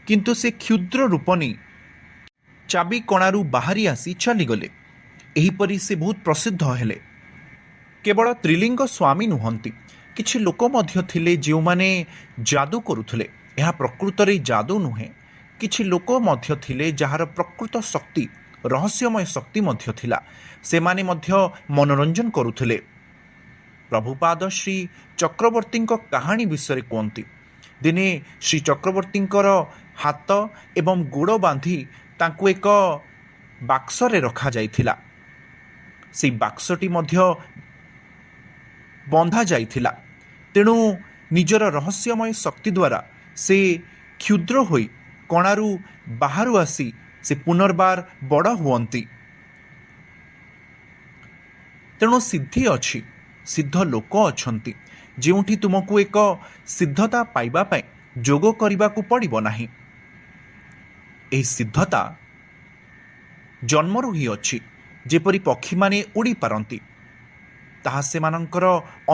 କିନ୍ତୁ ସେ କ୍ଷୁଦ୍ର ରୂପ ନେଇ ଚାବି କଣାରୁ ବାହାରି ଆସି ଚାଲିଗଲେ। ଏହିପରି ସେ ବହୁତ ପ୍ରସିଦ୍ଧ ହେଲେ। କେବଳ ତ୍ରିଲିଙ୍ଗ ସ୍ୱାମୀ ନୁହନ୍ତି, କିଛି ଲୋକ ମଧ୍ୟ ଥିଲେ ଯେଉଁମାନେ ଯାଦୁ କରୁଥିଲେ। ଏହା ପ୍ରକୃତରେ ଯାଦୁ ନୁହେଁ। କିଛି ଲୋକ ମଧ୍ୟ ଥିଲେ ଯାହାର ପ୍ରକୃତ ଶକ୍ତି, ରହସ୍ୟମୟ ଶକ୍ତି ମଧ୍ୟ ଥିଲା। ସେମାନେ ମଧ୍ୟ ମନୋରଞ୍ଜନ କରୁଥିଲେ। ପ୍ରଭୁପାଦ ଶ୍ରୀ ଚକ୍ରବର୍ତ୍ତୀଙ୍କ କାହାଣୀ ବିଷୟରେ କୁହନ୍ତି। ଦିନେ ଶ୍ରୀ ଚକ୍ରବର୍ତ୍ତୀଙ୍କର ହାତ ଏବଂ ଗୋଡ଼ ବାନ୍ଧି ତାଙ୍କୁ ଏକ ବାକ୍ସରେ ରଖାଯାଇଥିଲା। ସେହି ବାକ୍ସଟି ମଧ୍ୟ ବନ୍ଧା ଯାଇଥିଲା। ତେଣୁ ନିଜର ରହସ୍ୟମୟ ଶକ୍ତି ଦ୍ୱାରା ସେ କ୍ଷୁଦ୍ର ହୋଇ କଣାରୁ ବାହାରୁ ଆସି ସେ ପୁନର୍ବାର ବଡ଼ ହୁଅନ୍ତି। ତେଣୁ ସିଦ୍ଧି ଅଛି, ସିଦ୍ଧ ଲୋକ ଅଛନ୍ତି ଯେଉଁଠି ତୁମକୁ ଏକ ସିଦ୍ଧତା ପାଇବା ପାଇଁ ଯୋଗ କରିବାକୁ ପଡ଼ିବ ନାହିଁ। ଏହି ସିଦ୍ଧତା ଜନ୍ମରୁ ହିଁ ଅଛି। ଯେପରି ପକ୍ଷୀମାନେ ଉଡ଼ିପାରନ୍ତି, ତାହା ସେମାନଙ୍କର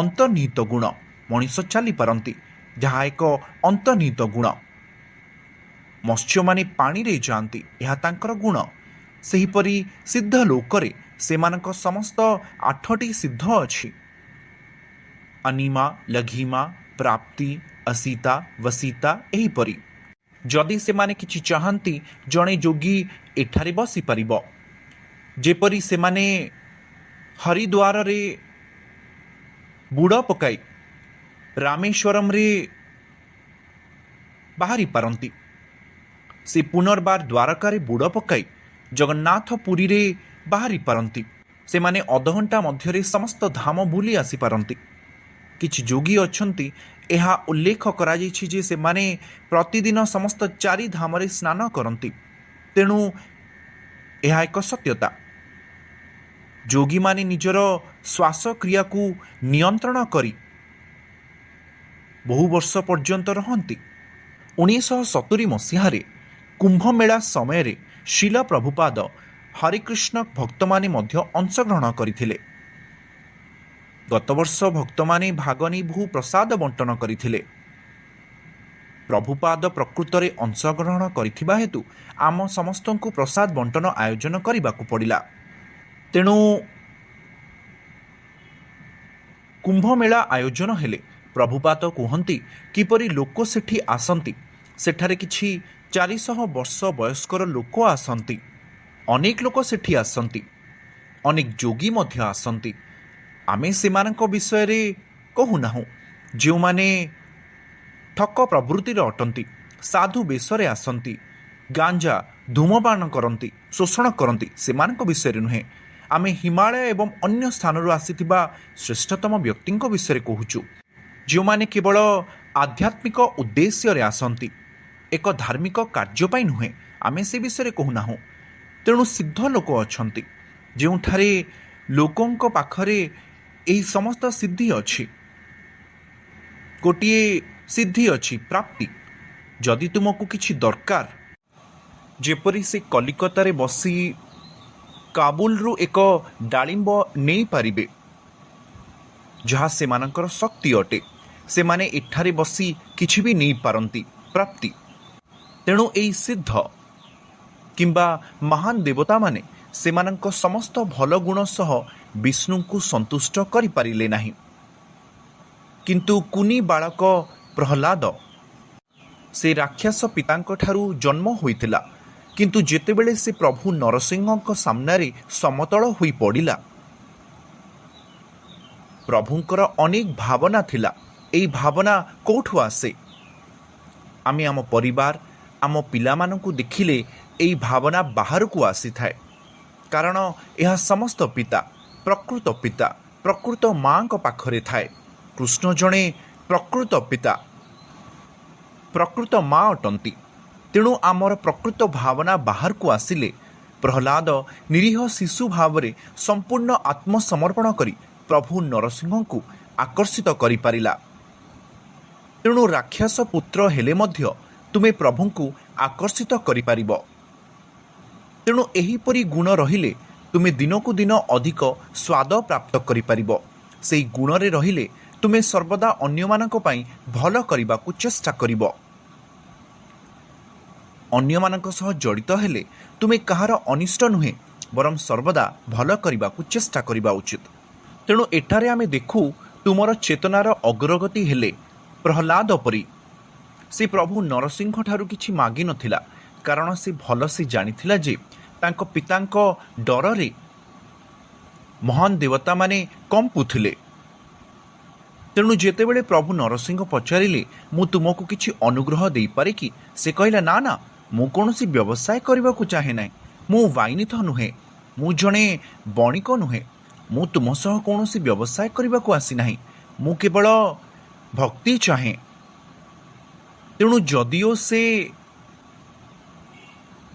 ଅନ୍ତର୍ନିହିତ ଗୁଣ। ମଣିଷ ଚାଲିପାରନ୍ତି, ଯାହା ଏକ ଅନ୍ତର୍ନିହିତ ଗୁଣ। ମତ୍ସ୍ୟମାନେ ପାଣିରେ ଯାଆନ୍ତି, ଏହା ତାଙ୍କର ଗୁଣ। ସେହିପରି ସିଦ୍ଧ ଲୋକରେ ସେମାନଙ୍କ ସମସ୍ତ 8ଟି ସିଦ୍ଧ ଅଛି। ଅନିମା, ଲଘିମା, ପ୍ରାପ୍ତି, ଅସିତା, ବସିତା। ଏହିପରି ଯଦି ସେମାନେ କିଛି ଚାହାନ୍ତି, ଜଣେ ଯୋଗୀ ଏଠାରେ ବସିପାରିବ। ଯେପରି ସେମାନେ ହରିଦ୍ୱାରରେ ବୁଡ଼ ପକାଇ ରାମେଶ୍ୱରମରେ ବାହାରି ପାରନ୍ତି, ସେ ପୁନର୍ବାର ଦ୍ୱାରକାରେ ବୁଡ଼ ପକାଇ ଜଗନ୍ନାଥ ପୁରୀରେ ବାହାରି ପାରନ୍ତି। ସେମାନେ ଅଧଘଣ୍ଟା ମଧ୍ୟରେ ସମସ୍ତ ଧାମ ବୁଲି ଆସିପାରନ୍ତି। କିଛି ଯୋଗୀ ଅଛନ୍ତି, ଏହା ଉଲ୍ଲେଖ କରାଯାଇଛି ଯେ ସେମାନେ ପ୍ରତିଦିନ ସମସ୍ତ 4 ଧାମରେ ସ୍ନାନ କରନ୍ତି। ତେଣୁ ଏହା ଏକ ସତ୍ୟତା। ଯୋଗୀମାନେ ନିଜର ଶ୍ୱାସକ୍ରିୟାକୁ ନିୟନ୍ତ୍ରଣ କରି ବହୁ ବର୍ଷ ପର୍ଯ୍ୟନ୍ତ ରହନ୍ତି। 1970 ମସିହାରେ କୁମ୍ଭମେଳା ସମୟରେ ଶିଲ ପ୍ରଭୁପାଦ ହରେକୃଷ୍ଣ ଭକ୍ତମାନେ ମଧ୍ୟ ଅଂଶଗ୍ରହଣ କରିଥିଲେ। ଗତବର୍ଷ ଭକ୍ତମାନେ ଭାଗ ନେଇ ବହୁ ପ୍ରସାଦ ବଣ୍ଟନ କରିଥିଲେ। ପ୍ରଭୁପାଦ ପ୍ରକୃତରେ ଅଂଶଗ୍ରହଣ କରିଥିବା ହେତୁ ଆମ ସମସ୍ତଙ୍କୁ ପ୍ରସାଦ ବଣ୍ଟନ ଆୟୋଜନ କରିବାକୁ ପଡ଼ିଲା। ତେଣୁ କୁମ୍ଭମେଳା ଆୟୋଜନ ହେଲେ ପ୍ରଭୁପାଦ କୁହନ୍ତି କିପରି ଲୋକ ସେଠି ଆସନ୍ତି। ସେଠାରେ କିଛି 400 ବର୍ଷ ବୟସ୍କର ଲୋକ ଆସନ୍ତି। ଅନେକ ଲୋକ ସେଠି ଆସନ୍ତି, ଅନେକ ଯୋଗୀ ମଧ୍ୟ ଆସନ୍ତି। ଆମେ ସେମାନଙ୍କ ବିଷୟରେ କହୁନାହୁଁ, ଯେଉଁମାନେ ଠକ ପ୍ରବୃତ୍ତିର ଅଟନ୍ତି, ସାଧୁ ବେଶରେ ଆସନ୍ତି, ଗାଞ୍ଜା ଧୂମପାନ କରନ୍ତି, ଶୋଷଣ କରନ୍ତି, ସେମାନଙ୍କ ବିଷୟରେ ନୁହେଁ। ଆମେ ହିମାଳୟ ଏବଂ ଅନ୍ୟ ସ୍ଥାନରୁ ଆସିଥିବା ଶ୍ରେଷ୍ଠତମ ବ୍ୟକ୍ତିଙ୍କ ବିଷୟରେ କହୁଛୁ, ଯେଉଁମାନେ କେବଳ ଆଧ୍ୟାତ୍ମିକ ଉଦ୍ଦେଶ୍ୟରେ ଆସନ୍ତି, ଏକ ଧାର୍ମିକ କାର୍ଯ୍ୟ ପାଇଁ ନୁହେଁ। ଆମେ ସେ ବିଷୟରେ କହୁନାହୁଁ। ତେଣୁ ସିଦ୍ଧ ଲୋକ ଅଛନ୍ତି, ଯେଉଁଠାରେ ଲୋକଙ୍କ ପାଖରେ ଏହି ସମସ୍ତ ସିଦ୍ଧି ଅଛି। ଗୋଟିଏ ସିଦ୍ଧି ଅଛି, ପ୍ରାପ୍ତି। ଯଦି ତୁମକୁ କିଛି ଦରକାର, ଯେପରି ସେ କଲିକତାରେ ବସି କାବୁଲରୁ ଏକ ଡାଳିମ୍ବ ନେଇପାରିବେ, ଯାହା ସେମାନଙ୍କର ଶକ୍ତି ଅଟେ, ସେମାନେ ଏଠାରେ ବସି କିଛି ବି ନେଇପାରନ୍ତି, ପ୍ରାପ୍ତି। ତେଣୁ ଏହି ସିଦ୍ଧ କିମ୍ବା ମହାନ ଦେବତାମାନେ ସେମାନଙ୍କ ସମସ୍ତ ଭଲ ଗୁଣ ସହ ବିଷ୍ଣୁଙ୍କୁ ସନ୍ତୁଷ୍ଟ କରିପାରିଲେ ନାହିଁ। କିନ୍ତୁ କୁନି ବାଳକ ପ୍ରହ୍ଲାଦ, ସେ ରାକ୍ଷସ ପିତାଙ୍କଠାରୁ ଜନ୍ମ ହୋଇଥିଲା, କିନ୍ତୁ ଯେତେବେଳେ ସେ ପ୍ରଭୁ ନରସିଂହଙ୍କ ସାମ୍ନାରେ ସମତଳ ହୋଇ ପଡ଼ିଲା, ପ୍ରଭୁଙ୍କର ଅନେକ ଭାବନା ଥିଲା। ଏହି ଭାବନା କେଉଁଠୁ ଆସେ? ଆମେ ଆମ ପରିବାର, ଆମ ପିଲାମାନଙ୍କୁ ଦେଖିଲେ ଏହି ଭାବନା ବାହାରକୁ ଆସିଥାଏ। କାରଣ ଏହା ସମସ୍ତ ପିତା, ପ୍ରକୃତ ମାଙ୍କ ପାଖରେ ଥାଏ। କୃଷ୍ଣ ଜଣେ ପ୍ରକୃତ ପିତା, ପ୍ରକୃତ ମା ଅଟନ୍ତି। ତେଣୁ ଆମର ପ୍ରକୃତ ଭାବନା ବାହାରକୁ ଆସିଲେ ପ୍ରହ୍ଲାଦ ନିରୀହ ଶିଶୁ ଭାବରେ ସମ୍ପୂର୍ଣ୍ଣ ଆତ୍ମସମର୍ପଣ କରି ପ୍ରଭୁ ନରସିଂହଙ୍କୁ ଆକର୍ଷିତ କରିପାରିଲା। ତେଣୁ ରାକ୍ଷସ ପୁତ୍ର ହେଲେ ମଧ୍ୟ ତୁମେ ପ୍ରଭୁଙ୍କୁ ଆକର୍ଷିତ କରିପାରିବ। ତେଣୁ ଏହିପରି ଗୁଣ ରହିଲେ ତୁମେ ଦିନକୁ ଦିନ ଅଧିକ ସ୍ୱାଦ ପ୍ରାପ୍ତ କରିପାରିବ। ସେହି ଗୁଣରେ ରହିଲେ ତୁମେ ସର୍ବଦା ଅନ୍ୟମାନଙ୍କ ପାଇଁ ଭଲ କରିବାକୁ ଚେଷ୍ଟା କରିବ। ଅନ୍ୟମାନଙ୍କ ସହ ଜଡ଼ିତ ହେଲେ ତୁମେ କାହାର ଅନିଷ୍ଟ ନୁହେଁ, ବରଂ ସର୍ବଦା ଭଲ କରିବାକୁ ଚେଷ୍ଟା କରିବା ଉଚିତ। ତେଣୁ ଏଠାରେ ଆମେ ଦେଖୁ ତୁମର ଚେତନାର ଅଗ୍ରଗତି ହେଲେ ପ୍ରହ୍ଲାଦ ପରି। ସେ ପ୍ରଭୁ ନରସିଂହଠାରୁ କିଛି ମାଗିନଥିଲା, କାରଣ ସେ ଭଲସେ ଜାଣିଥିଲା ଯେ ତାଙ୍କ ପିତାଙ୍କ ଡରରେ ମହାନ ଦେବତାମାନେ କମ୍ପୁଥିଲେ। ତେଣୁ ଯେତେବେଳେ ପ୍ରଭୁ ନରସିଂହ ପଚାରିଲେ ମୁଁ ତୁମକୁ କିଛି ଅନୁଗ୍ରହ ଦେଇପାରେ କି, ସେ କହିଲା ନା ନା, ମୁଁ କୌଣସି ବ୍ୟବସାୟ କରିବାକୁ ଚାହେଁ ନାହିଁ। ମୁଁ ବାଇନିଥ ନୁହେଁ, ମୁଁ ଜଣେ ବଣିକ ନୁହେଁ। ମୁଁ ତୁମ ସହ କୌଣସି ବ୍ୟବସାୟ କରିବାକୁ ଆସିନାହିଁ। ମୁଁ କେବଳ ଭକ୍ତି ଚାହେଁ। ତେଣୁ ଯଦିଓ ସେ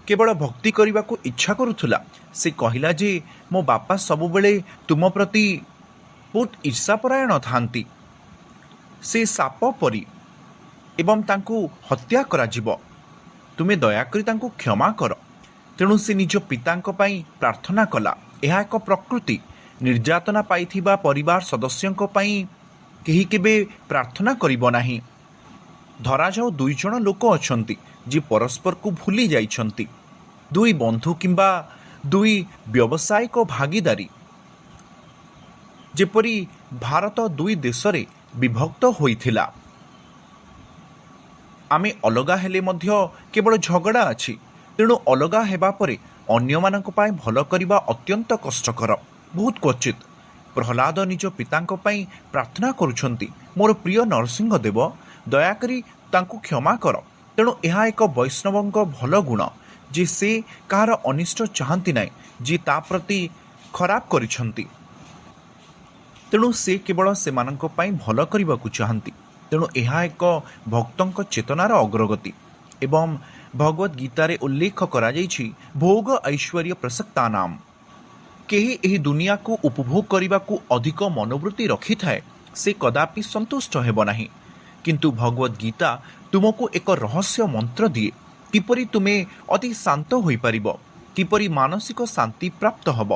କେବଳ ଭକ୍ତି କରିବାକୁ ଇଚ୍ଛା କରୁଥିଲା, ସେ କହିଲା ଯେ ମୋ ବାପା ସବୁବେଳେ ତୁମ ପ୍ରତି ବହୁତ ଈର୍ଷାପରାୟଣ ଥାନ୍ତି। ସେ ସାପ ପରି ଏବଂ ତାଙ୍କୁ ହତ୍ୟା କରାଯିବ। ତୁମେ ଦୟାକରି ତାଙ୍କୁ କ୍ଷମା କର। ତେଣୁ ସେ ନିଜ ପିତାଙ୍କ ପାଇଁ ପ୍ରାର୍ଥନା କଲା। ଏହା ଏକ ପ୍ରକୃତି। ନିର୍ଯାତନା ପାଇଥିବା ପରିବାର ସଦସ୍ୟଙ୍କ ପାଇଁ କେହି କେବେ ପ୍ରାର୍ଥନା କରିବ ନାହିଁ। ଧରାଯାଉ 2 ଜଣ ଲୋକ ଅଛନ୍ତି ଯିଏ ପରସ୍ପରକୁ ଭୁଲି ଯାଇଛନ୍ତି, 2 ବନ୍ଧୁ କିମ୍ବା 2 ବ୍ୟବସାୟିକ ଭାଗିଦାରୀ। ଯେପରି ଭାରତ 2 ଦେଶରେ ବିଭକ୍ତ ହୋଇଥିଲା। ଆମେ ଅଲଗା ହେଲେ ମଧ୍ୟ କେବଳ ଝଗଡ଼ା ଅଛି। ତେଣୁ ଅଲଗା ହେବା ପରେ ଅନ୍ୟମାନଙ୍କ ପାଇଁ ଭଲ କରିବା ଅତ୍ୟନ୍ତ କଷ୍ଟକର। ବହୁତ କ୍ୱଚିତ ପ୍ରହ୍ଲାଦ ନିଜ ପିତାଙ୍କ ପାଇଁ ପ୍ରାର୍ଥନା କରୁଛନ୍ତି, ମୋର ପ୍ରିୟ ନରସିଂହ ଦେବ, ଦୟାକରି ତାଙ୍କୁ କ୍ଷମା କର। ତେଣୁ ଏହା ଏକ ବୈଷ୍ଣବଙ୍କ ଭଲ ଗୁଣ ଯେ ସେ କାହାର ଅନିଷ୍ଟ ଚାହାନ୍ତି ନାହିଁ, ଯିଏ ତା ପ୍ରତି ଖରାପ କରିଛନ୍ତି। ତେଣୁ ସେ କେବଳ ସେମାନଙ୍କ ପାଇଁ ଭଲ କରିବାକୁ ଚାହାନ୍ତି। ତେଣୁ ଏହା ଏକ ଭକ୍ତଙ୍କ ଚେତନାର ଅଗ୍ରଗତି। ଏବଂ ଭଗବତ ଗୀତାରେ ଉଲ୍ଲେଖ କରାଯାଇଛି, ଭୋଗ ଐଶ୍ୱର୍ଯ୍ୟ ପ୍ରସକ୍ତାନାମ। କେହି ଏହି ଦୁନିଆକୁ ଉପଭୋଗ କରିବାକୁ ଅଧିକ ମନୋବୃତ୍ତି ରଖିଥାଏ, ସେ କଦାପି ସନ୍ତୁଷ୍ଟ ହେବ ନାହିଁ। କିନ୍ତୁ ଭଗବତ ଗୀତା ତୁମକୁ ଏକ ରହସ୍ୟ ମନ୍ତ୍ର ଦିଏ, କିପରି ତୁମେ ଅତି ଶାନ୍ତ ହୋଇପାରିବ, କିପରି ମାନସିକ ଶାନ୍ତି ପ୍ରାପ୍ତ ହେବ।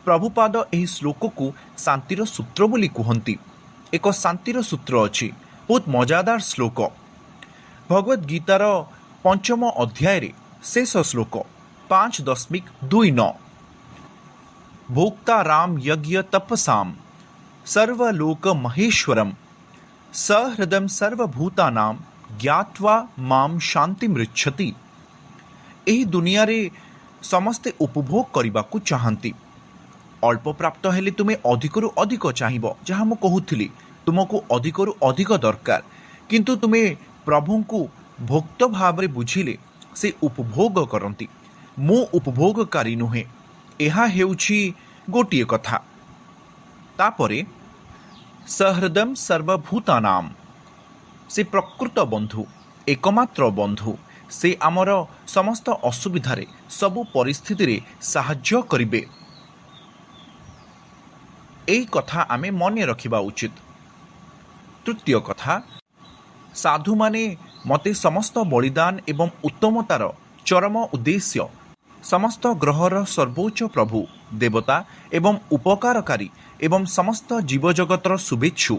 ପ୍ରଭୁପାଦ ଏହି ଶ୍ଲୋକକୁ ଶାନ୍ତିର ସୂତ୍ର ବୋଲି କୁହନ୍ତି। ଏକ ଶାନ୍ତିର ସୂତ୍ର ଅଛି, ବହୁତ ମଜାଦାର ଶ୍ଲୋକ। ଭଗବତ ଗୀତାର 5ମ ଅଧ୍ୟାୟରେ ଶେଷ ଶ୍ଲୋକ 5.29 ଭୋକ୍ତା ରାମ ଯଜ୍ଞ ତପସାମ୍ ସର୍ବଲୋକ ମହେଶ୍ୱରମ୍ ସହୃଦମ୍ ସର୍ବଭୂତାନାମ୍ ଜ୍ଞାତ୍ୱା ମାମ୍ ଶାନ୍ତିମୃଚ୍ଛତି। ଏହି ଦୁନିଆରେ ସମସ୍ତେ ଉପଭୋଗ କରିବାକୁ ଚାହାନ୍ତି। ଅଳ୍ପ ପ୍ରାପ୍ତ ହେଲେ ତୁମେ ଅଧିକରୁ ଅଧିକ ଚାହିଁବ। ଯାହା ମୁଁ କହୁଥିଲି, ତୁମକୁ ଅଧିକରୁ ଅଧିକ ଦରକାର। କିନ୍ତୁ ତୁମେ ପ୍ରଭୁଙ୍କୁ ଭକ୍ତ ଭାବରେ ବୁଝିଲେ ସେ ଉପଭୋଗ କରନ୍ତି। ମୁଁ ଉପଭୋଗକାରୀ ନୁହେଁ, ଏହା ହେଉଛି ଗୋଟିଏ କଥା। ତାପରେ ସହୃଦମ୍ ସର୍ବଭୂତାନାମ୍, ସେ ପ୍ରକୃତ ବନ୍ଧୁ, ଏକମାତ୍ର ବନ୍ଧୁ। ସେ ଆମର ସମସ୍ତ ଅସୁବିଧାରେ, ସବୁ ପରିସ୍ଥିତିରେ ସାହାଯ୍ୟ କରିବେ। ଏହି କଥା ଆମେ ମନେ ରଖିବା ଉଚିତ। ତୃତୀୟ କଥା, ସାଧୁମାନେ ମୋତେ ସମସ୍ତ ବଳିଦାନ ଏବଂ ଉତ୍ତମତାର ଚରମ ଉଦ୍ଦେଶ୍ୟ, ସମସ୍ତ ଗ୍ରହର ସର୍ବୋଚ୍ଚ ପ୍ରଭୁ, ଦେବତା ଏବଂ ଉପକାରକାରୀ ଏବଂ ସମସ୍ତ ଜୀବଜଗତର ଶୁଭେଚ୍ଛୁ,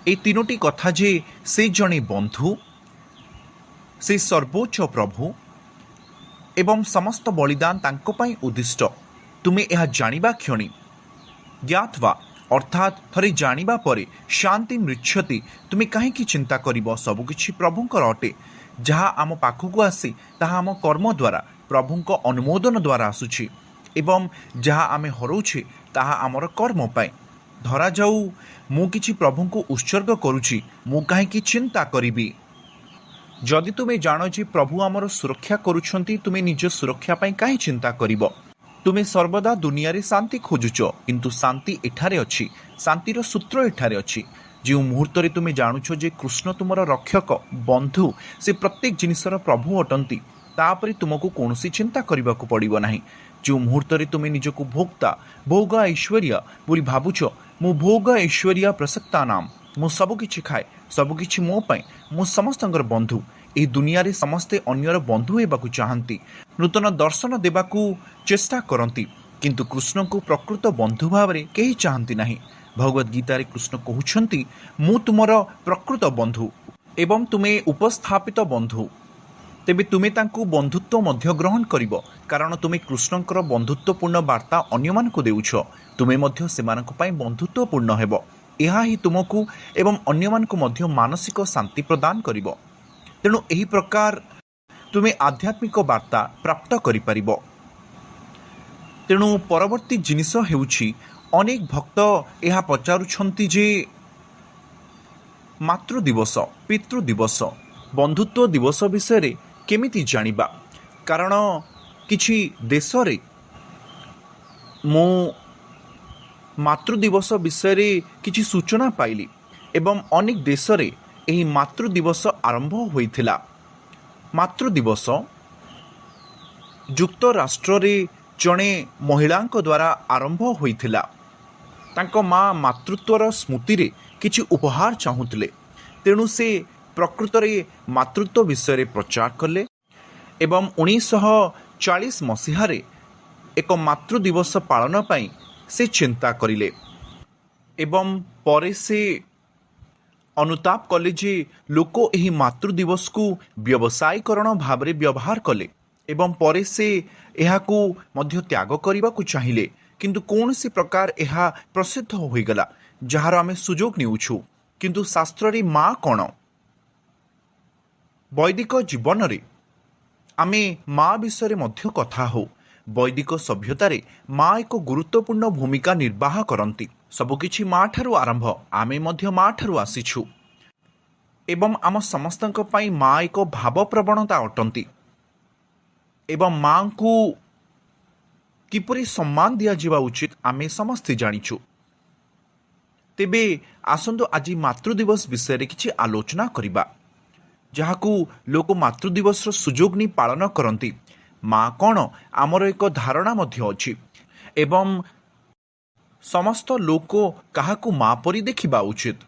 ଏହି 3ଟି କଥା ଯେ ସେ ଜଣେ ବନ୍ଧୁ, ସେ ସର୍ବୋଚ୍ଚ ପ୍ରଭୁ ଏବଂ ସମସ୍ତ ବଳିଦାନ ତାଙ୍କ ପାଇଁ ଉଦ୍ଦିଷ୍ଟ, ତୁମେ ଏହା ଜାଣିବା କ୍ଷଣି ଜ୍ଞାତ୍ୱା ଅର୍ଥାତ୍ ଥରେ ଜାଣିବା ପରେ ଶାନ୍ତି ମୃଚ୍ଛତି, ତୁମେ କାହିଁକି ଚିନ୍ତା କରିବ? ସବୁକିଛି ପ୍ରଭୁଙ୍କର ଅଟେ। ଯାହା ଆମ ପାଖକୁ ଆସେ ତାହା ଆମ କର୍ମ ଦ୍ୱାରା, ପ୍ରଭୁଙ୍କ ଅନୁମୋଦନ ଦ୍ୱାରା ଆସୁଛି। ଏବଂ ଯାହା ଆମେ ହରାଉଛେ ତାହା ଆମର କର୍ମ ପାଇଁ। ଧରାଯାଉ ମୁଁ କିଛି ପ୍ରଭୁଙ୍କୁ ଉତ୍ସର୍ଗ କରୁଛି, ମୁଁ କାହିଁକି ଚିନ୍ତା କରିବି? ଯଦି ତୁମେ ଜାଣ ଯେ ପ୍ରଭୁ ଆମର ସୁରକ୍ଷା କରୁଛନ୍ତି, ତୁମେ ନିଜ ସୁରକ୍ଷା ପାଇଁ କାହିଁ ଚିନ୍ତା କରିବ? ତୁମେ ସର୍ବଦା ଦୁନିଆରେ ଶାନ୍ତି ଖୋଜୁଛ, କିନ୍ତୁ ଶାନ୍ତି ଏଠାରେ ଅଛି। ଶାନ୍ତିର ସୂତ୍ର ଏଠାରେ ଅଛି। ଯେଉଁ ମୁହୂର୍ତ୍ତରେ ତୁମେ ଜାଣୁଛ ଯେ କୃଷ୍ଣ ତୁମର ରକ୍ଷକ, ବନ୍ଧୁ, ସେ ପ୍ରତ୍ୟେକ ଜିନିଷର ପ୍ରଭୁ ଅଟନ୍ତି, ତାପରେ ତୁମକୁ କୌଣସି ଚିନ୍ତା କରିବାକୁ ପଡ଼ିବ ନାହିଁ। ଯେଉଁ ମୁହୂର୍ତ୍ତରେ ତୁମେ ନିଜକୁ ଭୋକ୍ତା, ଭୋଗ ଐଶ୍ୱର୍ଯ୍ୟ ବୋଲି ଭାବୁଛ, ମୁଁ ଭୋଗ ଐଶ୍ୱର୍ଯ୍ୟ ପ୍ରସକ୍ତାନାମ୍, ମୁଁ ସବୁକିଛି ଖାଏ, ସବୁକିଛି ମୋ ପାଇଁ, ମୁଁ ସମସ୍ତଙ୍କର ବନ୍ଧୁ। ଏହି ଦୁନିଆରେ ସମସ୍ତେ ଅନ୍ୟର ବନ୍ଧୁ ହେବାକୁ ଚାହାନ୍ତି, ନୂତନ ଦର୍ଶନ ଦେବାକୁ ଚେଷ୍ଟା କରନ୍ତି, କିନ୍ତୁ କୃଷ୍ଣଙ୍କୁ ପ୍ରକୃତ ବନ୍ଧୁ ଭାବରେ କେହି ଚାହାନ୍ତି ନାହିଁ। ଭଗବତ ଗୀତାରେ କୃଷ୍ଣ କହୁଛନ୍ତି, ମୁଁ ତୁମର ପ୍ରକୃତ ବନ୍ଧୁ ଏବଂ ତୁମେ ଉପସ୍ଥାପିତ ବନ୍ଧୁ। ତେବେ ତୁମେ ତାଙ୍କୁ ବନ୍ଧୁତ୍ୱ ମଧ୍ୟ ଗ୍ରହଣ କରିବ, କାରଣ ତୁମେ କୃଷ୍ଣଙ୍କର ବନ୍ଧୁତ୍ୱପୂର୍ଣ୍ଣ ବାର୍ତ୍ତା ଅନ୍ୟମାନଙ୍କୁ ଦେଉଛ। ତୁମେ ମଧ୍ୟ ସେମାନଙ୍କ ପାଇଁ ବନ୍ଧୁତ୍ୱପୂର୍ଣ୍ଣ ହେବ। ଏହା ହିଁ ତୁମକୁ ଏବଂ ଅନ୍ୟମାନଙ୍କୁ ମଧ୍ୟ ମାନସିକ ଶାନ୍ତି ପ୍ରଦାନ କରିବ। ତେଣୁ ଏହି ପ୍ରକାର ତୁମେ ଆଧ୍ୟାତ୍ମିକ ବାର୍ତ୍ତା ପ୍ରାପ୍ତ କରିପାରିବ। ତେଣୁ ପରବର୍ତ୍ତୀ ଜିନିଷ ହେଉଛି, ଅନେକ ଭକ୍ତ ଏହା ପଚାରୁଛନ୍ତି ଯେ ମାତୃ ଦିବସ, ପିତୃ ଦିବସ, ବନ୍ଧୁତ୍ୱ ଦିବସ ବିଷୟରେ କେମିତି ଜାଣିବା? କାରଣ କିଛି ଦେଶରେ ମୁଁ ମାତୃ ଦିବସ ବିଷୟରେ କିଛି ସୂଚନା ପାଇଲି ଏବଂ ଅନେକ ଦେଶରେ ଏହି ମାତୃ ଦିବସ ଆରମ୍ଭ ହୋଇଥିଲା। ମାତୃ ଦିବସ ଯୁକ୍ତରାଷ୍ଟ୍ରରେ ଜଣେ ମହିଳାଙ୍କ ଦ୍ୱାରା ଆରମ୍ଭ ହୋଇଥିଲା। ତାଙ୍କ ମା ମାତୃତ୍ୱର ସ୍ମୃତିରେ କିଛି ଉପହାର ଚାହୁଁଥିଲେ, ତେଣୁ ସେ ପ୍ରକୃତରେ ମାତୃତ୍ୱ ବିଷୟରେ ପ୍ରଚାର କଲେ ଏବଂ 1940 ମସିହାରେ ଏକ ମାତୃ ଦିବସ ପାଳନ ପାଇଁ ସେ ଚିନ୍ତା କରିଲେ ଏବଂ ପରେ ସେ ଅନୁତାପ କଲେ ଯେ ଲୋକ ଏହି ମାତୃ ଦିବସକୁ ବ୍ୟବସାୟୀକରଣ ଭାବରେ ବ୍ୟବହାର କଲେ ଏବଂ ପରେ ସେ ଏହାକୁ ମଧ୍ୟ ତ୍ୟାଗ କରିବାକୁ ଚାହିଁଲେ, କିନ୍ତୁ କୌଣସି ପ୍ରକାର ଏହା ପ୍ରସିଦ୍ଧ ହୋଇଗଲା ଯାହାର ଆମେ ସୁଯୋଗ ନେଉଛୁ। କିନ୍ତୁ ଶାସ୍ତ୍ରରେ ମା କ'ଣ? ବୈଦିକ ଜୀବନରେ ଆମେ ମା ବିଷୟରେ ମଧ୍ୟ କଥା ହେଉ। ବୈଦିକ ସଭ୍ୟତାରେ ମା ଏକ ଗୁରୁତ୍ୱପୂର୍ଣ୍ଣ ଭୂମିକା ନିର୍ବାହ କରନ୍ତି। ସବୁକିଛି ମା ଠାରୁ ଆରମ୍ଭ। ଆମେ ମଧ୍ୟ ମା ଠାରୁ ଆସିଛୁ ଏବଂ ଆମ ସମସ୍ତଙ୍କ ପାଇଁ ମା ଏକ ଭାବପ୍ରବଣତା ଅଟନ୍ତି ଏବଂ ମାଙ୍କୁ କିପରି ସମ୍ମାନ ଦିଆଯିବା ଉଚିତ ଆମେ ସମସ୍ତେ ଜାଣିଛୁ। ତେବେ ଆସନ୍ତୁ ଆଜି ମାତୃ ଦିବସ ବିଷୟରେ କିଛି ଆଲୋଚନା କରିବା, ଯାହାକୁ ଲୋକ ମାତୃ ଦିବସର ସୁଯୋଗ ନେଇ ପାଳନ କରନ୍ତି। ମା କ'ଣ ଆମର ଏକ ଧାରଣା ମଧ୍ୟ ଅଛି ଏବଂ ସମସ୍ତ ଲୋକ କାହାକୁ ମା ପରି ଦେଖିବା ଉଚିତ।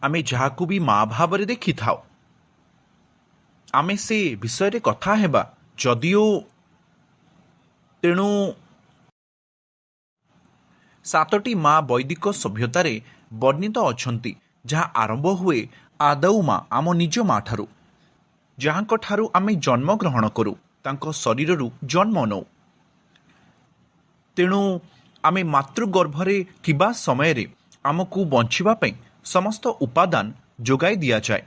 ଆମେ ଯାହାକୁ ବି ମା ଭାବରେ ଦେଖିଥାଉ ଆମେ ସେ ବିଷୟରେ କଥା ହେବା। ଯଦିଓ ତେଣୁ 7ଟି ମା ବୈଦିକ ସଭ୍ୟତାରେ ବର୍ଣ୍ଣିତ ଅଛନ୍ତି, ଯାହା ଆରମ୍ଭ ହୁଏ ଆଦୌ ମା, ଆମ ନିଜ ମା ଠାରୁ, ଯାହାଙ୍କ ଠାରୁ ଆମେ ଜନ୍ମ ଗ୍ରହଣ କରୁ, ତାଙ୍କ ଶରୀରରୁ ଜନ୍ମ ନେଉ। ତେଣୁ ଆମେ ମାତୃଗର୍ଭରେ ଥିବା ସମୟରେ ଆମକୁ ବଞ୍ଚିବା ପାଇଁ ସମସ୍ତ ଉପାଦାନ ଯୋଗାଇ ଦିଆଯାଏ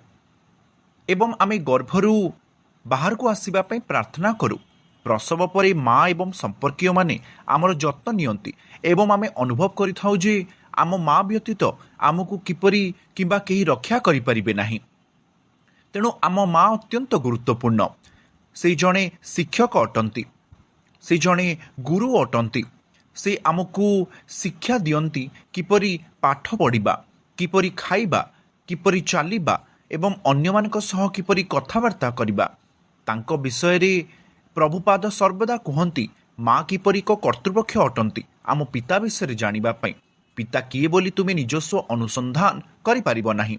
ଏବଂ ଆମେ ଗର୍ଭରୁ ବାହାରକୁ ଆସିବା ପାଇଁ ପ୍ରାର୍ଥନା କରୁ। ପ୍ରସବ ପରେ ମା ଏବଂ ସମ୍ପର୍କୀୟମାନେ ଆମର ଯତ୍ନ ନିଅନ୍ତି ଏବଂ ଆମେ ଅନୁଭବ କରିଥାଉ ଯେ ଆମ ମା ବ୍ୟତୀତ ଆମକୁ କିପରି କିମ୍ବା କେହି ରକ୍ଷା କରିପାରିବେ ନାହିଁ। ତେଣୁ ଆମ ମା ଅତ୍ୟନ୍ତ ଗୁରୁତ୍ୱପୂର୍ଣ୍ଣ। ସେ ଜଣେ ଶିକ୍ଷକ ଅଟନ୍ତି, ସେ ଜଣେ ଗୁରୁ ଅଟନ୍ତି। ସେ ଆମକୁ ଶିକ୍ଷା ଦିଅନ୍ତି କିପରି ପାଠ ପଢ଼ିବା, କିପରି ଖାଇବା, କିପରି ଚାଲିବା ଏବଂ ଅନ୍ୟମାନଙ୍କ ସହ କିପରି କଥାବାର୍ତ୍ତା କରିବା। ତାଙ୍କ ବିଷୟରେ ପ୍ରଭୁପାଦ ସର୍ବଦା କୁହନ୍ତି ମା କିପରି ଏକ କର୍ତ୍ତୃପକ୍ଷ ଅଟନ୍ତି ଆମ ପିତା ବିଷୟରେ ଜାଣିବା ପାଇଁ। ପିତା କିଏ ବୋଲି ତୁମେ ନିଜସ୍ୱ ଅନୁସନ୍ଧାନ କରିପାରିବ ନାହିଁ।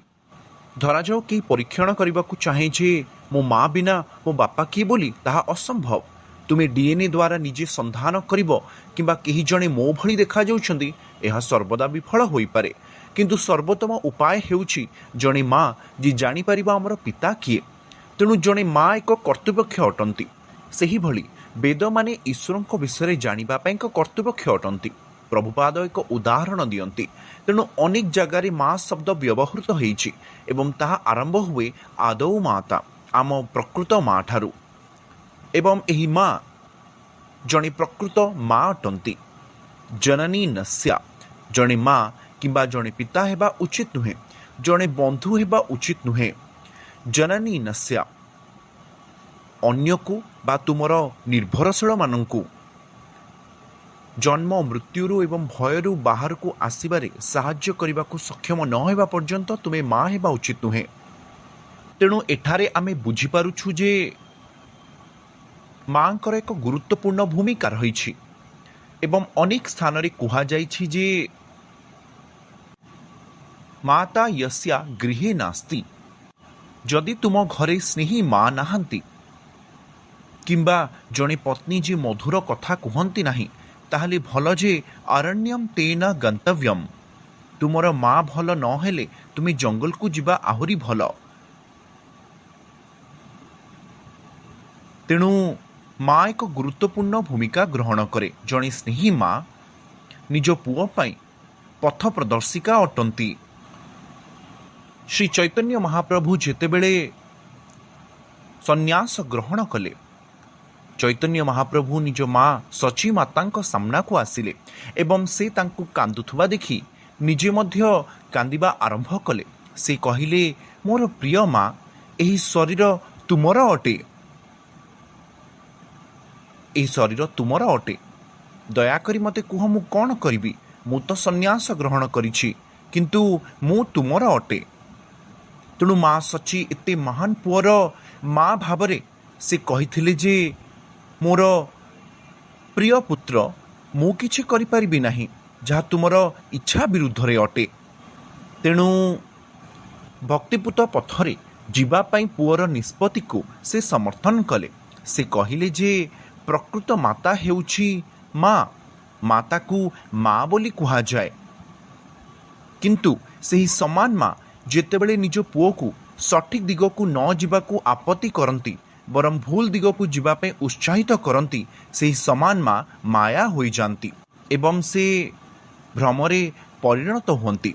ଧରାଯାଉ କେହି ପରୀକ୍ଷଣ କରିବାକୁ ଚାହେଁ ଯେ ମୋ ମା ବିନା ମୋ ବାପା କିଏ ବୋଲି, ତାହା ଅସମ୍ଭବ। ତୁମେ DNA ଦ୍ୱାରା ନିଜେ ସନ୍ଧାନ କରିବ କିମ୍ବା କେହି ଜଣେ ମୋ ଭଳି ଦେଖାଯାଉଛନ୍ତି, ଏହା ସର୍ବଦା ବିଫଳ ହୋଇପାରେ। କିନ୍ତୁ ସର୍ବୋତ୍ତମ ଉପାୟ ହେଉଛି ଜଣେ ମା ଯିଏ ଜାଣିପାରିବ ଆମର ପିତା କିଏ। ତେଣୁ ଜଣେ ମା ଏକ କର୍ତ୍ତୃପକ୍ଷ ଅଟନ୍ତି। ସେହିଭଳି ବେଦମାନେ ଈଶ୍ୱରଙ୍କ ବିଷୟରେ ଜାଣିବା ପାଇଁ ଏକ କର୍ତ୍ତୃପକ୍ଷ ଅଟନ୍ତି। ପ୍ରଭୁପାଦ ଏକ ଉଦାହରଣ ଦିଅନ୍ତି। ତେଣୁ ଅନେକ ଜାଗାରେ ମା ଶବ୍ଦ ବ୍ୟବହୃତ ହୋଇଛି ଏବଂ ତାହା ଆରମ୍ଭ ହୁଏ ଆଦୌ ମାତା, ଆମ ପ୍ରକୃତ ମା ଠାରୁ। ଏବଂ ଏହି ମା ଜଣେ ପ୍ରକୃତ ମା ଅଟନ୍ତି। ଜନନୀ ନସ୍ୟା, ଜଣେ ମା କିମ୍ବା ଜଣେ ପିତା ହେବା ଉଚିତ ନୁହେଁ, ଜଣେ ବନ୍ଧୁ ହେବା ଉଚିତ ନୁହେଁ। ଜନନୀ ନସ୍ୟା, ଅନ୍ୟକୁ ବା ତୁମର ନିର୍ଭରଶୀଳମାନଙ୍କୁ ଜନ୍ମ ମୃତ୍ୟୁରୁ ଏବଂ ଭୟରୁ ବାହାରକୁ ଆସିବାରେ ସାହାଯ୍ୟ କରିବାକୁ ସକ୍ଷମ ନ ହେବା ପର୍ଯ୍ୟନ୍ତ ତୁମେ ମା ହେବା ଉଚିତ ନୁହେଁ। ତେଣୁ ଏଠାରେ ଆମେ ବୁଝିପାରୁଛୁ ଯେ ମାଙ୍କର ଏକ ଗୁରୁତ୍ୱପୂର୍ଣ୍ଣ ଭୂମିକା ରହିଛି ଏବଂ ଅନେକ ସ୍ଥାନରେ କୁହାଯାଇଛି ଯେ ମାତା ୟସ୍ୟା ଗୃହେ ନାସ୍ତି। ଯଦି ତୁମ ଘରେ ସ୍ନେହୀ ମା ନାହାନ୍ତି କିମ୍ବା ଜଣେ ପତ୍ନୀ ଯେ ମଧୁର କଥା କୁହନ୍ତି ନାହିଁ, ତାହେଲେ ଭଲ ଯେ ଅରଣ୍ୟମ୍ ତେନ ଗନ୍ତବ୍ୟମ୍। ତୁମର ମା ଭଲ ନହେଲେ ତୁମେ ଜଙ୍ଗଲକୁ ଯିବା ଆହୁରି ଭଲ। ତେଣୁ ମା ଏକ ଗୁରୁତ୍ୱପୂର୍ଣ୍ଣ ଭୂମିକା ଗ୍ରହଣ କରେ। ଜଣେ ସ୍ନେହୀ ମା ନିଜ ପୁଅ ପାଇଁ ପଥ ପ୍ରଦର୍ଶିକା ଅଟନ୍ତି। ଶ୍ରୀ ଚୈତନ୍ୟ ମହାପ୍ରଭୁ ଯେତେବେଳେ ସନ୍ନ୍ୟାସ ଗ୍ରହଣ କଲେ, ଚୈତନ୍ୟ ମହାପ୍ରଭୁ ନିଜ ମା ସଚୀ ମାତାଙ୍କ ସାମ୍ନାକୁ ଆସିଲେ ଏବଂ ସେ ତାଙ୍କୁ କାନ୍ଦୁଥିବା ଦେଖି ନିଜେ ମଧ୍ୟ କାନ୍ଦିବା ଆରମ୍ଭ କଲେ। ସେ କହିଲେ, ମୋର ପ୍ରିୟ ମା, ଏହି ଶରୀର ତୁମର ଅଟେ, ଏହି ଶରୀର ତୁମର ଅଟେ। ଦୟାକରି ମୋତେ କୁହ, ମୁଁ କ'ଣ କରିବି? ମୁଁ ତ ସନ୍ନ୍ୟାସ ଗ୍ରହଣ କରିଛି, କିନ୍ତୁ ମୁଁ ତୁମର ଅଟେ। ତେଣୁ ମା ସଚି ଏତେ ମହାନ ପୁଅର ମା ଭାବରେ ସେ କହିଥିଲେ ଯେ, ମୋର ପ୍ରିୟ ପୁତ୍ର, ମୁଁ କିଛି କରିପାରିବି ନାହିଁ ଯାହା ତୁମର ଇଚ୍ଛା ବିରୁଦ୍ଧରେ ଅଟେ। ତେଣୁ ଭକ୍ତିପୂତ ପଥରେ ଯିବା ପାଇଁ ପୁଅର ନିଷ୍ପତ୍ତିକୁ ସେ ସମର୍ଥନ କଲେ। ସେ କହିଲେ ଯେ ପ୍ରକୃତ ମାତା ହେଉଛି ମା, ମାତାକୁ ମା ବୋଲି କୁହାଯାଏ। କିନ୍ତୁ ସେହି ସମାନ ମା ଯେତେବେଳେ ନିଜ ପୁଅକୁ ସଠିକ୍ ଦିଗକୁ ନ ଯିବାକୁ ଆପତ୍ତି କରନ୍ତି, ବରଂ ଭୁଲ ଦିଗକୁ ଯିବା ପାଇଁ ଉତ୍ସାହିତ କରନ୍ତି, ସେହି ସମାନ ମା ମାୟା ହୋଇଯାନ୍ତି ଏବଂ ସେ ଭ୍ରମରେ ପରିଣତ ହୁଅନ୍ତି।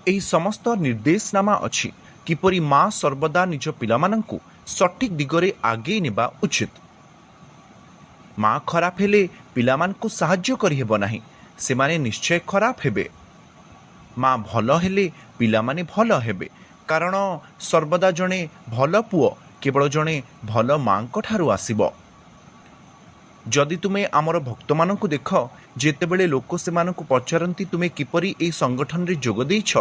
ଏହି ସମସ୍ତ ନିର୍ଦ୍ଦେଶନାମା ଅଛି କିପରି ମା ସର୍ବଦା ନିଜ ପିଲାମାନଙ୍କୁ ସଠିକ୍ ଦିଗରେ ଆଗେଇ ନେବା ଉଚିତ। ମା ଖରାପ ହେଲେ ପିଲାମାନଙ୍କୁ ସାହାଯ୍ୟ କରିହେବ ନାହିଁ, ସେମାନେ ନିଶ୍ଚୟ ଖରାପ ହେବେ। ମା ଭଲ ହେଲେ ପିଲାମାନେ ଭଲ ହେବେ, କାରଣ ସର୍ବଦା ଜଣେ ଭଲ ପୁଅ କେବଳ ଜଣେ ଭଲ ମାଙ୍କ ଠାରୁ ଆସିବ। ଯଦି ତୁମେ ଆମର ଭକ୍ତମାନଙ୍କୁ ଦେଖ, ଯେତେବେଳେ ଲୋକ ସେମାନଙ୍କୁ ପଚାରନ୍ତି ତୁମେ କିପରି ଏହି ସଂଗଠନରେ ଯୋଗ ଦେଇଛ,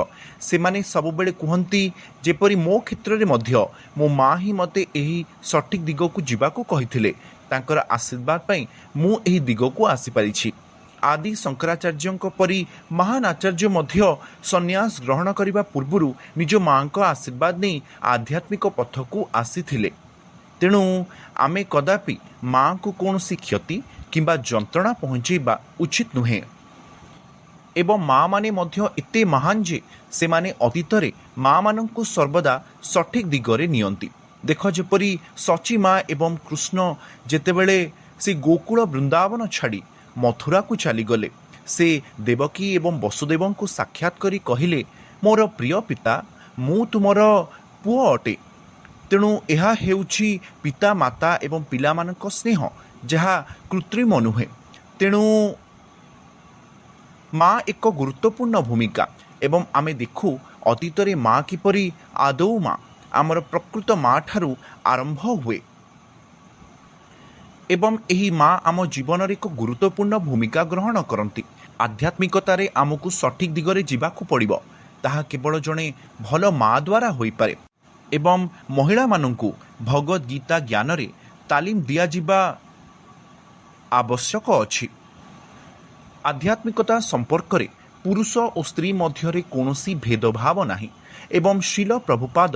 ସେମାନେ ସବୁବେଳେ କୁହନ୍ତି ଯେପରି ମୋ କ୍ଷେତ୍ରରେ ମଧ୍ୟ ମୋ ମା ହିଁ ମୋତେ ଏହି ସଠିକ୍ ଦିଗକୁ ଯିବାକୁ କହିଥିଲେ। ତାଙ୍କର ଆଶୀର୍ବାଦ ପାଇଁ ମୁଁ ଏହି ଦିଗକୁ ଆସିପାରିଛି। ଆଦି ଶଙ୍କରାଚାର୍ଯ୍ୟଙ୍କ ପରି ମହାନ ଆଚାର୍ଯ୍ୟ ମଧ୍ୟ ସନ୍ନ୍ୟାସ ଗ୍ରହଣ କରିବା ପୂର୍ବରୁ ନିଜ ମାଙ୍କ ଆଶୀର୍ବାଦ ନେଇ ଆଧ୍ୟାତ୍ମିକ ପଥକୁ ଆସିଥିଲେ। ତେଣୁ ଆମେ କଦାପି ମାଙ୍କୁ କୌଣସି କ୍ଷତି କିମ୍ବା ଯନ୍ତ୍ରଣା ପହଞ୍ଚାଇବା ଉଚିତ ନୁହେଁ। ଏବଂ ମାମାନେ ମଧ୍ୟ ଏତେ ମହାନ ଯେ ସେମାନେ ଅତୀତରେ ମାମାନଙ୍କୁ ସର୍ବଦା ସଠିକ୍ ଦିଗରେ ନିଅନ୍ତି। ଦେଖ, ଯେପରି ସଚୀ ମା ଏବଂ କୃଷ୍ଣ ଯେତେବେଳେ ସେ ଗୋକୁଳ ବୃନ୍ଦାବନ ଛାଡ଼ି ମଥୁରାକୁ ଚାଲିଗଲେ, ସେ ଦେବକୀ ଏବଂ ବସୁଦେବଙ୍କୁ ସାକ୍ଷାତ କରି କହିଲେ, ମୋର ପ୍ରିୟ ପିତା, ମୁଁ ତୁମର ପୁଅ ଅଟେ। ତେଣୁ ଏହା ହେଉଛି ପିତା, ମାତା ଏବଂ ପିଲାମାନଙ୍କ ସ୍ନେହ, ଯାହା କୃତ୍ରିମ ନୁହେଁ। ତେଣୁ ମା ଏକ ଗୁରୁତ୍ୱପୂର୍ଣ୍ଣ ଭୂମିକା ଏବଂ ଆମେ ଦେଖୁ ଅତୀତରେ ମା କିପରି ଆଦୌ ମା ଆମର ପ୍ରକୃତ ମା ଠାରୁ ଆରମ୍ଭ ହୁଏ ଏବଂ ଏହି ମା ଆମ ଜୀବନରେ ଏକ ଗୁରୁତ୍ୱପୂର୍ଣ୍ଣ ଭୂମିକା ଗ୍ରହଣ କରନ୍ତି। ଆଧ୍ୟାତ୍ମିକତାରେ ଆମକୁ ସଠିକ୍ ଦିଗରେ ଯିବାକୁ ପଡ଼ିବ, ତାହା କେବଳ ଜଣେ ଭଲ ମା ଦ୍ୱାରା ହୋଇପାରେ। ଏବଂ ମହିଳାମାନଙ୍କୁ ଭଗବଦ୍ ଗୀତା ଜ୍ଞାନରେ ତାଲିମ ଦିଆଯିବା ଆବଶ୍ୟକ ଅଛି। ଆଧ୍ୟାତ୍ମିକତା ସମ୍ପର୍କରେ ପୁରୁଷ ଓ ସ୍ତ୍ରୀ ମଧ୍ୟରେ କୌଣସି ଭେଦଭାବ ନାହିଁ ଏବଂ ଶିଲ ପ୍ରଭୁପାଦ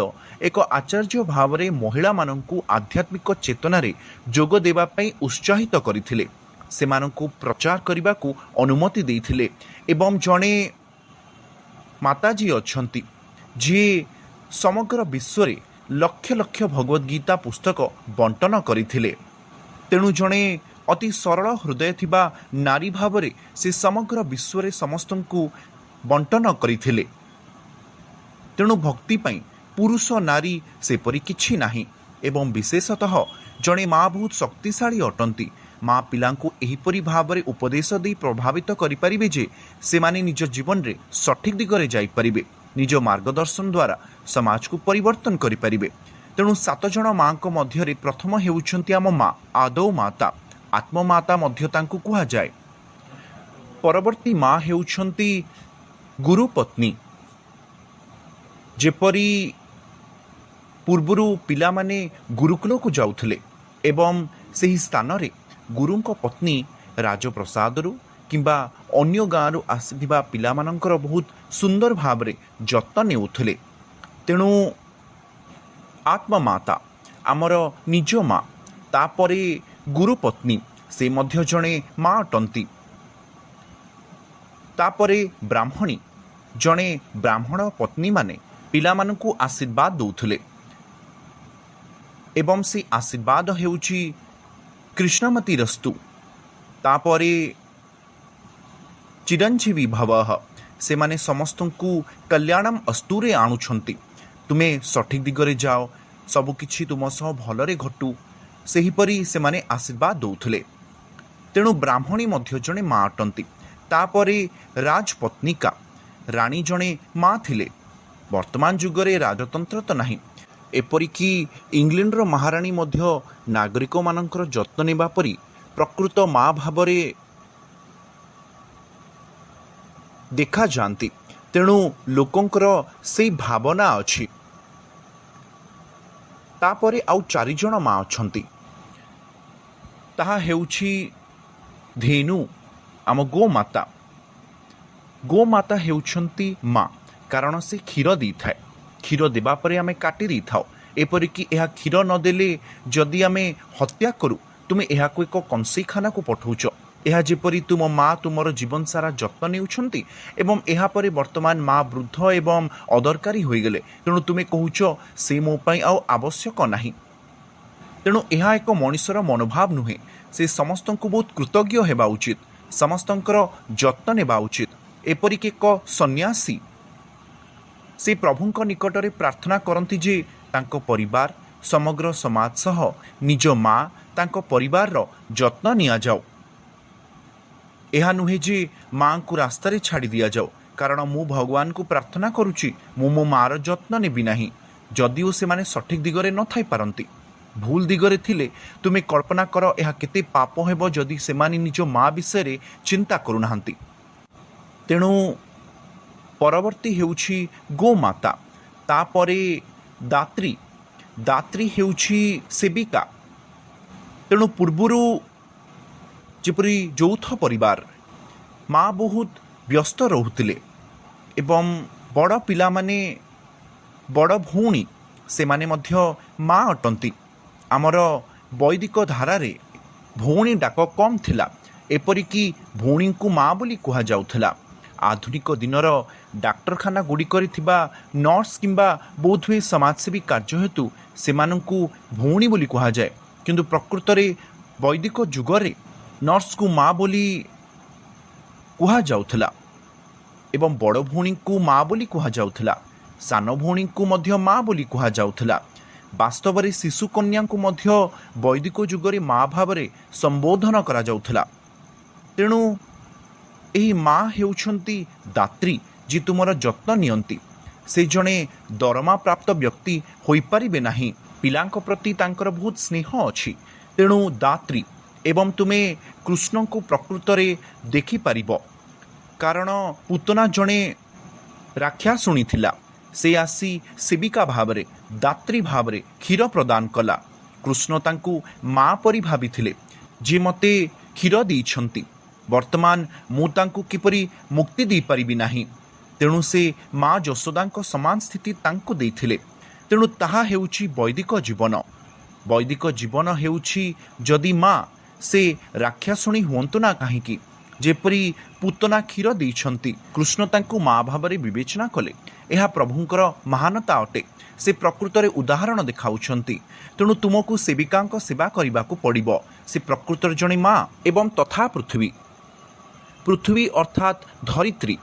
ଏକ ଆଚାର୍ଯ୍ୟ ଭାବରେ ମହିଳାମାନଙ୍କୁ ଆଧ୍ୟାତ୍ମିକ ଚେତନାରେ ଯୋଗ ଦେବା ପାଇଁ ଉତ୍ସାହିତ କରିଥିଲେ। ସେମାନଙ୍କୁ ପ୍ରଚାର କରିବାକୁ ଅନୁମତି ଦେଇଥିଲେ ଏବଂ ଜଣେ ମାତାଜୀ ଅଛନ୍ତି ଯିଏ ସମଗ୍ର ବିଶ୍ୱରେ ଲକ୍ଷ ଲକ୍ଷ ଭଗବଦ୍ ଗୀତା ପୁସ୍ତକ ବଣ୍ଟନ କରିଥିଲେ। ତେଣୁ ଜଣେ ଅତି ସରଳ ହୃଦୟ ଥିବା ନାରୀ ଭାବରେ ସେ ସମଗ୍ର ବିଶ୍ୱରେ ସମସ୍ତଙ୍କୁ ବଣ୍ଟନ କରିଥିଲେ। ତେଣୁ ଭକ୍ତି ପାଇଁ ପୁରୁଷ ନାରୀ ସେପରି କିଛି ନାହିଁ ଏବଂ ବିଶେଷତଃ ଜଣେ ମା ବହୁତ ଶକ୍ତିଶାଳୀ ଅଟନ୍ତି। ମା ପିଲାଙ୍କୁ ଏହିପରି ଭାବରେ ଉପଦେଶ ଦେଇ ପ୍ରଭାବିତ କରିପାରିବେ ଯେ ସେମାନେ ନିଜ ଜୀବନରେ ସଠିକ୍ ଦିଗରେ ଯାଇପାରିବେ, ନିଜ ମାର୍ଗଦର୍ଶନ ଦ୍ୱାରା ସମାଜକୁ ପରିବର୍ତ୍ତନ କରିପାରିବେ। ତେଣୁ 7 ଜଣ ମାଙ୍କ ମଧ୍ୟରେ ପ୍ରଥମ ହେଉଛନ୍ତି ଆମ ମା, ଆଦୌ ମାତା, ଆତ୍ମମାତା ମଧ୍ୟ ତାଙ୍କୁ କୁହାଯାଏ। ପରବର୍ତ୍ତୀ ମା ହେଉଛନ୍ତି ଗୁରୁ ପତ୍ନୀ। ଯେପରି ପୂର୍ବରୁ ପିଲାମାନେ ଗୁରୁକୁଳକୁ ଯାଉଥିଲେ ଏବଂ ସେହି ସ୍ଥାନରେ ଗୁରୁଙ୍କ ପତ୍ନୀ ରାଜପ୍ରସାଦରୁ କିମ୍ବା ଅନ୍ୟ ଗାଁରୁ ଆସିଥିବା ପିଲାମାନଙ୍କର ବହୁତ ସୁନ୍ଦର ଭାବରେ ଯତ୍ନ ନେଉଥିଲେ। ତେଣୁ ଆତ୍ମମାତା ଆମର ନିଜ ମା, ତାପରେ ଗୁରୁ ପତ୍ନୀ, ସେ ମଧ୍ୟ ଜଣେ ମା ଅଟନ୍ତି। ତାପରେ ବ୍ରାହ୍ମଣୀ, ଜଣେ ବ୍ରାହ୍ମଣ ପତ୍ନୀମାନେ ପିଲାମାନଙ୍କୁ ଆଶୀର୍ବାଦ ଦେଉଥିଲେ ଏବଂ ସେ ଆଶୀର୍ବାଦ ହେଉଛି କୃଷ୍ଣମତୀ ରସ୍ତୁ। ତାପରେ ଚିରଞ୍ଜୀବୀ ଭବଃ, ସେମାନେ ସମସ୍ତଙ୍କୁ କଲ୍ୟାଣମ୍ ଅସ୍ତୁରେ ଆଣୁଛନ୍ତି। ତୁମେ ସଠିକ୍ ଦିଗରେ ଯାଅ, ସବୁକିଛି ତୁମ ସହ ଭଲରେ ଘଟୁ, ସେହିପରି ସେମାନେ ଆଶୀର୍ବାଦ ଦେଉଥିଲେ। ତେଣୁ ବ୍ରାହ୍ମଣୀ ମଧ୍ୟ ଜଣେ ମା ଅଟନ୍ତି। ତାପରେ ରାଜପତ୍ନିକା, ରାଣୀ ଜଣେ ମା ଥିଲେ। ବର୍ତ୍ତମାନ ଯୁଗରେ ରାଜତନ୍ତ୍ର ତ ନାହିଁ। ଏପରିକି ଇଂଲଣ୍ଡର ମହାରାଣୀ ମଧ୍ୟ ନାଗରିକମାନଙ୍କର ଯତ୍ନ ନେବା ପରି ପ୍ରକୃତ ମା ଭାବରେ ଦେଖାଯାଆନ୍ତି। ତେଣୁ ଲୋକଙ୍କର ସେଇ ଭାବନା ଅଛି। ତାପରେ ଆଉ 4 ଜଣ ମା ଅଛନ୍ତି। ତାହା ହେଉଛି ଧେନୁ, ଆମ ଗୋମାତା। ଗୋମାତା ହେଉଛନ୍ତି ମା, କାରଣ ସେ କ୍ଷୀର ଦେଇଥାଏ। କ୍ଷୀର ଦେବା ପରେ ଆମେ କାଟି ଦେଇଥାଉ। ଏପରିକି ଏହା କ୍ଷୀର ନଦେଲେ ଯଦି ଆମେ ହତ୍ୟା କରୁ, ତୁମେ ଏହାକୁ ଏକ କଂସେଇଖାନାକୁ ପଠାଉଛ। ଏହା ଯେପରି ତୁମ ମା ତୁମର ଜୀବନ ସାରା ଯତ୍ନ ନେଉଛନ୍ତି ଏବଂ ଏହାପରେ ବର୍ତ୍ତମାନ ମା ବୃଦ୍ଧ ଏବଂ ଅଦରକାରୀ ହୋଇଗଲେ, ତେଣୁ ତୁମେ କହୁଛ ସେ ମୋ ପାଇଁ ଆଉ ଆବଶ୍ୟକ ନାହିଁ। ତେଣୁ ଏହା ଏକ ମଣିଷର ମନୋଭାବ ନୁହେଁ। ସେ ସମସ୍ତଙ୍କୁ ବହୁତ କୃତଜ୍ଞ ହେବା ଉଚିତ, ସମସ୍ତଙ୍କର ଯତ୍ନ ନେବା ଉଚିତ। ଏପରିକି ଏକ ସନ୍ନ୍ୟାସୀ ସେ ପ୍ରଭୁଙ୍କ ନିକଟରେ ପ୍ରାର୍ଥନା କରନ୍ତି ଯେ ତାଙ୍କ ପରିବାର, ସମଗ୍ର ସମାଜ ସହ ନିଜ ମା, ତାଙ୍କ ପରିବାରର ଯତ୍ନ ନିଆଯାଉ। ଏହା ନୁହେଁ ଯେ ମାଙ୍କୁ ରାସ୍ତାରେ ଛାଡ଼ି ଦିଆଯାଉ, କାରଣ ମୁଁ ଭଗବାନଙ୍କୁ ପ୍ରାର୍ଥନା କରୁଛି ମୁଁ ମୋ ମାର ଯତ୍ନ ନେବି ନାହିଁ। ଯଦିଓ ସେମାନେ ସଠିକ୍ ଦିଗରେ ନଥାଇପାରନ୍ତି, ଭୁଲ ଦିଗରେ ଥିଲେ ତୁମେ କଳ୍ପନା କର ଏହା କେତେ ପାପ ହେବ ଯଦି ସେମାନେ ନିଜ ମା ବିଷୟରେ ଚିନ୍ତା କରୁନାହାନ୍ତି। ତେଣୁ ପରବର୍ତ୍ତୀ ହେଉଛି ଗୋମାତା, ତାପରେ ଦାତ୍ରୀ। ଦାତ୍ରୀ ହେଉଛି ସେବିକା। ତେଣୁ ପୂର୍ବରୁ ଯେପରି ଯୌଥ ପରିବାର, ମା ବହୁତ ବ୍ୟସ୍ତ ରହୁଥିଲେ ଏବଂ ବଡ଼ ପିଲାମାନେ, ବଡ଼ ଭଉଣୀ ସେମାନେ ମଧ୍ୟ ମା ଅଟନ୍ତି। ଆମର ବୈଦିକ ଧାରାରେ ଭଉଣୀ ଡାକ କମ୍ ଥିଲା, ଏପରିକି ଭଉଣୀଙ୍କୁ ମା ବୋଲି କୁହାଯାଉଥିଲା। ଆଧୁନିକ ଦିନର ଡାକ୍ତରଖାନା ଗୁଡ଼ିକରେ ଥିବା ନର୍ସ କିମ୍ବା ବୋଧହୁଏ ସମାଜସେବୀ କାର୍ଯ୍ୟ ହେତୁ ସେମାନଙ୍କୁ ଭଉଣୀ ବୋଲି କୁହାଯାଏ, କିନ୍ତୁ ପ୍ରକୃତରେ ବୈଦିକ ଯୁଗରେ ନର୍ସକୁ ମା ବୋଲି କୁହାଯାଉଥିଲା ଏବଂ ବଡ଼ ଭଉଣୀଙ୍କୁ ମା ବୋଲି କୁହାଯାଉଥିଲା। ସାନ ଭଉଣୀଙ୍କୁ ମଧ୍ୟ ମା ବୋଲି କୁହାଯାଉଥିଲା। ବାସ୍ତବରେ ଶିଶୁ କନ୍ୟାଙ୍କୁ ମଧ୍ୟ ବୈଦିକ ଯୁଗରେ ମା ଭାବରେ ସମ୍ବୋଧନ କରାଯାଉଥିଲା। ତେଣୁ ଏହି ମା ହେଉଛନ୍ତି ଦାତ୍ରୀ, ଯିଏ ତୁମର ଯତ୍ନ ନିଅନ୍ତି। ସେ ଜଣେ ଦରମା ପ୍ରାପ୍ତ ବ୍ୟକ୍ତି ହୋଇପାରିବେ ନାହିଁ। ପିଲାଙ୍କ ପ୍ରତି ତାଙ୍କର ବହୁତ ସ୍ନେହ ଅଛି। ତେଣୁ ଦାତ୍ରୀ। ଏବଂ ତୁମେ କୃଷ୍ଣଙ୍କୁ ପ୍ରକୃତରେ ଦେଖିପାରିବ, କାରଣ ପୁତନା ଜଣେ ରାକ୍ଷାସୁଣୀ ଥିଲା। ସେ ଆସି ସେବିକା ଭାବରେ, ଦାତ୍ରୀ ଭାବରେ କ୍ଷୀର ପ୍ରଦାନ କଲା। କୃଷ୍ଣ ତାଙ୍କୁ ମା ପରି ଭାବିଥିଲେ, ଯିଏ ମୋତେ କ୍ଷୀର ଦେଇଛନ୍ତି, ବର୍ତ୍ତମାନ ମୁଁ ତାଙ୍କୁ କିପରି ମୁକ୍ତି ଦେଇପାରିବି ନାହିଁ। ତେଣୁ ସେ ମା ଯଶୋଦାଙ୍କ ସମାନ ସ୍ଥିତି ତାଙ୍କୁ ଦେଇଥିଲେ। ତେଣୁ ତାହା ହେଉଛି ବୈଦିକ ଜୀବନ। ବୈଦିକ ଜୀବନ ହେଉଛି ଯଦି ମା, ସେ ରାକ୍ଷାସୁଣୀ ହୁଅନ୍ତୁ ନା କାହିଁକି, ଯେପରି ପୁତନା କ୍ଷୀର ଦେଇଛନ୍ତି, କୃଷ୍ଣ ତାଙ୍କୁ ମା ଭାବରେ ବିବେଚନା କଲେ। ଏହା ପ୍ରଭୁଙ୍କର ମହାନତା ଅଟେ। ସେ ପ୍ରକୃତରେ ଉଦାହରଣ ଦେଖାଉଛନ୍ତି। ତେଣୁ ତୁମକୁ ସେବିକାଙ୍କ ସେବା କରିବାକୁ ପଡ଼ିବ। ସେ ପ୍ରକୃତରେ ଜଣେ ମା। ଏବଂ ତଥା ପୃଥିବୀ। ପୃଥିବୀ ଅର୍ଥାତ୍ ଧରିତ୍ରୀ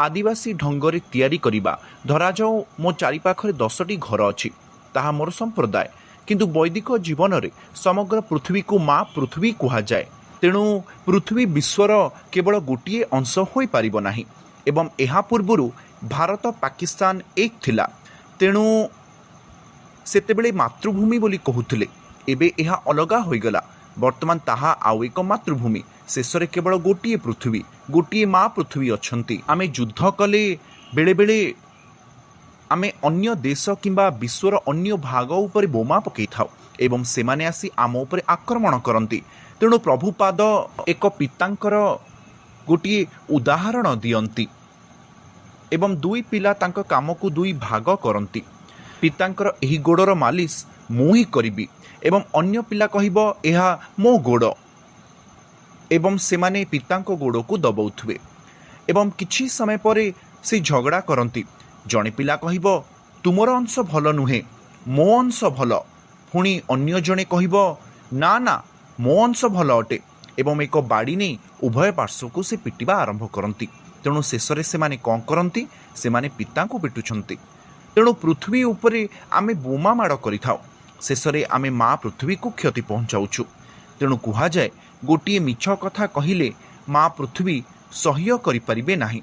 ଆଦିବାସୀ ଢଙ୍ଗରେ ତିଆରି କରିବା। ଧରାଯାଉ ମୋ ଚାରିପାଖରେ 10ଟି ଘର ଅଛି, ତାହା ମୋର ସମ୍ପ୍ରଦାୟ, କିନ୍ତୁ ବୈଦିକ ଜୀବନରେ ସମଗ୍ର ପୃଥିବୀକୁ ମା ପୃଥିବୀ କୁହାଯାଏ। ତେଣୁ ପୃଥିବୀ ବିଶ୍ୱର କେବଳ ଗୋଟିଏ ଅଂଶ ହୋଇପାରିବ ନାହିଁ। ଏବଂ ଏହା ପୂର୍ବରୁ ଭାରତ ପାକିସ୍ତାନ ଏକ ଥିଲା। ତେଣୁ ସେତେବେଳେ ମାତୃଭୂମି ବୋଲି କହୁଥିଲେ, ଏବେ ଏହା ଅଲଗା ହୋଇଗଲା। ବର୍ତ୍ତମାନ ତାହା ଆଉ ଏକ ମାତୃଭୂମି। ଶେଷରେ କେବଳ ଗୋଟିଏ ପୃଥିବୀ, ଗୋଟିଏ ମା ପୃଥିବୀ ଅଛନ୍ତି। ଆମେ ଯୁଦ୍ଧ କଲେ ବେଳେବେଳେ ଆମେ ଅନ୍ୟ ଦେଶ କିମ୍ବା ବିଶ୍ୱର ଅନ୍ୟ ଭାଗ ଉପରେ ବୋମା ପକାଇଥାଉ ଏବଂ ସେମାନେ ଆସି ଆମ ଉପରେ ଆକ୍ରମଣ କରନ୍ତି। ତେଣୁ ପ୍ରଭୁପାଦ ଏକ ପିତାଙ୍କର ଗୋଟିଏ ଉଦାହରଣ ଦିଅନ୍ତି ଏବଂ 2 ପିଲା ତାଙ୍କ କାମକୁ 2 ଭାଗ କରନ୍ତି। ପିତାଙ୍କର ଏହି ଗୋଡ଼ର ମାଲିସ ମୁଁ ହିଁ କରିବି ଏବଂ ଅନ୍ୟ ପିଲା କହିବ ଏହା ମୋ ଗୋଡ଼, ଏବଂ ସେମାନେ ପିତାଙ୍କ ଗୋଡ଼କୁ ଦବାଉଥିବେ ଏବଂ କିଛି ସମୟ ପରେ ସେ ଝଗଡ଼ା କରନ୍ତି। ଜଣେ ପିଲା କହିବ ତୁମର ଅଂଶ ଭଲ ନୁହେଁ, ମୋ ଅଂଶ ଭଲ। ପୁଣି ଅନ୍ୟ ଜଣେ କହିବ ନା ନା, ମୋ ଅଂଶ ଭଲ ଅଟେ ଏବଂ ଏକ ବାଡ଼ି ନେଇ ଉଭୟ ପାର୍ଶ୍ୱକୁ ସେ ପିଟିବା ଆରମ୍ଭ କରନ୍ତି। ତେଣୁ ଶେଷରେ ସେମାନେ କ'ଣ କରନ୍ତି? ସେମାନେ ପିତାଙ୍କୁ ପିଟୁଛନ୍ତି। ତେଣୁ ପୃଥିବୀ ଉପରେ ଆମେ ବୋମା ମାଡ଼ କରିଥାଉ, ଶେଷରେ ଆମେ ମା ପୃଥିବୀକୁ କ୍ଷତି ପହଞ୍ଚାଉଛୁ। ତେଣୁ କୁହାଯାଏ ଗୋଟିଏ ମିଛ କଥା କହିଲେ ମା ପୃଥିବୀ ସହ୍ୟ କରିପାରିବେ ନାହିଁ।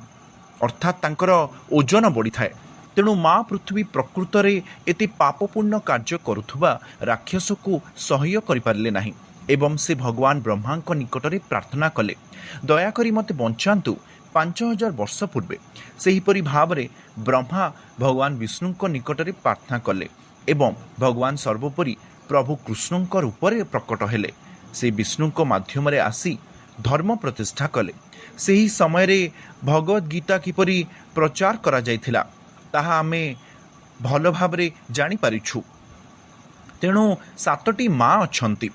अर्थात तांकर ओजन बढ़ी थाए। तेणु माँ पृथ्वी प्रकृत में एत पापपूर्ण कार्य करुवा राक्षस को सह्य करें ना एवं से भगवान ब्रह्मा निकट में प्रार्थना कले, दयाकरी मते बंचातु 5000 वर्ष पूर्वे। सेहीपरि भाव में ब्रह्मा भगवान विष्णु निकट में प्रार्थना कले एवं भगवान सर्वोपरि प्रभु कृष्ण रूप में प्रकट हेले। से विष्णु माध्यम आसी धर्म प्रतिष्ठा कले। सही समय रे भगवद गीता किपरि प्रचार करा जायथिला ताहा आमे भल भाबरे जानि पारिछु। तेणु 7टी माँ अछंती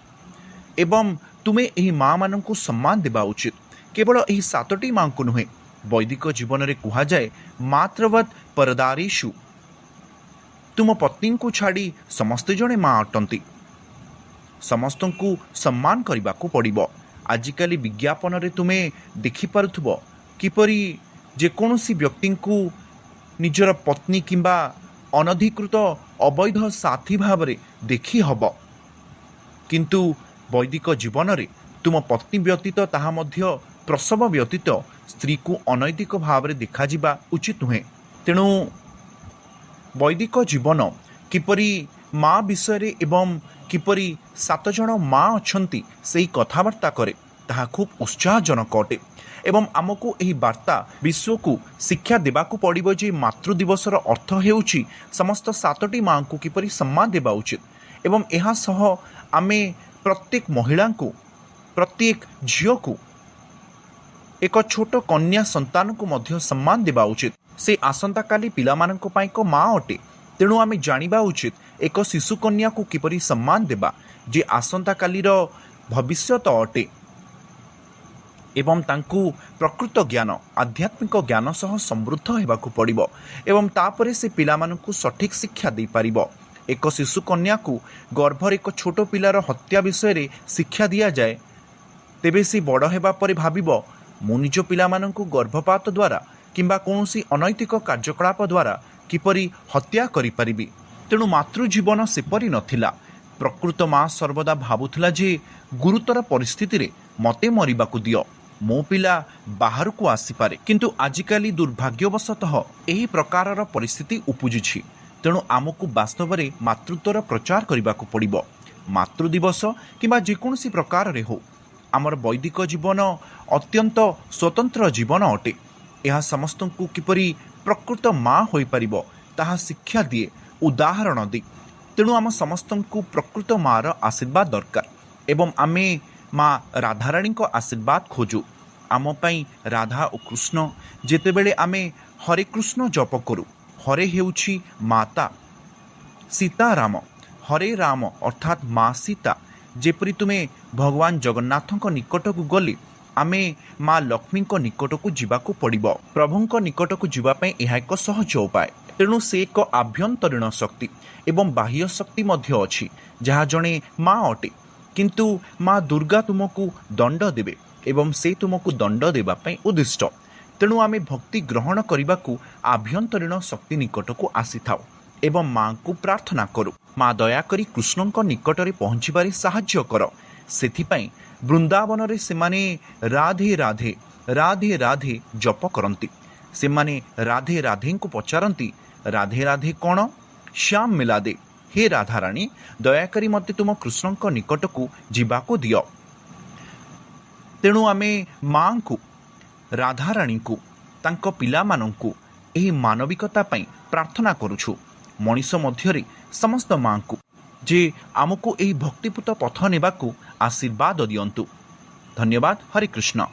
एवं तुमे एही माँ माननकु सम्मान देबा उचित। केवल एही 7टी माँ को नुहे, वैदिक जीवन रे कुहा जाए मात्रवत परदारीषु। तुम पत्नी को छाड़ी समस्ते जणे माँ अटंती। समस्तंकु सम्मान करने को पड़िबो। आजिकाली विज्ञापन रे तुमे देखि पारुथबो किपरि जेकोसी व्यक्ति को निजर पत्नी किंबा अनधिकृत अवैध साथी भाव में देखि हब, किंतु वैदिक जीवन रे तुम पत्नी व्यतीत ताहा मध्य प्रसव व्यतीत स्त्री को अनैतिक भाव में देखा जिबा उचित नुहे। तेणु वैदिक जीवन किपरि माँ विषय एवं किपरि 7 जण माँ अछंती सेही कथावार्ता करे ताहा खूब उत्साहजनक अटे। एवं आमको एही वार्ता विश्व को शिक्षा देबाकू पड़िबो जे मातृ दिवसर अर्थ हेउची समस्त 7टी माँ को किपरि सम्मान देबा उचित। एवं एहा सह आमे प्रत्येक महिला को, प्रत्येक झियो को, एक छोट कन्या संतान को मध्य सम्मान देबा उचित। से आसंता काली पिला मानक पाई को माँ अटे। तेणु आमे जानिबा उचित एक शिशु कन्या को किपरि सम्मान देबा जे आसंता कालीर भविष्यत अटे एवं तांकु प्रकृत ज्ञान, आध्यात्मिक ज्ञान सह समृद्ध हेबाकू पड़िबो एवं तापरे से पिला मानकु सठिक शिक्षा दे पारिबो। एक शिशु कन्या को गर्भर एक छोट पिलार हत्या विषय रे शिक्षा दिया जाए, तेबे से बड़ हेबा परे भाबिबो मु निज पिला मानकु गर्भपात द्वारा किंबा कोनोसी अनैतिक कार्यकलाप द्वारा किपरि हत्या करि परिबी। तेणु मातृजीवन सेपरि नथिला। प्रकृत माँ सर्वदा भावुथिला जे गुरुतर परिस्थिति रे मते मरिबाकू दियो, मो पिला बाहर को आसीपारे। किंतु आजिकाली दुर्भाग्यवशतः एही प्रकारर परिस्थिति उपुजिछि। तेणु आमको वास्तव में मातृत्वर प्रचार करने पड़िबो। मातृ दिवस किंबा जेकोसी प्रकार रे हो, आमर वैदिक जीवन अत्यंत स्वतंत्र जीवन अटे। यह समस्त को किपरि प्रकृत माँ होई परिबो ताहा शिक्षा दिए, उदाहरण दे। तेणु आम समस्त को प्रकृत माँ र आशीर्वाद दरकार एवं आमे माँ राधाराणी को आशीर्वाद खोजु। आम पई राधा और कृष्ण जेतेबेले आमे हरे कृष्ण जप करू, हरे हेउछि माता सीता राम, हरे राम अर्थात माँ सीता। जेपरि तुमे भगवान जगन्नाथ निकट को गले आमे माँ लक्ष्मी निकट को जीवाकू पड़िबो। प्रभुଙ୍କ निकट को जीवाई यह एक सहज उपाय। तेणु से एक आभ्यंतरीण शक्ति एवं बाह्य शक्ति मध्य अछि जहाँ जड़े माँ अटे। किंतु माँ दुर्गा तुमको दंड देवे एवं से तुमको दंड देवाई उद्दिष्ट। तेणु आमे भक्ति ग्रहण करने को आभ्यंतरीण शक्ति निकट को आसी थाउ एवं माँ को प्रार्थना करू, माँ दयाकरी कृष्ण निकट में पहुँचबारे साहाय्य कर। सेथिपाई वृंदावन रे सेमाने राधे राधे राधे राधे जप करती। सेमाने राधे राधे को पचारती, राधे राधे कौन? श्याम मिला दे, हे राधाराणी दयाकरी मते तुम कृष्ण निकट को जीवाको दियो। तेणु आमे माँ को, राधाराणी को, तांको पिला मानंकु एही मानविकता पई प्रार्थना करुछु। मनीष मध्यरे समस्त माँ को जे आमको एही भक्तिपूत पथ नेबाकू आशीर्वाद दियंतु। धन्यवाद। हरे कृष्ण।